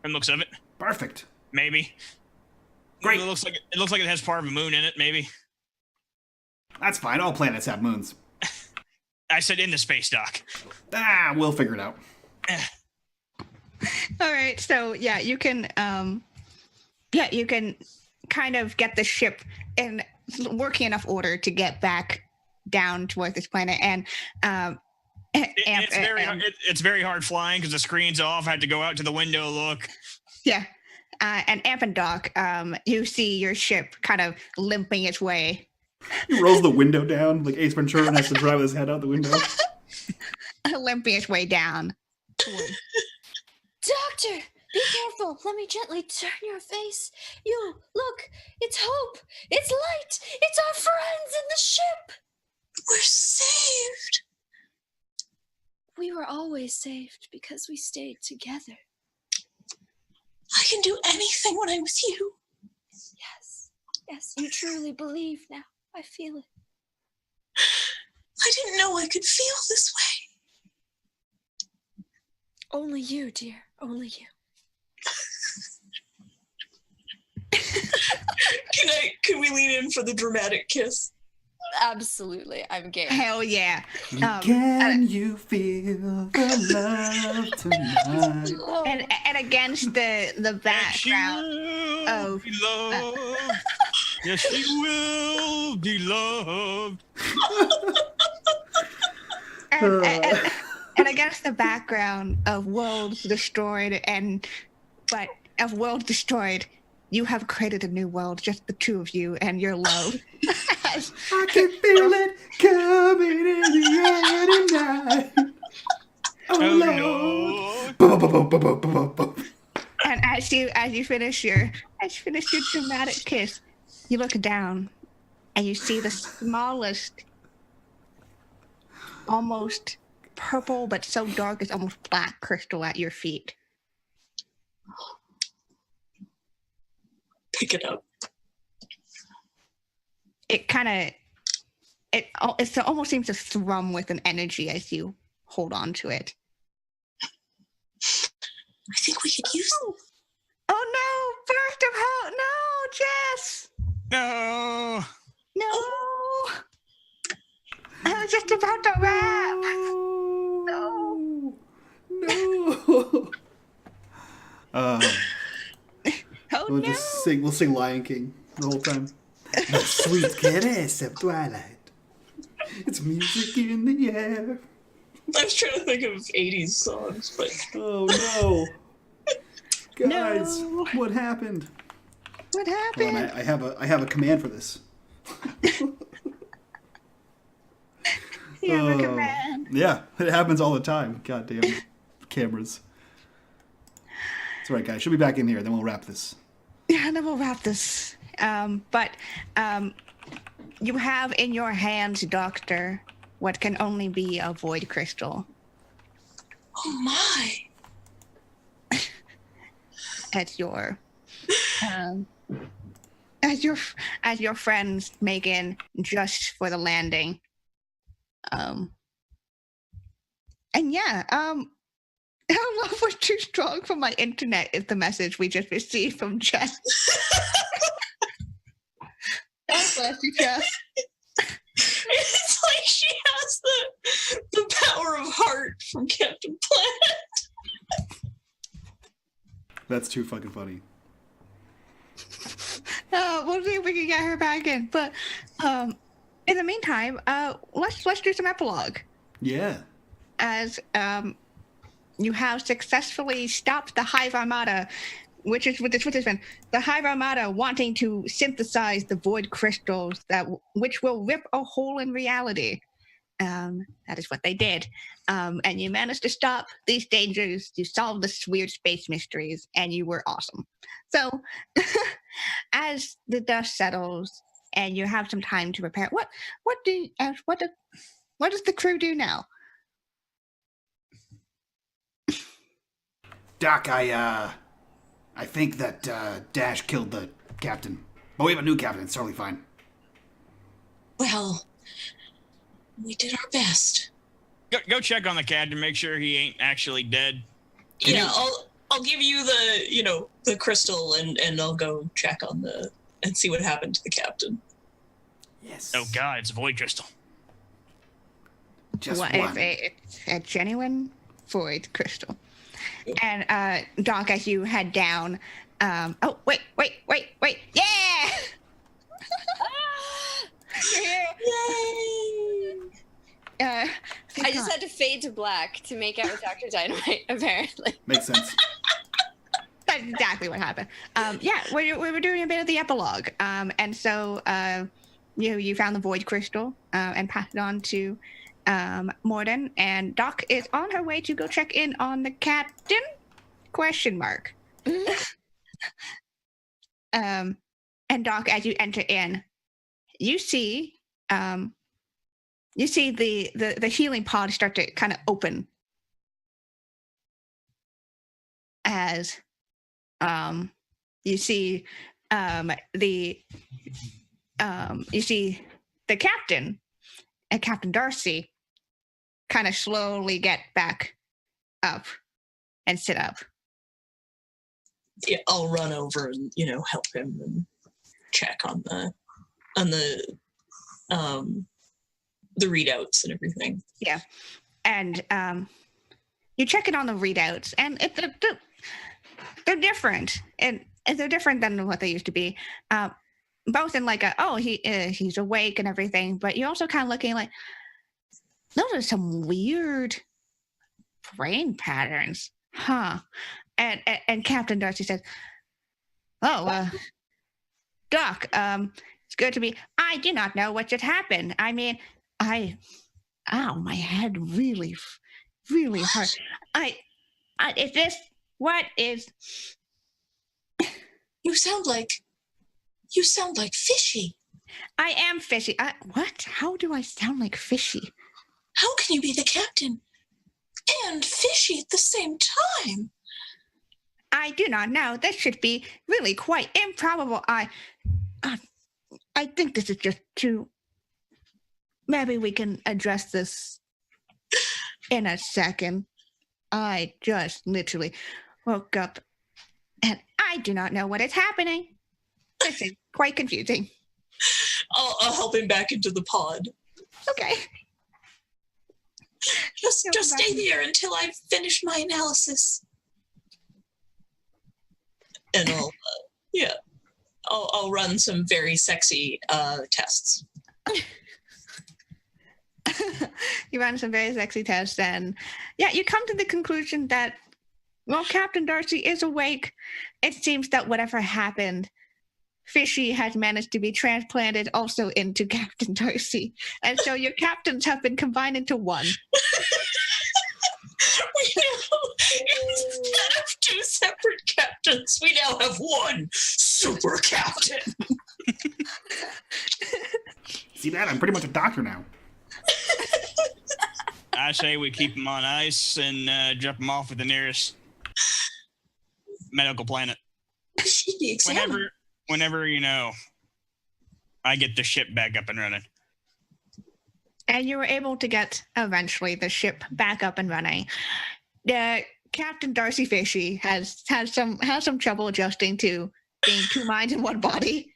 From the looks of it. Perfect. Maybe. Great. It looks like it has part of a moon in it, maybe. That's fine. All planets have moons. I said in the space dock. We'll figure it out. All right, so yeah, you can kind of get the ship in working enough order to get back down towards this planet, and It's very hard flying because the screen's off. I had to go out to the window, look. yeah, and Amp and Doc, you see your ship kind of limping its way, He rolls the window down, like Ace Ventura, and has to drive his head out the window. limping its way down. Doctor, be careful. Let me gently turn your face. You, look, it's hope. It's light. It's our friends in the ship. We're saved. We were always saved because we stayed together. I can do anything when I'm with you. Yes. Yes, you truly believe now. I feel it. I didn't know I could feel this way. Only you, dear. Only you. Can we lean in for the dramatic kiss? Absolutely, I'm game. Hell yeah. Can you feel the love tonight? Oh, And against the background will of be loved. Yes, she will be loved. and against the background of worlds destroyed you have created a new world, just the two of you and your love. I can feel it coming in the air tonight. Oh, Lord. Lord. Bo-bo-bo-bo-bo-bo-bo. And as you finish your dramatic kiss, you look down and you see the smallest, almost purple but so dark it's almost black crystal at your feet. Pick it up. It almost seems to thrum with an energy as you hold on to it. I think we could use them. Oh no! Burst of hope! No, Jess! No. No! I was just about to rap. No. Oh We'll no! just sing. We'll sing Lion King the whole time. The sweet caress of twilight. It's music in the air. I was trying to think of 80s songs, but Oh no. Guys, No. what happened? What Hold on, happened? I have a command for this. You have a Oh. command. Yeah, it happens all the time. Goddamn cameras. That's right, guys. She'll be back in here. Then we'll wrap this. Yeah, and then we'll wrap this. But you have in your hands, Doctor, what can only be a void crystal. oh my. As your friends Megan just for the landing. And yeah, our love was too strong for my internet is the message we just received from Jess. God bless you, Jess. It's like she has the power of heart from Captain Planet. That's too fucking funny. We'll see if we can get her back in. But in the meantime, let's do some epilogue. Yeah. As you have successfully stopped the Hive Armada, which has been the Hive Armada wanting to synthesize the void crystals which will rip a hole in reality. That is what they did. And you managed to stop these dangers. You solved the weird space mysteries, and you were awesome. So, as the dust settles and you have some time to prepare, what does the crew do now? Doc, I think that Dash killed the captain. But we have a new captain. It's totally fine. Well, we did our best. Go check on the cat to make sure he ain't actually dead. Yeah, I'll give you the crystal and I'll go check on and see what happened to the captain. Yes. Oh God, it's a void crystal. Just What one. if it's a genuine void crystal? And Doc, as you head down, oh wait, yeah! Yay! I just had to fade to black to make out with Dr. Dynamite, apparently. Makes sense. That's exactly what happened. Yeah, we were doing a bit of the epilogue, and so you found the void crystal and passed it on to Morden, and Doc is on her way to go check in on the captain? Question mark. And Doc, as you enter in, you see the healing pod start to kind of open as you see the captain and Captain Darcy kind of slowly get back up and sit up. Yeah, I'll run over and help him and check on the the readouts and everything. Yeah. And you check in on the readouts, and they're different. And they're different than what they used to be. Both in like he's awake and everything, but you're also kind of looking like, those are some weird brain patterns. Huh. And Captain Darcy says, "Oh, Doc, it's good to be. I do not know what just happened. I mean, my head really hurt. Is this, what is?" You sound like Fishy. I am Fishy. What? How do I sound like Fishy? How can you be the captain and Fishy at the same time? I do not know. This should be really quite improbable. I think this is just too. Maybe we can address this in a second. I just literally woke up and I do not know what is happening. This is quite confusing. I'll help him back into the pod. Okay. Just stay there until I've finished my analysis. And I'll run some very sexy tests. You run some very sexy tests, and you come to the conclusion that, well, Captain Darcy is awake. It seems that whatever happened, Fishy has managed to be transplanted also into Captain Darcy. And so your captains have been combined into one. Instead of two separate captains, we now have one super captain. See that? I'm pretty much a doctor now. I say we keep them on ice and drop them off at the nearest medical planet. Should be examined. Whenever, I get the ship back up and running. And you were able to get, eventually, the ship back up and running. Captain Darcy Fishy has some trouble adjusting to being two minds in one body.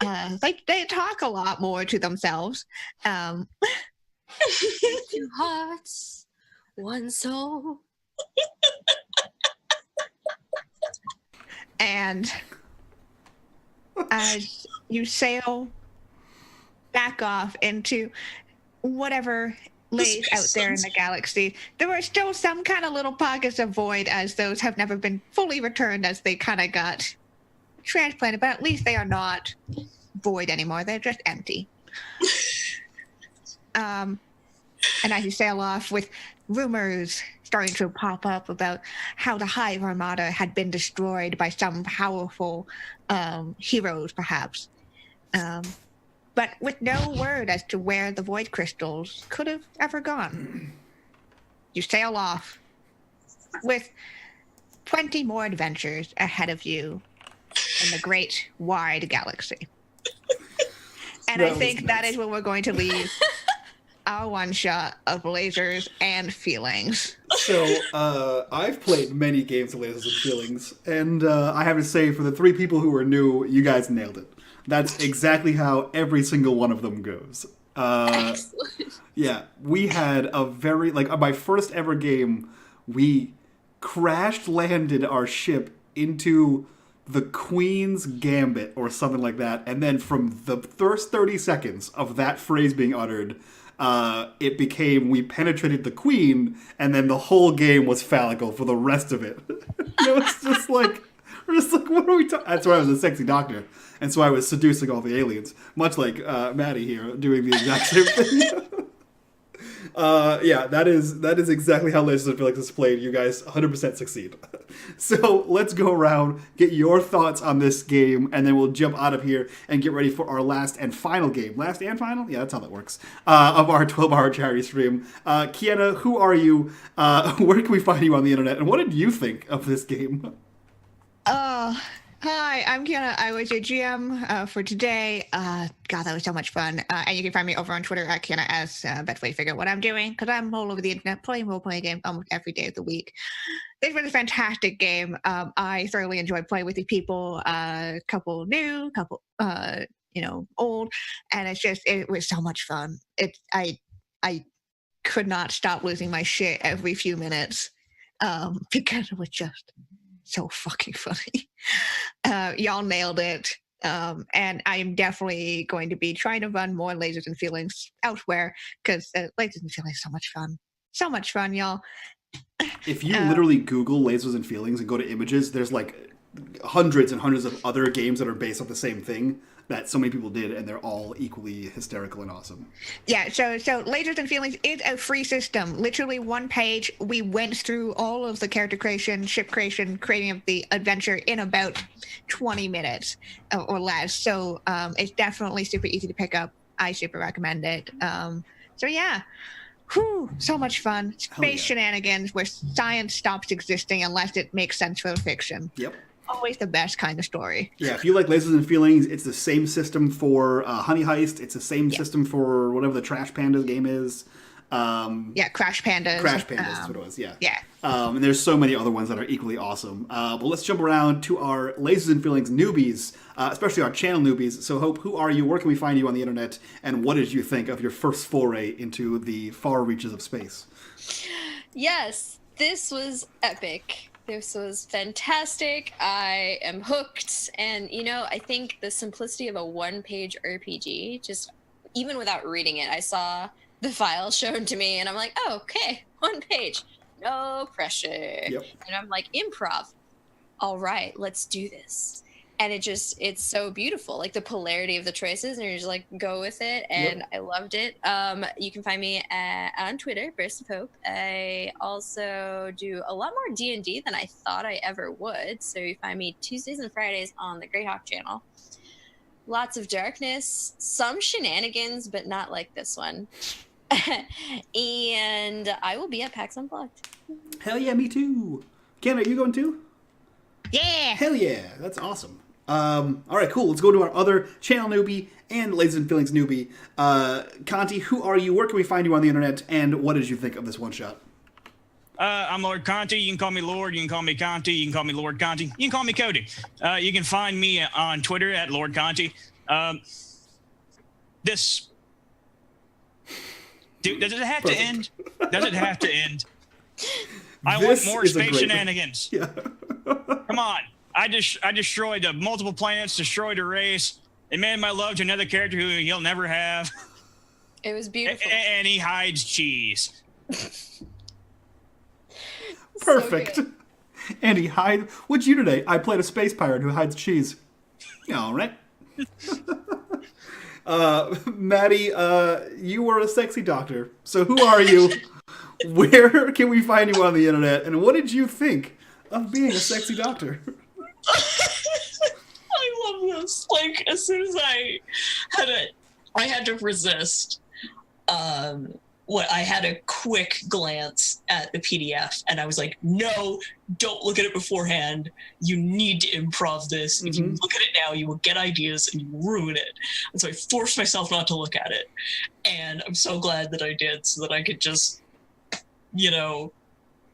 They talk a lot more to themselves. Two hearts, one soul. And as you sail back off into whatever lays out there in the galaxy, there are still some kind of little pockets of void, as those have never been fully returned as they kind of got transplanted, but at least they are not void anymore. They're just empty. And as you sail off, with rumors starting to pop up about how the Hive Armada had been destroyed by some powerful heroes, perhaps. But with no word as to where the void crystals could have ever gone. You sail off with plenty more adventures ahead of you in the great wide galaxy. And I think that is where we're going to leave our one shot of Lasers and Feelings. So, I've played many games of Lasers and Feelings, and I have to say, for the three people who are new, you guys nailed it. That's exactly how every single one of them goes. Excellent. Yeah, we had a very, my first ever game, we crash-landed our ship into the Queen's Gambit, or something like that, and then from the first 30 seconds of that phrase being uttered, it became, we penetrated the Queen, and then the whole game was phallical for the rest of it. It was just like, we're just like, what are we talking? That's why I was a sexy doctor. And so I was seducing all the aliens, much like Maddie here, doing the exact same thing. That is exactly how Lasers and Feelings is played. You guys 100% succeed. So let's go around, get your thoughts on this game, and then we'll jump out of here and get ready for our last and final game. Last and final? Yeah, that's how that works. Of our 12-hour charity stream. Kiana, who are you? Where can we find you on the internet? And what did you think of this game? Hi, I'm Kiana. I was your GM for today. God, that was so much fun. And you can find me over on Twitter at Kiana S. Best way to figure out what I'm doing, because I'm all over the internet playing role-playing games almost every day of the week. This was a fantastic game. I thoroughly enjoyed playing with the people. Couple new, couple old, and it was so much fun. I could not stop losing my shit every few minutes because it was just so fucking funny. Y'all nailed it. And I'm definitely going to be trying to run more Lasers and Feelings elsewhere because Lasers and Feelings is so much fun. So much fun, y'all. If you literally Google Lasers and Feelings and go to images, there's like hundreds and hundreds of other games that are based off the same thing that so many people did, and they're all equally hysterical and awesome. Yeah, so Lasers and Feelings is a free system. Literally one page. We went through all of the character creation, ship creation, creating of the adventure in about 20 minutes or less. So it's definitely super easy to pick up. I super recommend it. So yeah. Whew, so much fun. Space shenanigans where science stops existing unless it makes sense for fiction. Yep. Always the best kind of story. Yeah, if you like Lasers and Feelings, it's the same system for Honey Heist. It's the same system for whatever the Trash Pandas game is. Crash Pandas. Crash Pandas is what it was, yeah. Yeah. And there's so many other ones that are equally awesome. But let's jump around to our Lasers and Feelings newbies, especially our channel newbies. So Hope, who are you? Where can we find you on the internet? And what did you think of your first foray into the far reaches of space? Yes, this was epic. This was fantastic. I am hooked. And, I think the simplicity of a one-page RPG, just even without reading it, I saw the file shown to me and I'm like, oh, okay, one page. No pressure. Yep. And I'm like, improv. All right, let's do this. And it's so beautiful, like the polarity of the choices, and you're just like, go with it. And I loved it. You can find me on Twitter, Burst of Hope. I also do a lot more D&D than I thought I ever would. So you find me Tuesdays and Fridays on the Greyhawk channel. Lots of darkness, some shenanigans, but not like this one. And I will be at PAX Unplugged. Hell yeah, me too. Ken, are you going too? Yeah. Hell yeah, that's awesome. All right, cool. Let's go to our other channel newbie and Lasers and Feelings newbie. Conti, who are you? Where can we find you on the internet? And what did you think of this one shot? I'm Lord Conti. You can call me Lord. You can call me Conti. You can call me Lord Conti. You can call me Cody. You can find me on Twitter at Lord Conti. This... Dude, does it have to end? Does it have to end? I want more space shenanigans. Yeah. Come on. I destroyed multiple planets, destroyed a race, and made my love to another character who he'll never have. It was beautiful. And he hides cheese. Perfect. So And he hide. What'd you today? I played a space pirate who hides cheese. All right. Maddie, you were a sexy doctor. So who are you? Where can we find you on the internet? And what did you think of being a sexy doctor? I love this. Like, as soon as I had to resist. I had a quick glance at the PDF, and I was like, no, don't look at it beforehand. You need to improv this. If you look at it now, you will get ideas and you ruin it. And so I forced myself not to look at it. And I'm so glad that I did, so that I could just,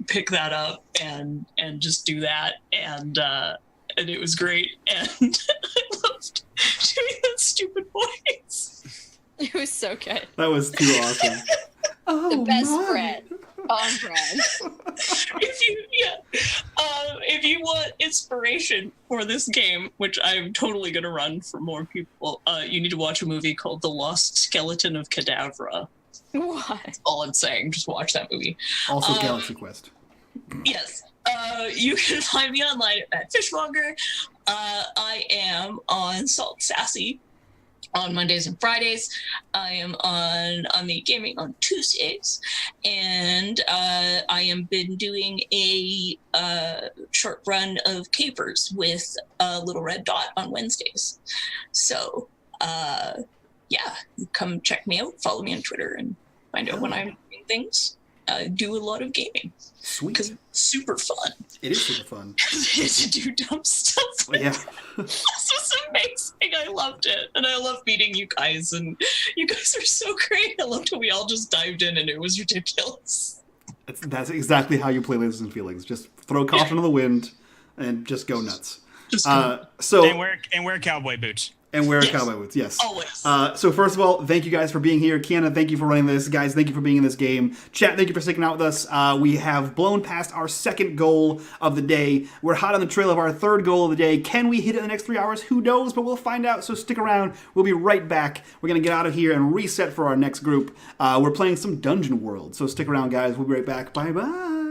pick that up and just do that. And it was great. And I loved doing that stupid voice. It was so good. That was too awesome. The best bread on bread. If you want inspiration for this game, which I'm totally going to run for more people, you need to watch a movie called The Lost Skeleton of Cadavra. What? That's all I'm saying. Just watch that movie. Also Galaxy Quest. Yes. You can find me online at Fishmonger. I am on Salt Sassy on Mondays and Fridays. I am on unMadeGaming on Tuesdays. And I am been doing a short run of Capers with Little Red Dot on Wednesdays. So, come check me out. Follow me on Twitter and find out when I'm doing things. Do a lot of gaming. Sweet. Because it's super fun. It is super fun. To do dumb stuff. Yeah. This was amazing. I loved it. And I love meeting you guys. And you guys are so great. I loved how we all just dived in and it was ridiculous. That's exactly how you play Lasers and Feelings. Just throw caution to the wind and just go nuts. Just and wear cowboy boots. And wear Yes. cowboy boots, yes. Always. So first of all, thank you guys for being here. Kiana, thank you for running this. Guys, thank you for being in this game. Chat, thank you for sticking out with us. We have blown past our second goal of the day. We're hot on the trail of our third goal of the day. Can we hit it in the next 3 hours? Who knows, but we'll find out. So stick around. We'll be right back. We're going to get out of here and reset for our next group. We're playing some Dungeon World. So stick around, guys. We'll be right back. Bye-bye.